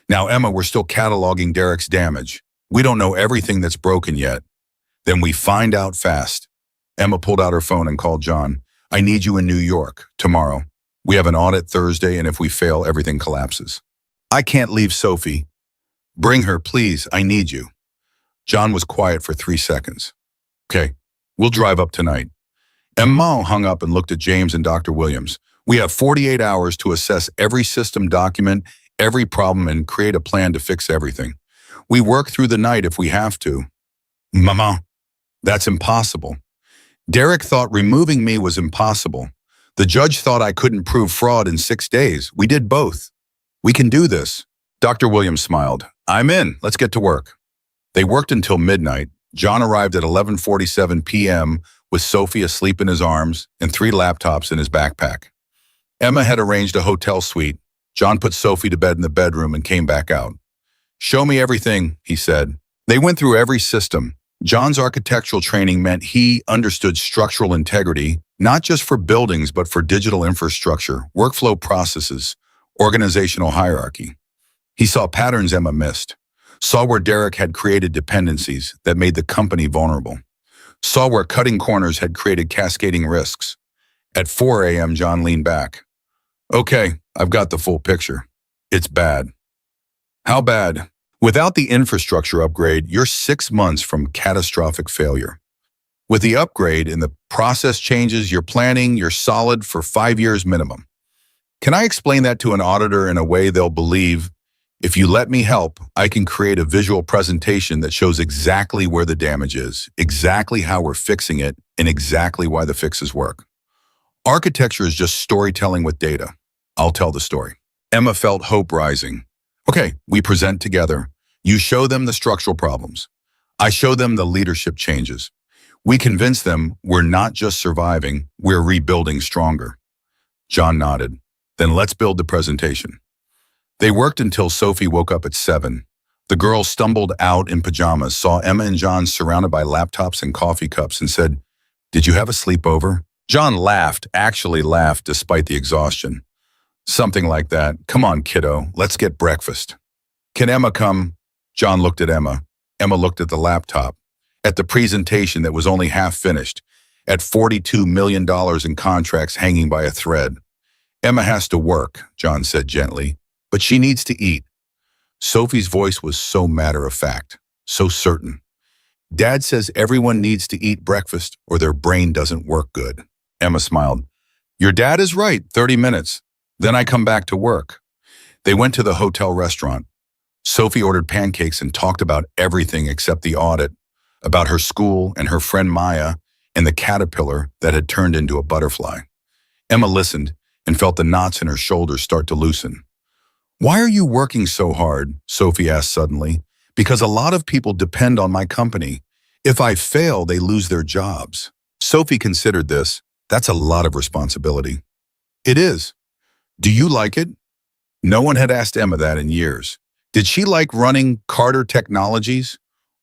Now, Emma, we're still cataloging Derek's damage. We don't know everything that's broken yet. Then we find out fast. Emma pulled out her phone and called John. I need you in New York tomorrow. We have an audit Thursday, and if we fail, everything collapses. I can't leave Sophie. Bring her, please. I need you. John was quiet for 3 seconds. Okay, we'll drive up tonight. Emma hung up and looked at James and Dr. Williams. We have 48 hours to assess every system document, every problem, and create a plan to fix everything. We work through the night if we have to. Mama, that's impossible. Derek thought removing me was impossible. The judge thought I couldn't prove fraud in 6 days. We did both. We can do this. Dr. Williams smiled. I'm in. Let's get to work. They worked until midnight. John arrived at 11:47 p.m. with Sophie asleep in his arms and 3 laptops in his backpack. Emma had arranged a hotel suite. John put Sophie to bed in the bedroom and came back out. Show me everything, he said. They went through every system. John's architectural training meant he understood structural integrity, not just for buildings, but for digital infrastructure, workflow processes, organizational hierarchy. He saw patterns Emma missed, saw where Derek had created dependencies that made the company vulnerable, saw where cutting corners had created cascading risks. At 4 a.m., John leaned back. Okay, I've got the full picture. It's bad. How bad? Without the infrastructure upgrade, you're 6 months from catastrophic failure. With the upgrade and the process changes you're planning, you're solid for 5 years minimum. Can I explain that to an auditor in a way they'll believe? If you let me help, I can create a visual presentation that shows exactly where the damage is, exactly how we're fixing it, and exactly why the fixes work. Architecture is just storytelling with data. I'll tell the story. Emma felt hope rising. Okay, we present together. You show them the structural problems. I show them the leadership changes. We convince them we're not just surviving, we're rebuilding stronger. John nodded. Then let's build the presentation. They worked until Sophie woke up at 7. The girl stumbled out in pajamas, saw Emma and John surrounded by laptops and coffee cups, and said, "Did you have a sleepover?" John laughed, actually laughed despite the exhaustion. Something like that. Come on, kiddo, let's get breakfast. Can Emma come? John looked at Emma. Emma looked at the laptop, at the presentation that was only half finished, at $42 million in contracts hanging by a thread. Emma has to work, John said gently, but she needs to eat. Sophie's voice was so matter-of-fact, so certain. Dad says everyone needs to eat breakfast or their brain doesn't work good. Emma smiled. Your dad is right, 30 minutes. Then I come back to work. They went to the hotel restaurant. Sophie ordered pancakes and talked about everything except the audit, about her school and her friend Maya and the caterpillar that had turned into a butterfly. Emma listened and felt the knots in her shoulders start to loosen. Why are you working so hard? Sophie asked suddenly. Because a lot of people depend on my company. If I fail, they lose their jobs. Sophie considered this. That's a lot of responsibility. It is. Do you like it? No one had asked Emma that in years. Did she like running Carter Technologies?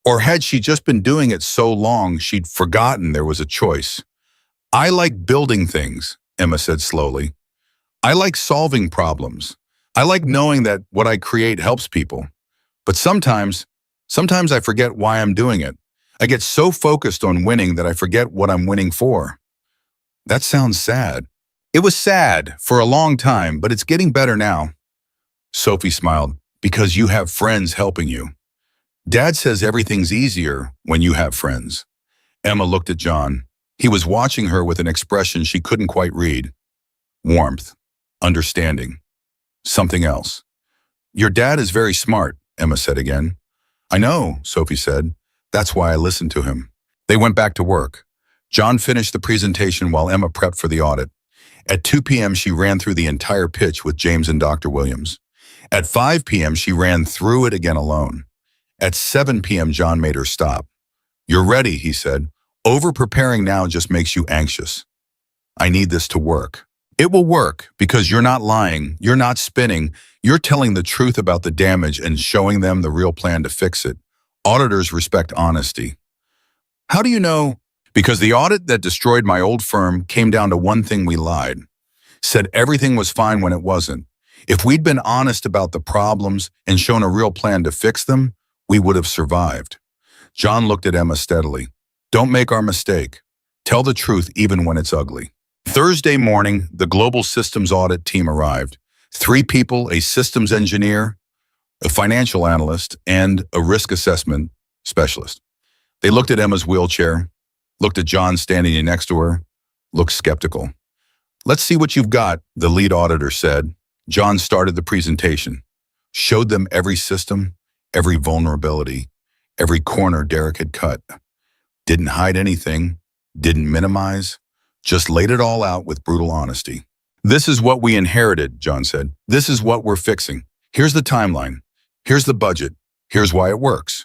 Or had she just been doing it so long she'd forgotten there was a choice? I like building things, Emma said slowly. I like solving problems. I like knowing that what I create helps people. But sometimes I forget why I'm doing it. I get so focused on winning that I forget what I'm winning for. That sounds sad. It was sad for a long time, but it's getting better now. Sophie smiled. Because you have friends helping you. Dad says everything's easier when you have friends. Emma looked at John. He was watching her with an expression she couldn't quite read. Warmth. Understanding. Something else. Your dad is very smart, Emma said again. I know, Sophie said. That's why I listened to him. They went back to work. John finished the presentation while Emma prepped for the audit. At 2 p.m., she ran through the entire pitch with James and Dr. Williams. At 5 p.m., she ran through it again alone. At 7 p.m., John made her stop. You're ready, he said. Over-preparing now just makes you anxious. I need this to work. It will work because you're not lying, you're not spinning, you're telling the truth about the damage and showing them the real plan to fix it. Auditors respect honesty. How do you know? Because the audit that destroyed my old firm came down to one thing: we lied. Said everything was fine when it wasn't. If we'd been honest about the problems and shown a real plan to fix them, we would have survived. John looked at Emma steadily. Don't make our mistake. Tell the truth even when it's ugly. Thursday morning, the global systems audit team arrived. 3 people, a systems engineer, a financial analyst, and a risk assessment specialist. They looked at Emma's wheelchair, looked at John standing next to her, looked skeptical. Let's see what you've got, the lead auditor said. John started the presentation, showed them every system, every vulnerability, every corner Derek had cut. Didn't hide anything, didn't minimize, just laid it all out with brutal honesty. This is what we inherited, John said. This is what we're fixing. Here's the timeline. Here's the budget. Here's why it works.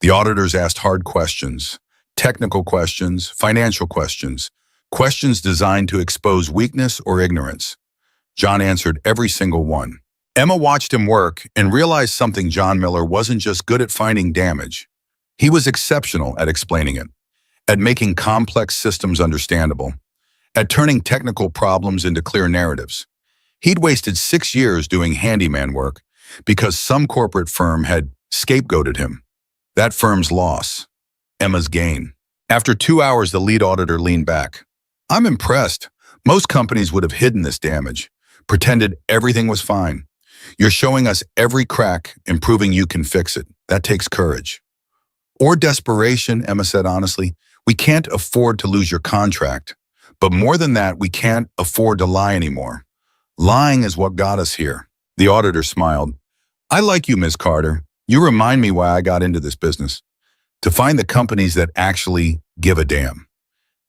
The auditors asked hard questions, technical questions, financial questions, questions designed to expose weakness or ignorance. John answered every single one. Emma watched him work and realized something: John Miller wasn't just good at finding damage. He was exceptional at explaining it, at making complex systems understandable, at turning technical problems into clear narratives. He'd wasted 6 years doing handyman work because some corporate firm had scapegoated him. That firm's loss, Emma's gain. After 2 hours, the lead auditor leaned back. I'm impressed. Most companies would have hidden this damage, pretended everything was fine. You're showing us every crack and proving you can fix it. That takes courage. Or desperation, Emma said honestly. We can't afford to lose your contract. But more than that, we can't afford to lie anymore. Lying is what got us here. The auditor smiled. I like you, Ms. Carter. You remind me why I got into this business. To find the companies that actually give a damn.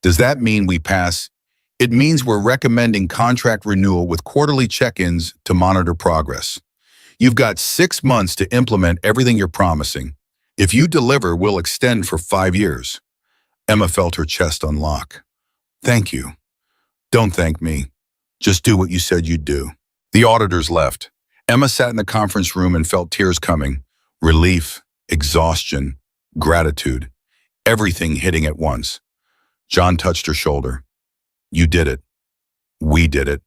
Does that mean we pass? It means we're recommending contract renewal with quarterly check-ins to monitor progress. You've got 6 months to implement everything you're promising. If you deliver, we'll extend for 5 years. Emma felt her chest unlock. Thank you. Don't thank me. Just do what you said you'd do. The auditors left. Emma sat in the conference room and felt tears coming. Relief, exhaustion, gratitude, everything hitting at once. John touched her shoulder. You did it. We did it.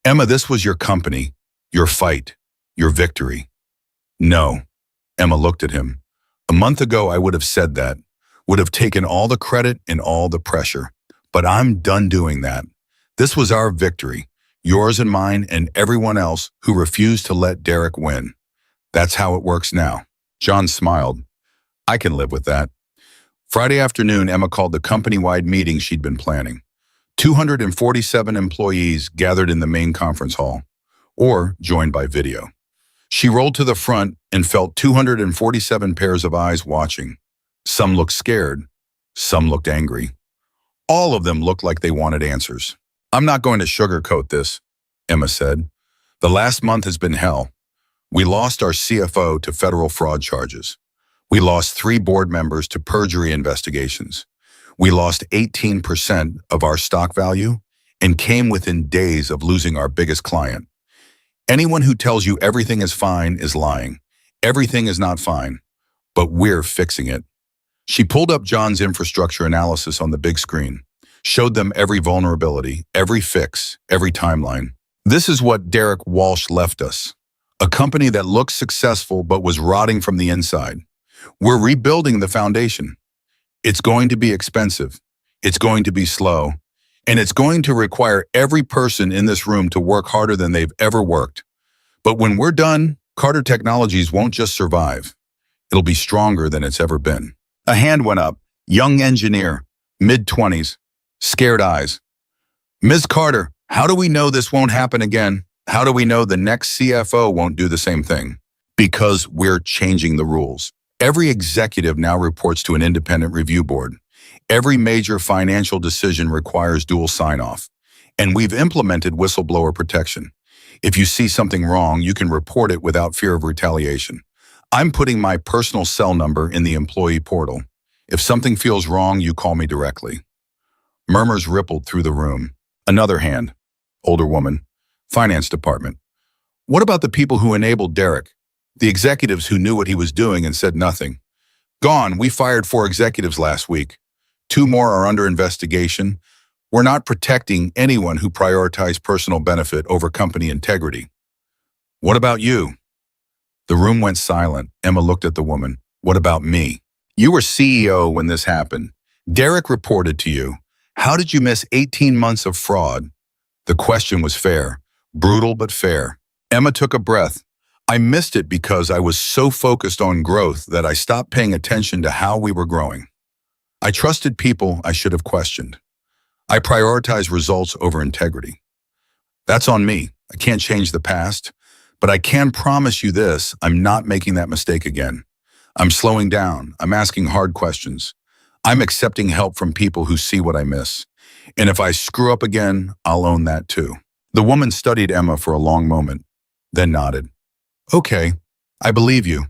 Emma, this was your company, your fight, your victory. No. Emma looked at him. A month ago, I would have said that, would have taken all the credit and all the pressure. But I'm done doing that. This was our victory, yours and mine and everyone else who refused to let Derek win. That's how it works now. John smiled. I can live with that. Friday afternoon, Emma called the company-wide meeting she'd been planning. 247 employees gathered in the main conference hall, or joined by video. She rolled to the front and felt 247 pairs of eyes watching. Some looked scared, some looked angry. All of them looked like they wanted answers. I'm not going to sugarcoat this, Emma said. The last month has been hell. We lost our CFO to federal fraud charges. We lost 3 board members to perjury investigations. We lost 18% of our stock value and came within days of losing our biggest client. Anyone who tells you everything is fine is lying. Everything is not fine, but we're fixing it. She pulled up John's infrastructure analysis on the big screen, showed them every vulnerability, every fix, every timeline. This is what Derek Walsh left us. A company that looked successful but was rotting from the inside. We're rebuilding the foundation. It's going to be expensive. It's going to be slow. And it's going to require every person in this room to work harder than they've ever worked. But when we're done, Carter Technologies won't just survive. It'll be stronger than it's ever been. A hand went up. Young engineer, mid-20s, scared eyes. Ms. Carter, how do we know this won't happen again? How do we know the next CFO won't do the same thing? Because we're changing the rules. Every executive now reports to an independent review board. Every major financial decision requires dual sign-off. And we've implemented whistleblower protection. If you see something wrong, you can report it without fear of retaliation. I'm putting my personal cell number in the employee portal. If something feels wrong, you call me directly. Murmurs rippled through the room. Another hand. Older woman. Finance department. What about the people who enabled Derek? The executives who knew what he was doing and said nothing. Gone. We fired 4 executives last week. 2 more are under investigation. We're not protecting anyone who prioritized personal benefit over company integrity. What about you? The room went silent. Emma looked at the woman. What about me? You were CEO when this happened. Derek reported to you. How did you miss 18 months of fraud? The question was fair. Brutal but fair. Emma took a breath. I missed it because I was so focused on growth that I stopped paying attention to how we were growing. I trusted people I should have questioned. I prioritized results over integrity. That's on me. I can't change the past, but I can promise you this, I'm not making that mistake again. I'm slowing down. I'm asking hard questions. I'm accepting help from people who see what I miss. And if I screw up again, I'll own that too. The woman studied Emma for a long moment, then nodded. Okay, I believe you.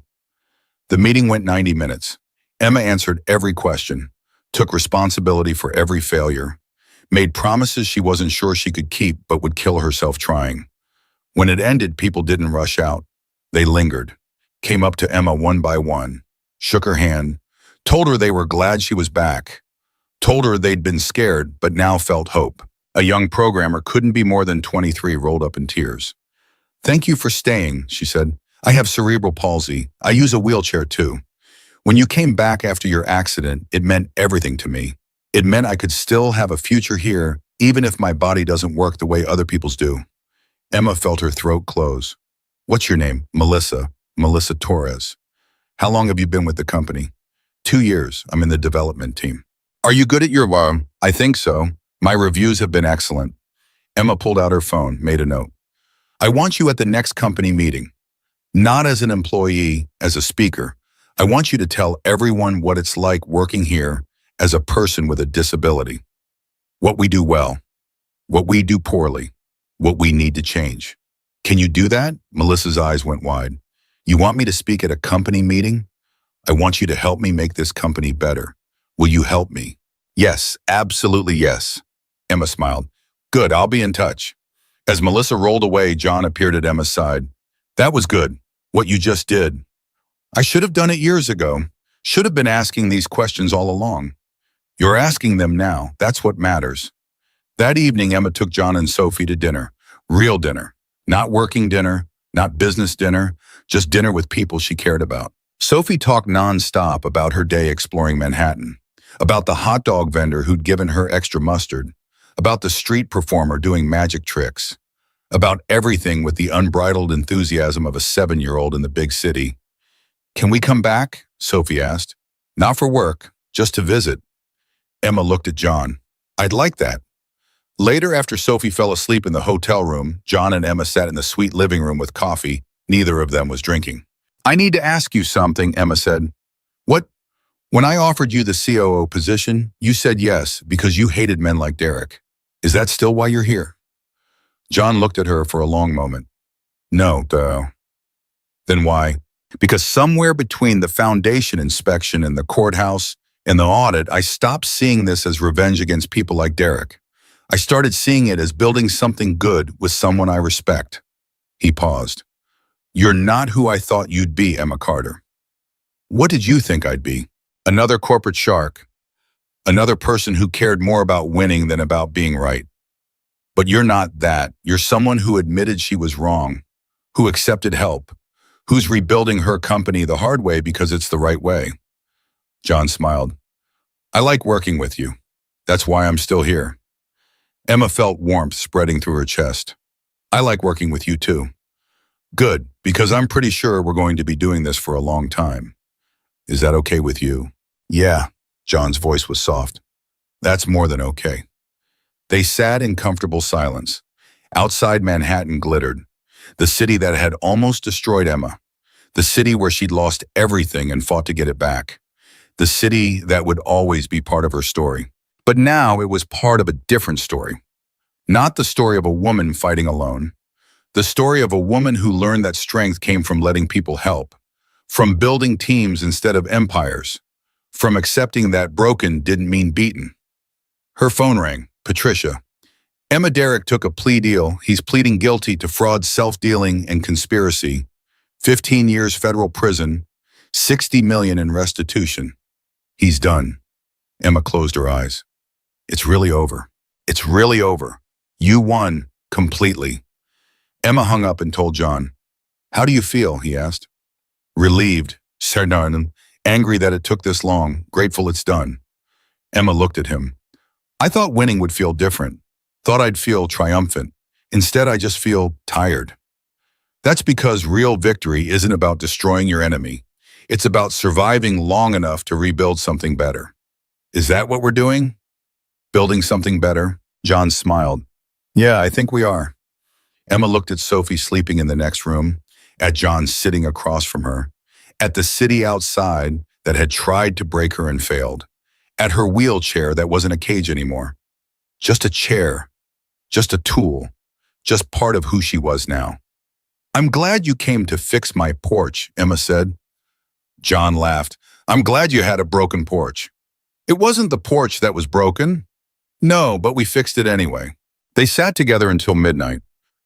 The meeting went 90 minutes. Emma answered every question, took responsibility for every failure, made promises she wasn't sure she could keep but would kill herself trying. When it ended, people didn't rush out. They lingered, came up to Emma one by one, shook her hand, told her they were glad she was back, told her they'd been scared but now felt hope. A young programmer couldn't be more than 23 rolled up in tears. Thank you for staying, she said. I have cerebral palsy. I use a wheelchair too. When you came back after your accident, it meant everything to me. It meant I could still have a future here, even if my body doesn't work the way other people's do. Emma felt her throat close. What's your name? Melissa. Melissa Torres. How long have you been with the company? 2 years. I'm in the development team. Are you good at your job? I think so. My reviews have been excellent. Emma pulled out her phone, made a note. I want you at the next company meeting. Not as an employee, as a speaker. I want you to tell everyone what it's like working here as a person with a disability. What we do well, what we do poorly, what we need to change. Can you do that? Melissa's eyes went wide. You want me to speak at a company meeting? I want you to help me make this company better. Will you help me? Yes, absolutely yes. Emma smiled. Good, I'll be in touch. As Melissa rolled away, John appeared at Emma's side. That was good, what you just did. I should have done it years ago. Should have been asking these questions all along. You're asking them now. That's what matters. That evening, Emma took John and Sophie to dinner. Real dinner. Not working dinner, not business dinner, just dinner with people she cared about. Sophie talked nonstop about her day exploring Manhattan, about the hot dog vendor who'd given her extra mustard, about the street performer doing magic tricks, about everything with the unbridled enthusiasm of a 7-year-old in the big city. Can we come back? Sophie asked. Not for work, just to visit. Emma looked at John. I'd like that. Later, after Sophie fell asleep in the hotel room, John and Emma sat in the sweet living room with coffee. Neither of them was drinking. I need to ask you something, Emma said. What? When I offered you the COO position, you said yes because you hated men like Derek. Is that still why you're here? John looked at her for a long moment. No, though. Then why? Because somewhere between the foundation inspection and the courthouse and the audit, I stopped seeing this as revenge against people like Derek. I started seeing it as building something good with someone I respect. He paused. You're not who I thought you'd be, Emma Carter. What did you think I'd be? Another corporate shark. Another person who cared more about winning than about being right. But you're not that. You're someone who admitted she was wrong, who accepted help, who's rebuilding her company the hard way because it's the right way. John smiled. I like working with you. That's why I'm still here. Emma felt warmth spreading through her chest. I like working with you too. Good, because I'm pretty sure we're going to be doing this for a long time. Is that okay with you? Yeah, John's voice was soft. That's more than okay. They sat in comfortable silence. Outside Manhattan glittered, the city that had almost destroyed Emma, the city where she'd lost everything and fought to get it back, the city that would always be part of her story. But now it was part of a different story. Not the story of a woman fighting alone. The story of a woman who learned that strength came from letting people help, from building teams instead of empires, from accepting that broken didn't mean beaten. Her phone rang. Patricia. Emma, Derek took a plea deal. He's pleading guilty to fraud, self-dealing, and conspiracy. 15 years federal prison, $60 million in restitution. He's done. Emma closed her eyes. It's really over. It's really over. You won completely. Emma hung up and told John. How do you feel? He asked. Relieved, said Darnan, angry that it took this long, grateful it's done. Emma looked at him. I thought winning would feel different. Thought I'd feel triumphant. Instead, I just feel tired. That's because real victory isn't about destroying your enemy. It's about surviving long enough to rebuild something better. Is that what we're doing? Building something better? John smiled. Yeah, I think we are. Emma looked at Sophie sleeping in the next room, at John sitting across from her, at the city outside that had tried to break her and failed, at her wheelchair that wasn't a cage anymore. Just a chair, just a tool, just part of who she was now. I'm glad you came to fix my porch, Emma said. John laughed. I'm glad you had a broken porch. It wasn't the porch that was broken. No, but we fixed it anyway. They sat together until midnight,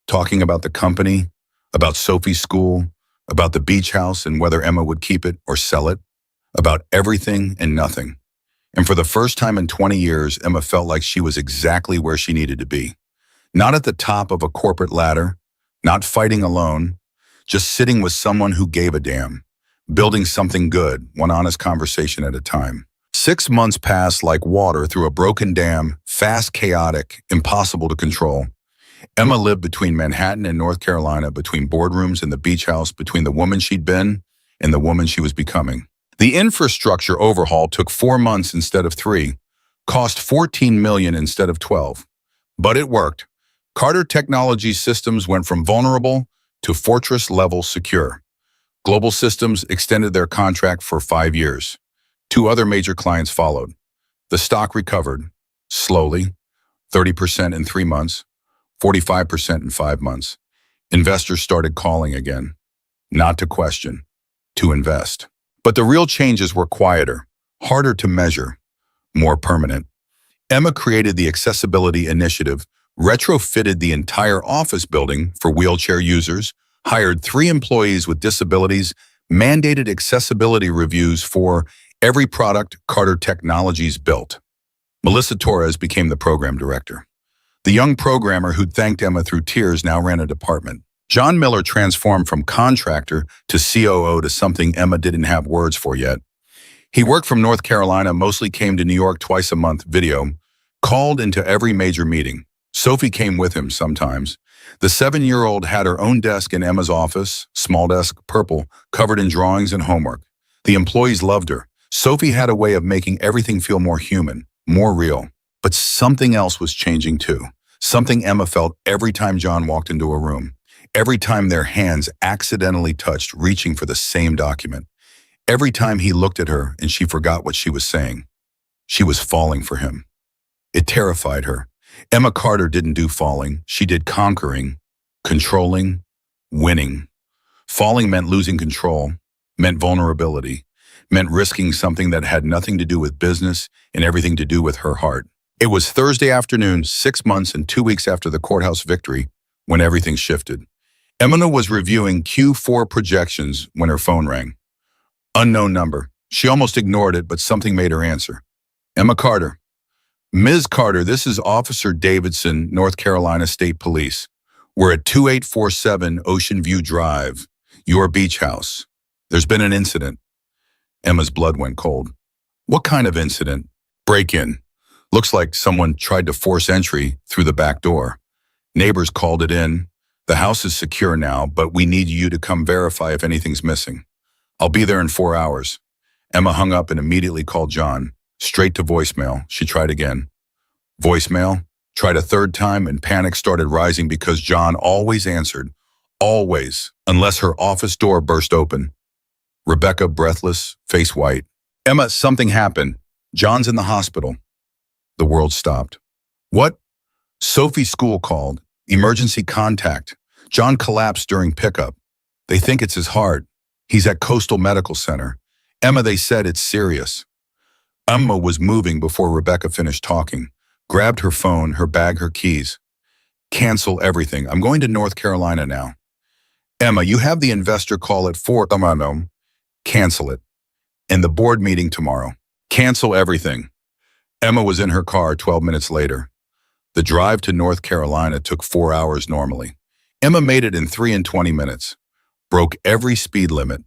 talking about the company, about Sophie's school, about the beach house and whether Emma would keep it or sell it, about everything and nothing. And for the first time in 20 years, Emma felt like she was exactly where she needed to be. Not at the top of a corporate ladder, not fighting alone, just sitting with someone who gave a damn, building something good, one honest conversation at a time. 6 months passed like water through a broken dam, fast, chaotic, impossible to control. Emma lived between Manhattan and North Carolina, between boardrooms and the beach house, between the woman she'd been and the woman she was becoming. The infrastructure overhaul took 4 months instead of 3, cost $14 million instead of 12. But it worked. Carter Technologies systems went from vulnerable to fortress-level secure. Global Systems extended their contract for 5 years. 2 other major clients followed. The stock recovered, slowly, 30% in 3 months, 45% in 5 months. Investors started calling again, not to question, to invest. But the real changes were quieter, harder to measure, more permanent. Emma created the Accessibility Initiative, retrofitted the entire office building for wheelchair users, hired 3 employees with disabilities, mandated accessibility reviews for every product Carter Technologies built. Melissa Torres became the program director. The young programmer who'd thanked Emma through tears now ran a department. John Miller transformed from contractor to COO to something Emma didn't have words for yet. He worked from North Carolina, mostly came to New York twice a month, video, called into every major meeting. Sophie came with him sometimes. The 7-year-old had her own desk in Emma's office, small desk, purple, covered in drawings and homework. The employees loved her. Sophie had a way of making everything feel more human, more real. But something else was changing too. Something Emma felt every time John walked into a room. Every time their hands accidentally touched, reaching for the same document. Every time he looked at her and she forgot what she was saying. She was falling for him. It terrified her. Emma Carter didn't do falling. She did conquering, controlling, winning. Falling meant losing control, meant vulnerability, meant risking something that had nothing to do with business and everything to do with her heart. It was Thursday afternoon, 6 months and 2 weeks after the courthouse victory, when everything shifted. Emma was reviewing Q4 projections when her phone rang. Unknown number. She almost ignored it, but something made her answer. Emma Carter. Ms. Carter, this is Officer Davidson, North Carolina State Police. We're at 2847 Ocean View Drive, your beach house. There's been an incident. Emma's blood went cold. What kind of incident? Break-in. Looks like someone tried to force entry through the back door. Neighbors called it in. The house is secure now, but we need you to come verify if anything's missing. I'll be there in 4 hours. Emma hung up and immediately called John. Straight to voicemail. She tried again. Voicemail. Tried a 3rd time and panic started rising because John always answered. Always. Unless her office door burst open. Rebecca, breathless, face white. Emma, something happened. John's in the hospital. The world stopped. What? Sophie's school called. Emergency contact. John collapsed during pickup. They think it's his heart. He's at Coastal Medical Center. Emma, they said it's serious. Emma was moving before Rebecca finished talking. Grabbed her phone, her bag, her keys. Cancel everything. I'm going to North Carolina now. Emma, you have the investor call at 4. Cancel it. And the board meeting tomorrow. Cancel everything. Emma was in her car 12 minutes later. The drive to North Carolina took 4 hours normally. Emma made it in 3 and 20 minutes. Broke every speed limit.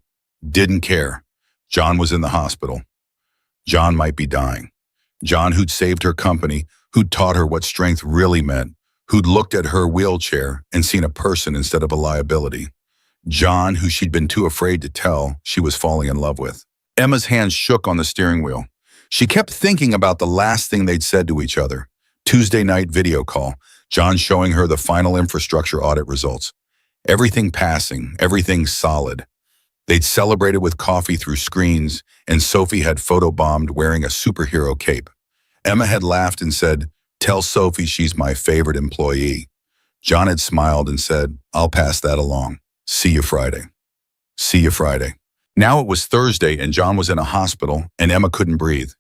Didn't care. John was in the hospital. John might be dying. John, who'd saved her company, who'd taught her what strength really meant, who'd looked at her wheelchair and seen a person instead of a liability. John, who she'd been too afraid to tell she was falling in love with. Emma's hands shook on the steering wheel. She kept thinking about the last thing they'd said to each other. Tuesday night video call, John showing her the final infrastructure audit results. Everything passing, everything solid. They'd celebrated with coffee through screens, and Sophie had photobombed wearing a superhero cape. Emma had laughed and said, "Tell Sophie she's my favorite employee." John had smiled and said, "I'll pass that along. See you Friday." See you Friday. Now it was Thursday and John was in a hospital and Emma couldn't breathe.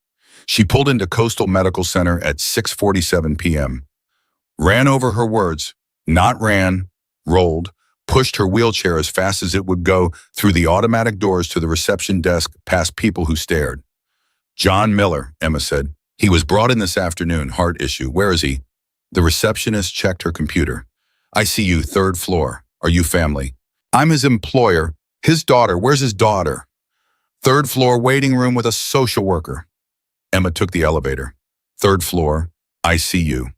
She pulled into Coastal Medical Center at 6:47 p.m. Ran over her words, not ran, rolled, pushed her wheelchair as fast as it would go through the automatic doors to the reception desk past people who stared. "John Miller," Emma said. "He was brought in this afternoon, heart issue. Where is he?" The receptionist checked her computer. "I see you, 3rd floor. Are you family?" "I'm his employer. His daughter. Where's his daughter?" "3rd floor waiting room with a social worker." Emma took the elevator. 3rd floor, ICU.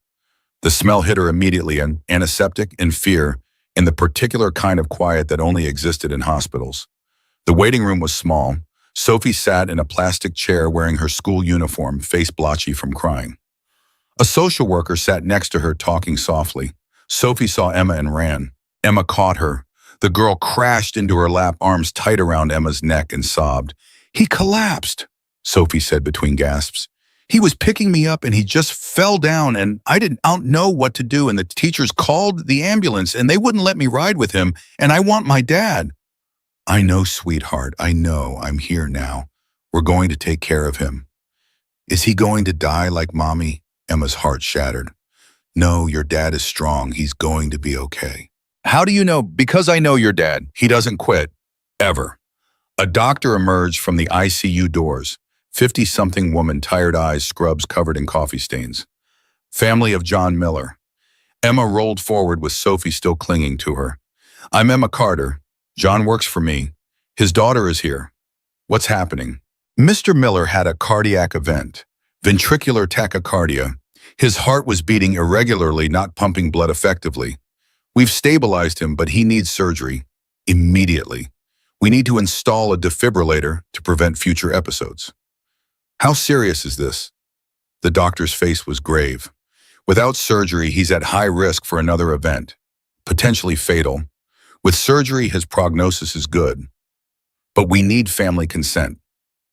The smell hit her immediately, an antiseptic and fear, and the particular kind of quiet that only existed in hospitals. The waiting room was small. Sophie sat in a plastic chair wearing her school uniform, face blotchy from crying. A social worker sat next to her, talking softly. Sophie saw Emma and ran. Emma caught her. The girl crashed into her lap, arms tight around Emma's neck, and sobbed. "He collapsed," Sophie said between gasps. "He was picking me up and he just fell down and I didn't know what to do, and the teachers called the ambulance and they wouldn't let me ride with him, and I want my dad." "I know, sweetheart, I know. I'm here now. We're going to take care of him." "Is he going to die like Mommy?" Emma's heart shattered. "No, your dad is strong. He's going to be okay." "How do you know?" "Because I know your dad. He doesn't quit. Ever." A doctor emerged from the ICU doors. 50-something woman, tired eyes, scrubs covered in coffee stains. "Family of John Miller." Emma rolled forward with Sophie still clinging to her. "I'm Emma Carter. John works for me. His daughter is here." "What's happening?" "Mr. Miller had a cardiac event. Ventricular tachycardia. His heart was beating irregularly, not pumping blood effectively. We've stabilized him, but he needs surgery. Immediately. We need to install a defibrillator to prevent future episodes." "How serious is this?" The doctor's face was grave. "Without surgery, he's at high risk for another event, potentially fatal. With surgery, his prognosis is good. But we need family consent.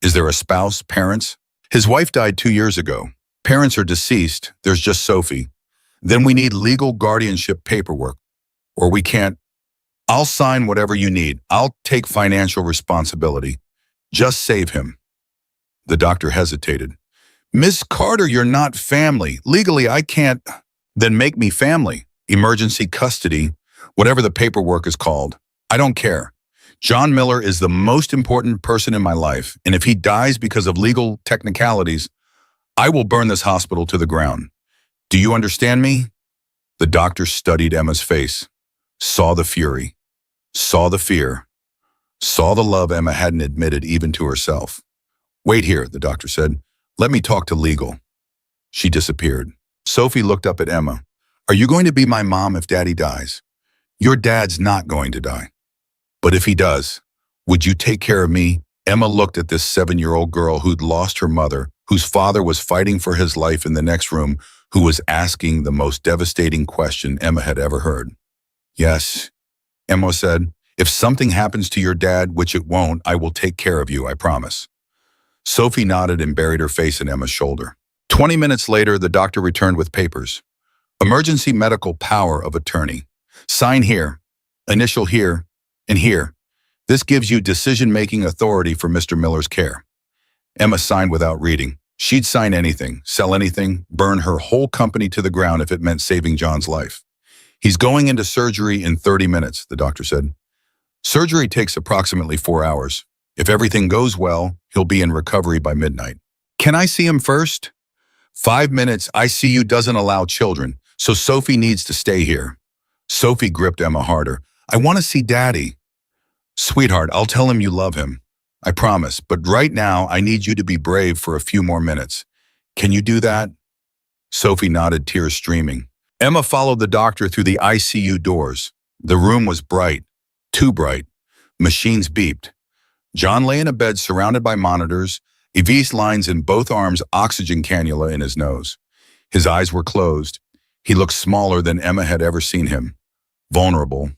Is there a spouse, parents?" "His wife died 2 years ago. Parents are deceased. There's just Sophie. Then we need legal guardianship paperwork. Or we can't." "I'll sign whatever you need. I'll take financial responsibility. Just save him." The doctor hesitated. "Miss Carter, you're not family. Legally, I can't." "Then make me family. Emergency custody, whatever the paperwork is called. I don't care. John Miller is the most important person in my life, and if he dies because of legal technicalities, I will burn this hospital to the ground. Do you understand me?" The doctor studied Emma's face, saw the fury, saw the fear, saw the love Emma hadn't admitted even to herself. "Wait here," the doctor said. "Let me talk to legal." She disappeared. Sophie looked up at Emma. "Are you going to be my mom if Daddy dies?" "Your dad's not going to die. But if he does, would you take care of me?" Emma looked at this 7-year-old girl who'd lost her mother, whose father was fighting for his life in the next room, who was asking the most devastating question Emma had ever heard. "Yes," Emma said. "If something happens to your dad, which it won't, I will take care of you, I promise." Sophie nodded and buried her face in Emma's shoulder. 20 minutes later, the doctor returned with papers. "Emergency medical power of attorney. Sign here, initial here, and here. This gives you decision-making authority for Mr. Miller's care." Emma signed without reading. She'd sign anything, sell anything, burn her whole company to the ground if it meant saving John's life. "He's going into surgery in 30 minutes, the doctor said. "Surgery takes approximately 4 hours. If everything goes well, he'll be in recovery by midnight." "Can I see him first?" 5 minutes. ICU doesn't allow children, so Sophie needs to stay here. Sophie gripped Emma harder. "I want to see Daddy." "Sweetheart, I'll tell him you love him. I promise, but right now I need you to be brave for a few more minutes. Can you do that?" Sophie nodded, tears streaming. Emma followed the doctor through the ICU doors. The room was bright, too bright. Machines beeped. John lay in a bed surrounded by monitors, EV's lines in both arms, oxygen cannula in his nose. His eyes were closed. He looked smaller than Emma had ever seen him. Vulnerable.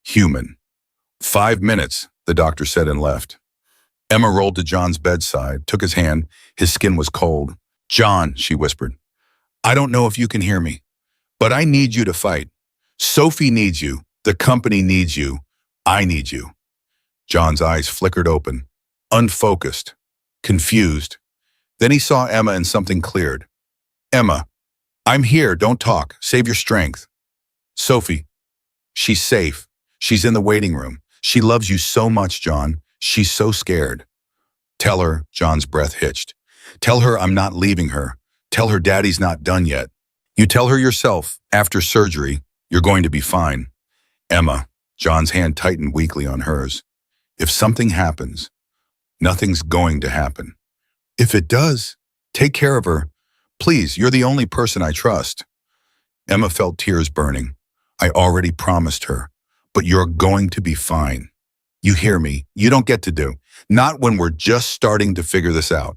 Human. 5 minutes, the doctor said and left. Emma rolled to John's bedside, took his hand. His skin was cold. "John," she whispered, "I don't know if you can hear me, but I need you to fight. Sophie needs you. The company needs you. I need you." John's eyes flickered open, unfocused, confused. Then he saw Emma and something cleared. "Emma, I'm here. Don't talk. Save your strength." "Sophie, she's safe. She's in the waiting room. She loves you so much, John. She's so scared." "Tell her," John's breath hitched. "Tell her I'm not leaving her. Tell her Daddy's not done yet. You tell her yourself, after surgery, you're going to be fine." "Emma," John's hand tightened weakly on hers. "If something happens, nothing's going to happen. If it does, take care of her. Please, you're the only person I trust." Emma felt tears burning. I already promised her, but you're going to be fine. You hear me? You don't get to do. Not when we're just starting to figure this out.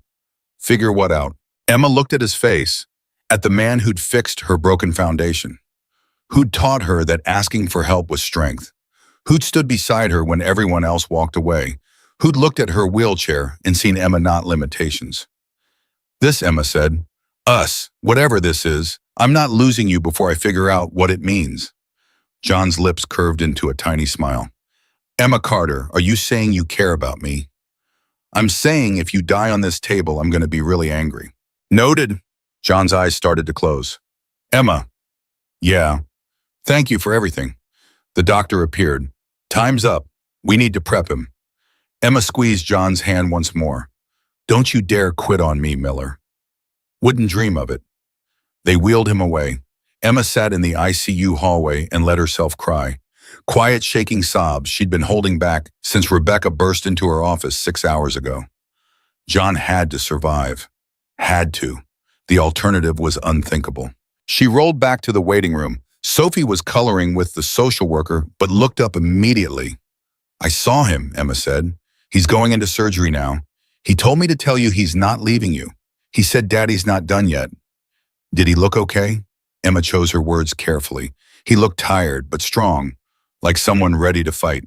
Figure what out? Emma looked at his face, at the man who'd fixed her broken foundation, who'd taught her that asking for help was strength, who'd stood beside her when everyone else walked away, who'd looked at her wheelchair and seen Emma not limitations. This, Emma said, us, whatever this is, I'm not losing you before I figure out what it means. John's lips curved into a tiny smile. Emma Carter, are you saying you care about me? I'm saying if you die on this table, I'm going to be really angry. Noted. John's eyes started to close. Emma. Yeah. Thank you for everything. The doctor appeared. Time's up. We need to prep him. Emma squeezed John's hand once more. Don't you dare quit on me, Miller. Wouldn't dream of it. They wheeled him away. Emma sat in the ICU hallway and let herself cry. Quiet, shaking sobs she'd been holding back since Rebecca burst into her office 6 hours ago. John had to survive. Had to. The alternative was unthinkable. She rolled back to the waiting room. Sophie was coloring with the social worker, but looked up immediately. I saw him, Emma said. He's going into surgery now. He told me to tell you he's not leaving you. He said Daddy's not done yet. Did he look okay? Emma chose her words carefully. He looked tired, but strong, like someone ready to fight.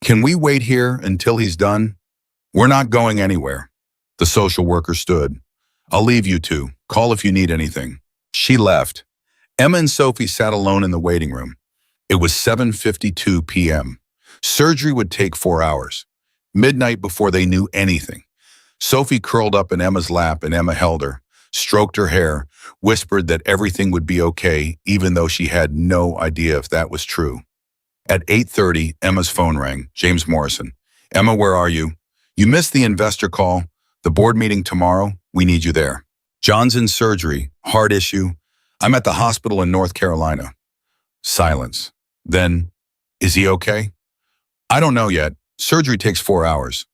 Can we wait here until he's done? We're not going anywhere. The social worker stood. I'll leave you two. Call if you need anything. She left. Emma and Sophie sat alone in the waiting room. It was 7:52 p.m. Surgery would take 4 hours. Midnight before they knew anything. Sophie curled up in Emma's lap and Emma held her, stroked her hair, whispered that everything would be okay, even though she had no idea if that was true. At 8:30, Emma's phone rang. James Morrison. Emma, where are you? You missed the investor call. The board meeting tomorrow. We need you there. John's in surgery. Heart issue. I'm at the hospital in North Carolina. Silence. Then, is he okay? I don't know yet. Surgery takes 4 hours.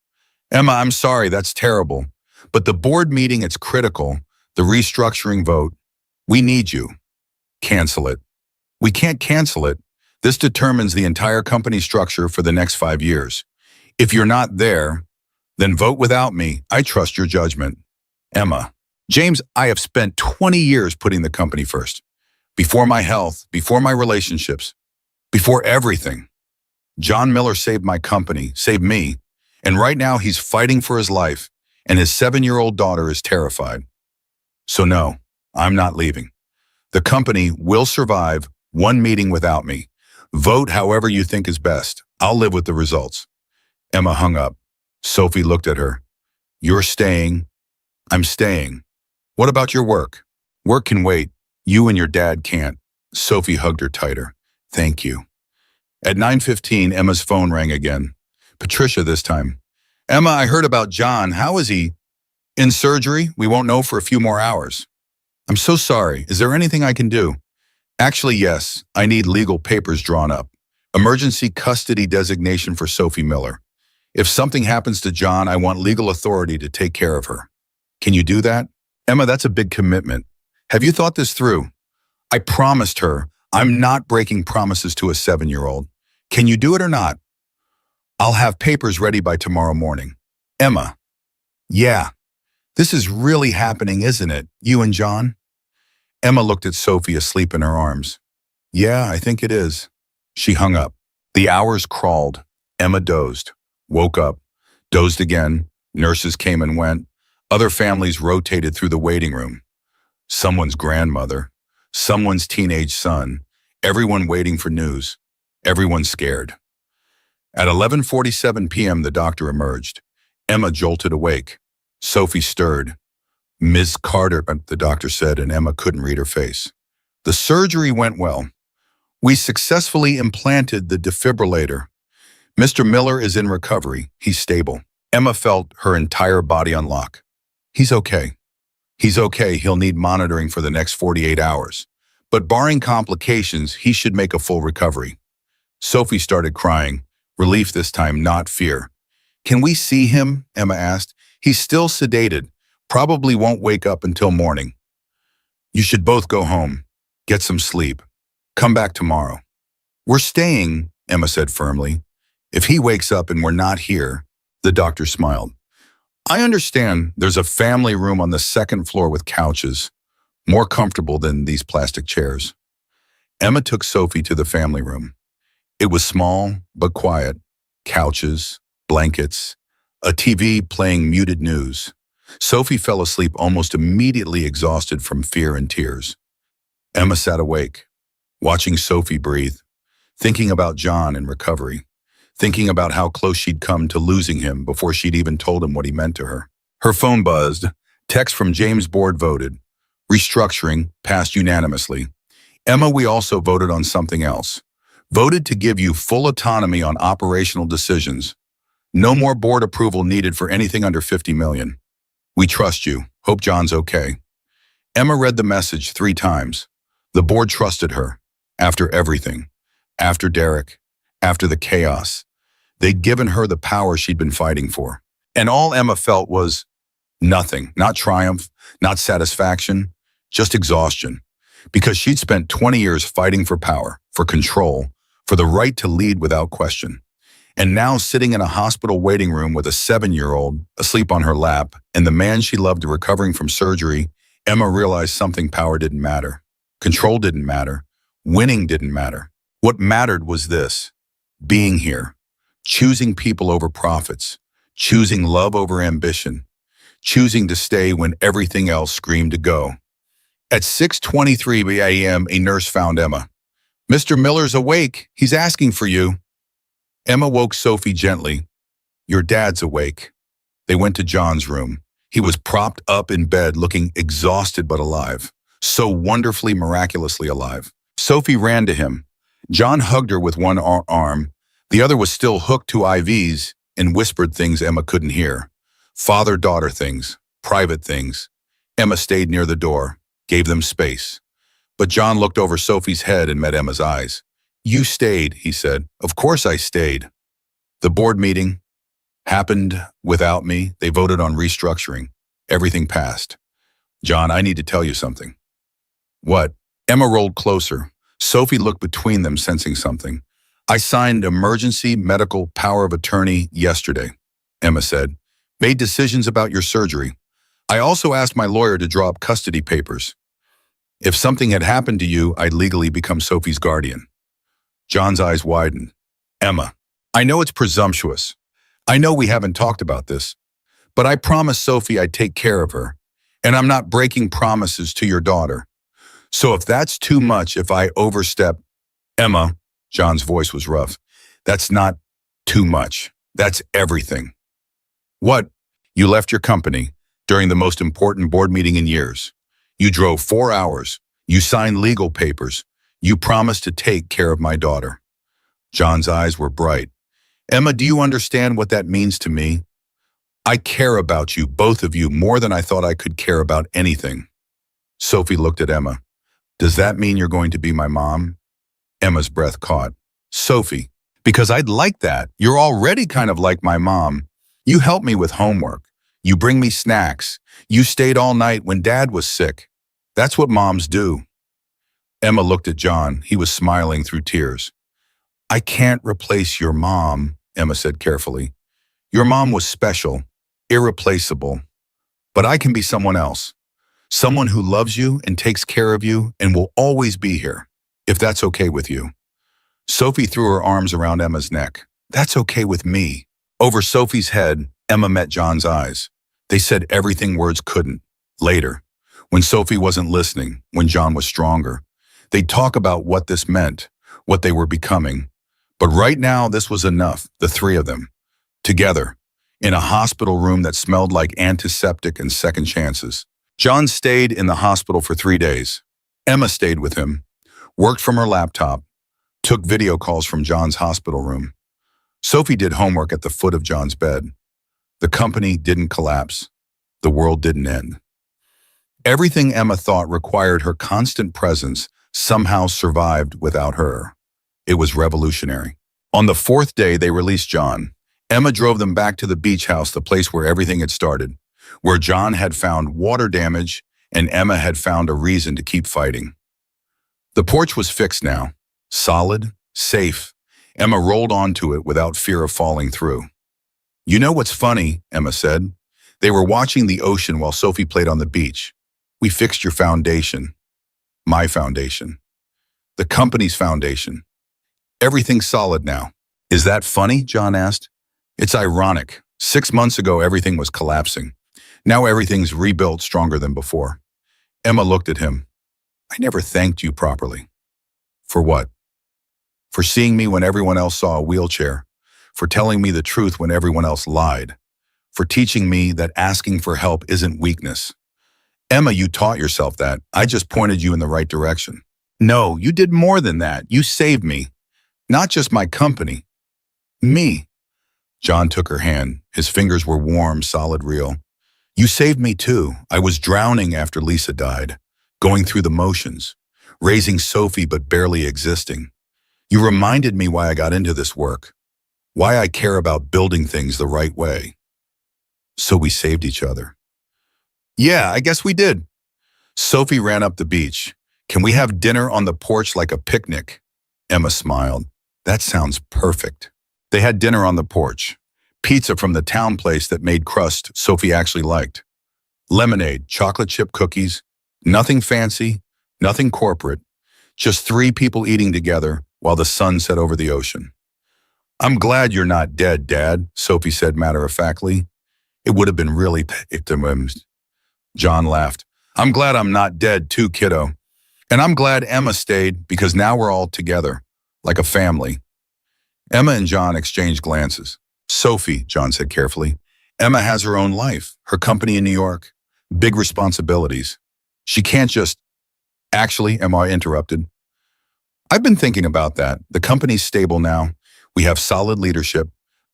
Emma, I'm sorry, that's terrible. But the board meeting, it's critical. The restructuring vote. We need you. Cancel it. We can't cancel it. This determines the entire company structure for the next 5 years. If you're not there, then vote without me. I trust your judgment. Emma. James, I have spent 20 years putting the company first. Before my health, before my relationships, before everything. John Miller saved my company, saved me, and right now he's fighting for his life, and his 7-year-old daughter is terrified. So no, I'm not leaving. The company will survive one meeting without me. Vote however you think is best. I'll live with the results. Emma hung up. Sophie looked at her. You're staying. I'm staying. What about your work? Work can wait. You and your dad can't. Sophie hugged her tighter. Thank you. At 9:15, Emma's phone rang again. Patricia this time. Emma, I heard about John. How is he? In surgery. We won't know for a few more hours. I'm so sorry. Is there anything I can do? Actually, yes. I need legal papers drawn up. Emergency custody designation for Sophie Miller. If something happens to John, I want legal authority to take care of her. Can you do that? Emma, that's a big commitment. Have you thought this through? I promised her I'm not breaking promises to a 7-year-old. Can you do it or not? I'll have papers ready by tomorrow morning. Emma. Yeah. This is really happening, isn't it? You and John? Emma looked at Sophie asleep in her arms. Yeah, I think it is. She hung up. The hours crawled. Emma dozed. Woke up. Dozed again. Nurses came and went. Other families rotated through the waiting room. Someone's grandmother. Someone's teenage son. Everyone waiting for news. Everyone scared. At 11:47 p.m., the doctor emerged. Emma jolted awake. Sophie stirred. Ms. Carter, the doctor said, and Emma couldn't read her face. The surgery went well. We successfully implanted the defibrillator. Mr. Miller is in recovery. He's stable. Emma felt her entire body unlock. He's okay. He's okay. He'll need monitoring for the next 48 hours. But barring complications, he should make a full recovery. Sophie started crying. Relief this time, not fear. Can we see him? Emma asked. He's still sedated. Probably won't wake up until morning. You should both go home. Get some sleep. Come back tomorrow. We're staying, Emma said firmly. If he wakes up and we're not here, the doctor smiled. I understand there's a family room on the second floor with couches, more comfortable than these plastic chairs. Emma took Sophie to the family room. It was small but quiet. Couches, blankets, a TV playing muted news. Sophie fell asleep almost immediately, exhausted from fear and tears. Emma sat awake, watching Sophie breathe, thinking about John and recovery, thinking about how close she'd come to losing him before she'd even told him what he meant to her. Her phone buzzed. Text from James Board voted. Restructuring passed unanimously. Emma, we also voted on something else. Voted to give you full autonomy on operational decisions. No more board approval needed for anything under $50 million. We trust you. Hope John's okay. Emma read the message 3 times. The board trusted her. After everything. After Derek. After the chaos. They'd given her the power she'd been fighting for. And all Emma felt was nothing. Not triumph, not satisfaction, just exhaustion. Because she'd spent 20 years fighting for power, for control, for the right to lead without question. And now sitting in a hospital waiting room with a 7-year-old asleep on her lap and the man she loved recovering from surgery, Emma realized something. Power didn't matter. Control didn't matter. Winning didn't matter. What mattered was this: being here, choosing people over profits, choosing love over ambition, choosing to stay when everything else screamed to go. At 6:23 a.m., a nurse found Emma. Mr. Miller's awake. He's asking for you. Emma woke Sophie gently. Your dad's awake. They went to John's room. He was propped up in bed, looking exhausted but alive. So wonderfully, miraculously alive. Sophie ran to him. John hugged her with one arm. The other was still hooked to IVs and whispered things Emma couldn't hear. Father-daughter things, private things. Emma stayed near the door, gave them space. But John looked over Sophie's head and met Emma's eyes. You stayed, he said. Of course I stayed. The board meeting happened without me. They voted on restructuring. Everything passed. John, I need to tell you something. What? Emma rolled closer. Sophie looked between them, sensing something. I signed emergency medical power of attorney yesterday, Emma said. Made decisions about your surgery. I also asked my lawyer to draw up custody papers. If something had happened to you, I'd legally become Sophie's guardian. John's eyes widened. Emma, I know it's presumptuous. I know we haven't talked about this, but I promised Sophie I'd take care of her, and I'm not breaking promises to your daughter. So if that's too much, if I overstep, Emma, John's voice was rough, that's not too much. That's everything. What? You left your company during the most important board meeting in years. You drove 4 hours. You signed legal papers. You promised to take care of my daughter. John's eyes were bright. Emma, do you understand what that means to me? I care about you, both of you, more than I thought I could care about anything. Sophie looked at Emma. Does that mean you're going to be my mom? Emma's breath caught. Sophie, because I'd like that. You're already kind of like my mom. You help me with homework. You bring me snacks. You stayed all night when Dad was sick. That's what moms do. Emma looked at John. He was smiling through tears. I can't replace your mom, Emma said carefully. Your mom was special, irreplaceable. But I can be someone else. Someone who loves you and takes care of you and will always be here, if that's okay with you. Sophie threw her arms around Emma's neck. That's okay with me. Over Sophie's head, Emma met John's eyes. They said everything words couldn't. Later, when Sophie wasn't listening, when John was stronger, they'd talk about what this meant, what they were becoming. But right now, this was enough, the 3 of them, together, in a hospital room that smelled like antiseptic and second chances. John stayed in the hospital for 3 days. Emma stayed with him, worked from her laptop, took video calls from John's hospital room. Sophie did homework at the foot of John's bed. The company didn't collapse. The world didn't end. Everything Emma thought required her constant presence somehow survived without her. It was revolutionary. On the 4th day, they released John. Emma drove them back to the beach house, the place where everything had started, where John had found water damage and Emma had found a reason to keep fighting. The porch was fixed now. Solid, safe. Emma rolled onto it without fear of falling through. You know what's funny, Emma said. They were watching the ocean while Sophie played on the beach. We fixed your foundation. My foundation. The company's foundation. Everything's solid now. Is that funny? John asked. It's ironic. 6 months ago, everything was collapsing. Now everything's rebuilt stronger than before. Emma looked at him. I never thanked you properly. For what? For seeing me when everyone else saw a wheelchair. For telling me the truth when everyone else lied. For teaching me that asking for help isn't weakness. Emma, you taught yourself that. I just pointed you in the right direction. No, you did more than that. You saved me. Not just my company. Me. John took her hand. His fingers were warm, solid, real. You saved me too. I was drowning after Lisa died. Going through the motions. Raising Sophie but barely existing. You reminded me why I got into this work. Why I care about building things the right way. So we saved each other. Yeah, I guess we did. Sophie ran up the beach. Can we have dinner on the porch like a picnic? Emma smiled. That sounds perfect. They had dinner on the porch. Pizza from the town place that made crust Sophie actually liked. Lemonade, chocolate chip cookies. Nothing fancy, nothing corporate. Just 3 people eating together while the sun set over the ocean. I'm glad you're not dead, Dad, Sophie said matter-of-factly. It would have been really... John laughed. I'm glad I'm not dead too, kiddo. And I'm glad Emma stayed because now we're all together, like a family. Emma and John exchanged glances. Sophie, John said carefully, Emma has her own life, her company in New York, big responsibilities. She can't just... Actually, Emma interrupted. I've been thinking about that. The company's stable now. We have solid leadership,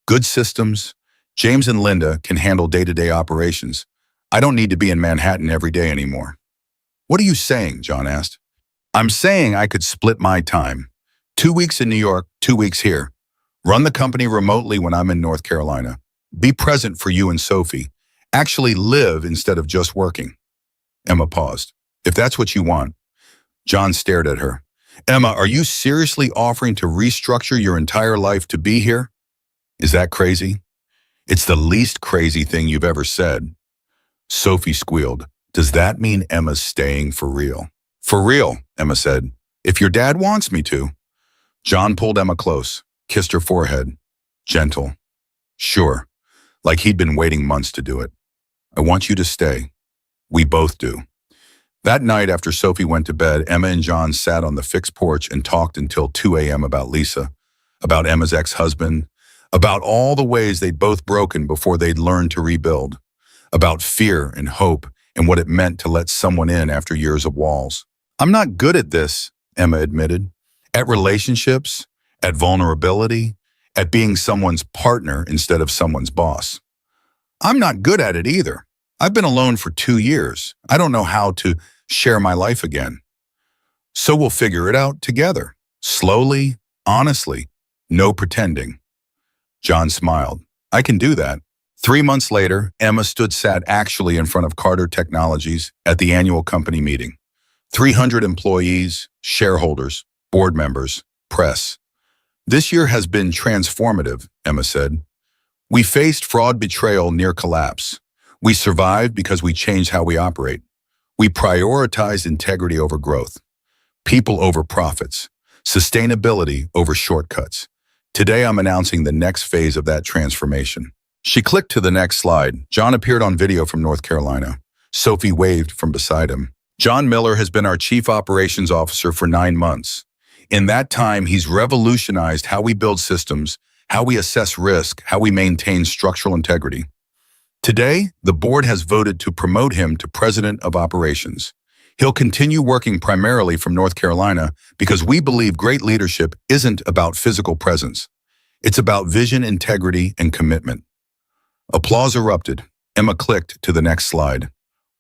good systems. James and Linda can handle day-to-day operations. I don't need to be in Manhattan every day anymore. What are you saying? John asked. I'm saying I could split my time. 2 weeks in New York, 2 weeks here. Run the company remotely when I'm in North Carolina. Be present for you and Sophie. Actually live instead of just working. Emma paused. If that's what you want. John stared at her. Emma, are you seriously offering to restructure your entire life to be here? Is that crazy? It's the least crazy thing you've ever said. Sophie squealed. Does that mean Emma's staying for real? For real, Emma said. If your dad wants me to. John pulled Emma close, kissed her forehead. Gentle. Sure. Like he'd been waiting months to do it. I want you to stay. We both do. That night after Sophie went to bed, Emma and John sat on the fixed porch and talked until 2 a.m. about Lisa, about Emma's ex-husband, about all the ways they'd both broken before they'd learned to rebuild, about fear and hope and what it meant to let someone in after years of walls. I'm not good at this, Emma admitted, at relationships, at vulnerability, at being someone's partner instead of someone's boss. I'm not good at it either. I've been alone for 2 years. I don't know how to share my life again. So we'll figure it out together, slowly, honestly, no pretending. John smiled. I can do that. 3 months later, Emma sat actually in front of Carter Technologies at the annual company meeting. 300 employees, shareholders, board members, press. This year has been transformative, Emma said. We faced fraud, betrayal, near collapse. We survived because we changed how we operate. We prioritized integrity over growth, people over profits, sustainability over shortcuts. Today, I'm announcing the next phase of that transformation. She clicked to the next slide. John appeared on video from North Carolina. Sophie waved from beside him. John Miller has been our Chief Operations Officer for 9 months. In that time, he's revolutionized how we build systems, how we assess risk, how we maintain structural integrity. Today, the board has voted to promote him to President of Operations. He'll continue working primarily from North Carolina because we believe great leadership isn't about physical presence. It's about vision, integrity, and commitment. Applause erupted. Emma clicked to the next slide.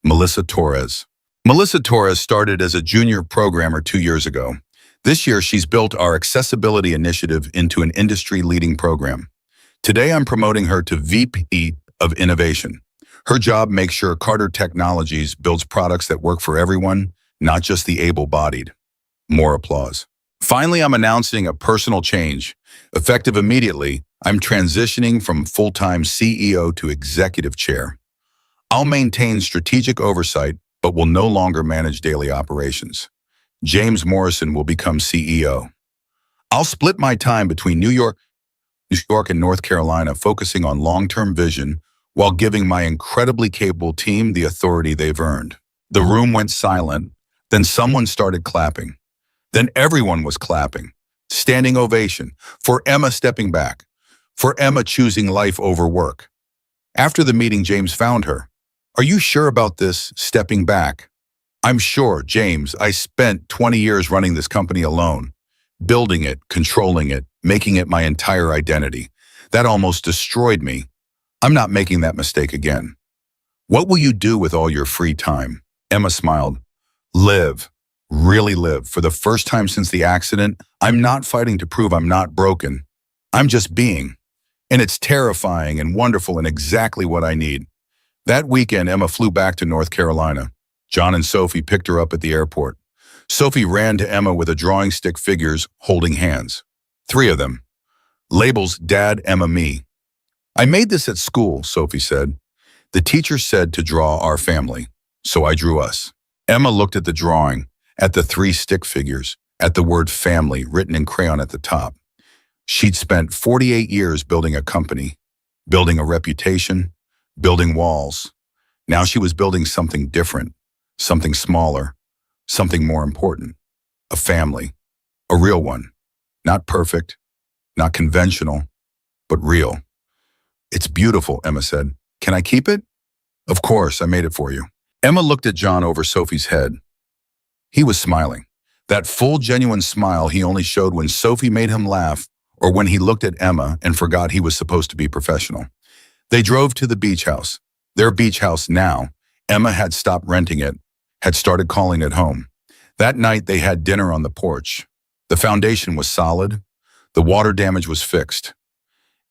Melissa Torres. Melissa Torres started as a junior programmer 2 years ago. This year, she's built our accessibility initiative into an industry-leading program. Today, I'm promoting her to VP of Innovation. Her job makes sure Carter Technologies builds products that work for everyone, not just the able-bodied. More applause. Finally, I'm announcing a personal change. Effective immediately, I'm transitioning from full-time CEO to executive chair. I'll maintain strategic oversight, but will no longer manage daily operations. James Morrison will become CEO. I'll split my time between New York and North Carolina, focusing on long-term vision while giving my incredibly capable team the authority they've earned. The room went silent. Then someone started clapping. Then everyone was clapping. Standing ovation for Emma stepping back, for Emma choosing life over work. After the meeting, James found her. Are you sure about this, stepping back? I'm sure, James. I spent 20 years running this company alone, building it, controlling it, making it my entire identity. That almost destroyed me. I'm not making that mistake again. What will you do with all your free time? Emma smiled. Live. Really live. For the first time since the accident, I'm not fighting to prove I'm not broken. I'm just being. And it's terrifying and wonderful and exactly what I need. That weekend, Emma flew back to North Carolina. John and Sophie picked her up at the airport. Sophie ran to Emma with a drawing stick, figures holding hands. 3 of them. Labels: Dad, Emma, me. I made this at school, Sophie said. The teacher said to draw our family, so I drew us. Emma looked at the drawing, at the 3 stick figures, at the word family written in crayon at the top. She'd spent 48 years building a company, building a reputation, building walls. Now she was building something different, something smaller, something more important. A family, a real one. Not perfect, not conventional, but real. It's beautiful, Emma said. Can I keep it? Of course, I made it for you. Emma looked at John over Sophie's head. He was smiling. That full, genuine smile he only showed when Sophie made him laugh or when he looked at Emma and forgot he was supposed to be professional. They drove to the beach house. Their beach house now. Emma had stopped renting it, had started calling it home. That night they had dinner on the porch. The foundation was solid. The water damage was fixed.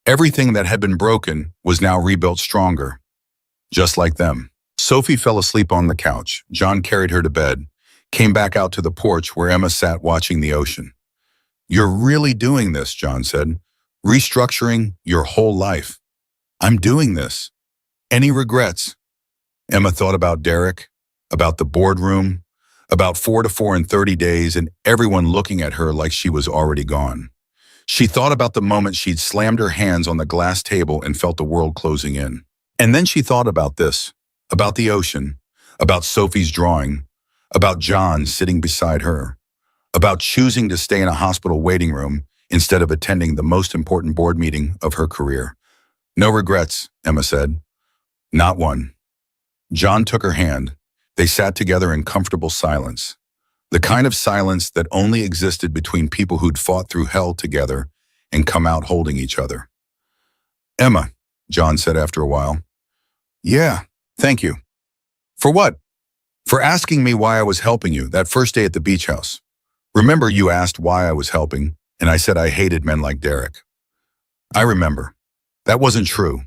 Everything that had been broken was now rebuilt stronger. Just like them. Sophie fell asleep on the couch. John carried her to bed, came back out to the porch where Emma sat watching the ocean. You're really doing this, John said. Restructuring your whole life. I'm doing this. Any regrets? Emma thought about Derek, about the boardroom, about 4 to 4 in 30 days and everyone looking at her like she was already gone. She thought about the moment she'd slammed her hands on the glass table and felt the world closing in. And then she thought about this, about the ocean, about Sophie's drawing, about John sitting beside her, about choosing to stay in a hospital waiting room instead of attending the most important board meeting of her career. No regrets, Emma said. Not one. John took her hand. They sat together in comfortable silence. The kind of silence that only existed between people who'd fought through hell together and come out holding each other. Emma, John said after a while. Yeah, thank you. For what? For asking me why I was helping you that first day at the beach house. Remember, you asked why I was helping, and I said I hated men like Derek. I remember. That wasn't true,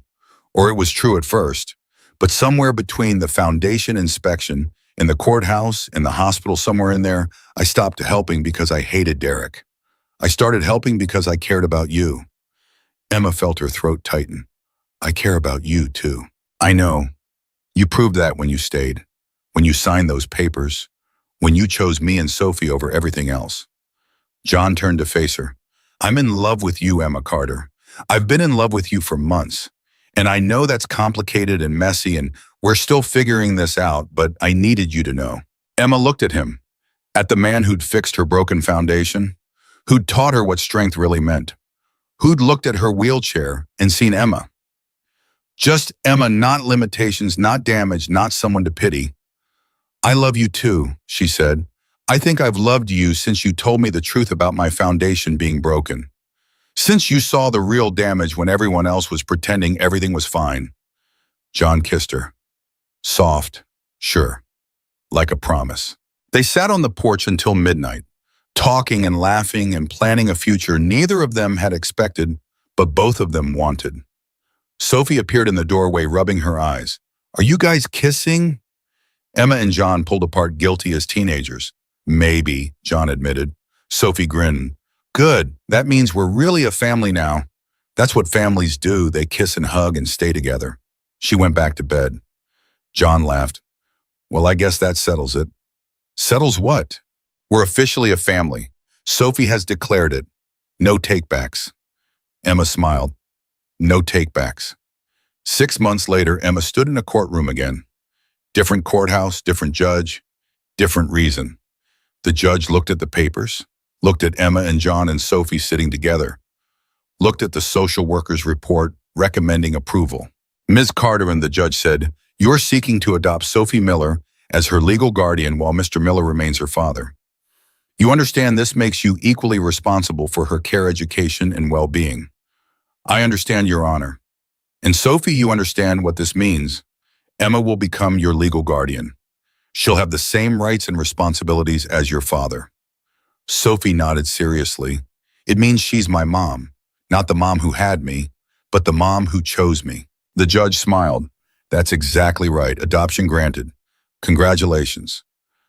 or it was true at first, but somewhere between the foundation inspection and the courthouse and the hospital, somewhere in there, I stopped helping because I hated Derek. I started helping because I cared about you. Emma felt her throat tighten. I care about you, too. I know. You proved that when you stayed, when you signed those papers, when you chose me and Sophie over everything else. John turned to face her. I'm in love with you, Emma Carter. I've been in love with you for months. And I know that's complicated and messy, and we're still figuring this out, but I needed you to know. Emma looked at him, at the man who'd fixed her broken foundation, who'd taught her what strength really meant, who'd looked at her wheelchair and seen Emma. Just Emma, not limitations, not damage, not someone to pity. I love you too, she said. I think I've loved you since you told me the truth about my foundation being broken. Since you saw the real damage when everyone else was pretending everything was fine. John kissed her. Soft, sure, like a promise. They sat on the porch until midnight, talking and laughing and planning a future neither of them had expected, but both of them wanted. Sophie appeared in the doorway, rubbing her eyes. Are you guys kissing? Emma and John pulled apart, guilty as teenagers. Maybe, John admitted. Sophie grinned. Good. That means we're really a family now. That's what families do. They kiss and hug and stay together. She went back to bed. John laughed. Well, I guess that settles it. Settles what? We're officially a family. Sophie has declared it. No takebacks. Emma smiled. No takebacks. 6 months later, Emma stood in a courtroom again. Different courthouse, different judge, different reason. The judge looked at the papers, looked at Emma and John and Sophie sitting together, looked at the social worker's report recommending approval. Ms. Carter and the judge said, "You're seeking to adopt Sophie Miller as her legal guardian while Mr. Miller remains her father. You understand this makes you equally responsible for her care, education, and well-being." "I understand, Your Honor." "And Sophie, you understand what this means. Emma will become your legal guardian. She'll have the same rights and responsibilities as your father." Sophie nodded seriously. "It means she's my mom, not the mom who had me, but the mom who chose me." The judge smiled. "That's exactly right. Adoption granted. Congratulations."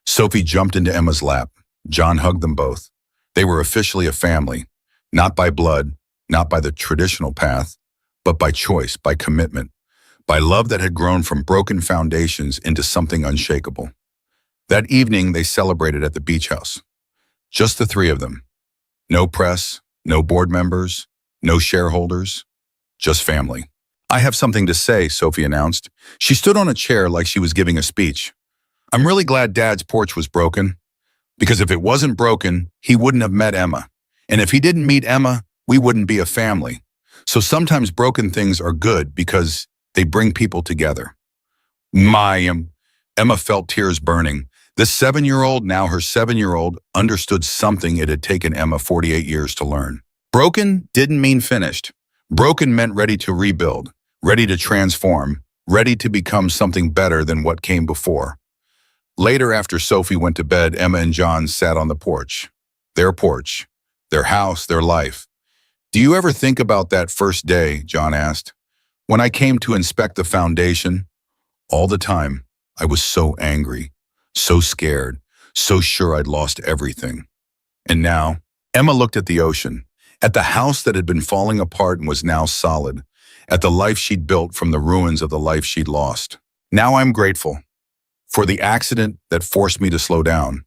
Sophie jumped into Emma's lap. John hugged them both. They were officially a family, not by blood, not by the traditional path, but by choice, by commitment, by love that had grown from broken foundations into something unshakable. That evening, they celebrated at the beach house. Just the three of them. No press, no board members, no shareholders, just family. "I have something to say," Sophie announced. She stood on a chair like she was giving a speech. "I'm really glad Dad's porch was broken, because if it wasn't broken, he wouldn't have met Emma. And if he didn't meet Emma, we wouldn't be a family. So sometimes broken things are good because they bring people together." Emma felt tears burning. This 7-year-old, now her 7-year-old, understood something it had taken Emma 48 years to learn. Broken didn't mean finished. Broken meant ready to rebuild, ready to transform, ready to become something better than what came before. Later, after Sophie went to bed, Emma and John sat on the porch. Their porch, their house, their life. "Do you ever think about that first day?" John asked. "When I came to inspect the foundation, all the time, I was so angry, so scared, so sure I'd lost everything. And now," Emma looked at the ocean, at the house that had been falling apart and was now solid, at the life she'd built from the ruins of the life she'd lost. "Now I'm grateful. For the accident that forced me to slow down,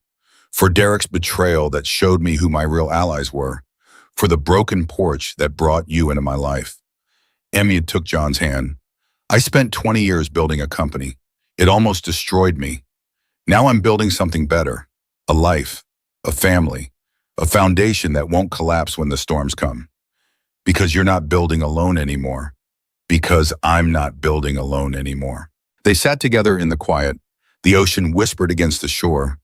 for Derek's betrayal that showed me who my real allies were, for the broken porch that brought you into my life." Emma took John's hand. "I spent 20 years building a company. It almost destroyed me. Now I'm building something better, a life, a family, a foundation that won't collapse when the storms come. Because you're not building alone anymore. Because I'm not building alone anymore." They sat together in the quiet. The ocean whispered against the shore.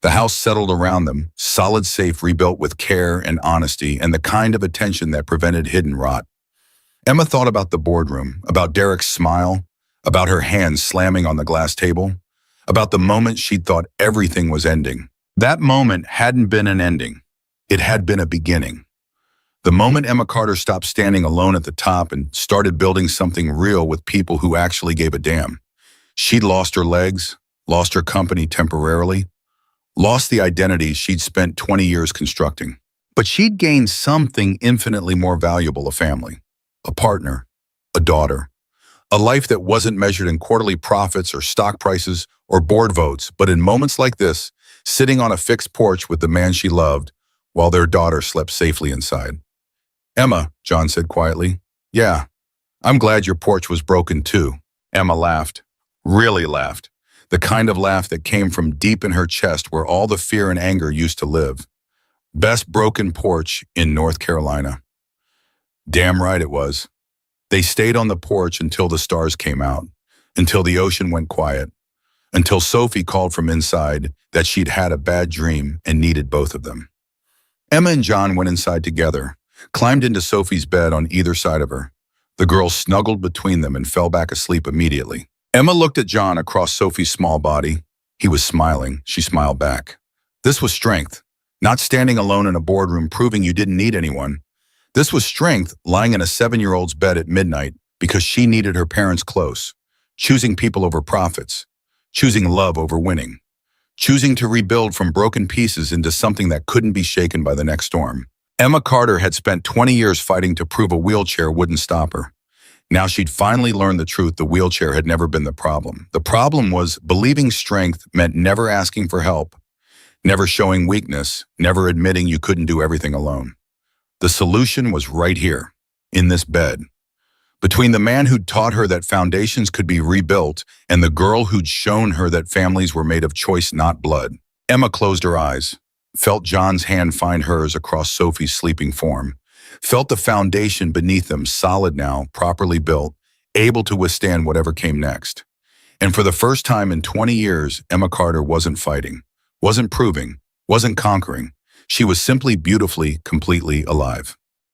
The house settled around them, solid, safe, rebuilt with care and honesty and the kind of attention that prevented hidden rot. Emma thought about the boardroom, about Derek's smile, about her hands slamming on the glass table, about the moment she'd thought everything was ending. That moment hadn't been an ending. It had been a beginning. The moment Emma Carter stopped standing alone at the top and started building something real with people who actually gave a damn. She'd lost her legs, lost her company temporarily, lost the identity she'd spent 20 years constructing. But she'd gained something infinitely more valuable: a family, a partner, a daughter, a life that wasn't measured in quarterly profits or stock prices or board votes, but in moments like this, sitting on a fixed porch with the man she loved while their daughter slept safely inside. "Emma," John said quietly, "yeah, I'm glad your porch was broken too." Emma laughed, really laughed. The kind of laugh that came from deep in her chest where all the fear and anger used to live. Best broken porch in North Carolina. Damn right it was. They stayed on the porch until the stars came out, until the ocean went quiet, until Sophie called from inside that she'd had a bad dream and needed both of them. Emma and John went inside together, climbed into Sophie's bed on either side of her. The girls snuggled between them and fell back asleep immediately. Emma looked at John across Sophie's small body. He was smiling. She smiled back. This was strength, not standing alone in a boardroom proving you didn't need anyone. This was strength lying in a 7-year-old's bed at midnight because she needed her parents close, choosing people over profits, choosing love over winning, choosing to rebuild from broken pieces into something that couldn't be shaken by the next storm. Emma Carter had spent 20 years fighting to prove a wheelchair wouldn't stop her. Now she'd finally learned the truth. The wheelchair had never been the problem. The problem was believing strength meant never asking for help, never showing weakness, never admitting you couldn't do everything alone. The solution was right here, in this bed. Between the man who'd taught her that foundations could be rebuilt and the girl who'd shown her that families were made of choice, not blood. Emma closed her eyes, felt John's hand find hers across Sophie's sleeping form, felt the foundation beneath them, solid now, properly built, able to withstand whatever came next. And for the first time in 20 years, Emma Carter wasn't fighting, wasn't proving, wasn't conquering. She was simply beautifully, completely alive.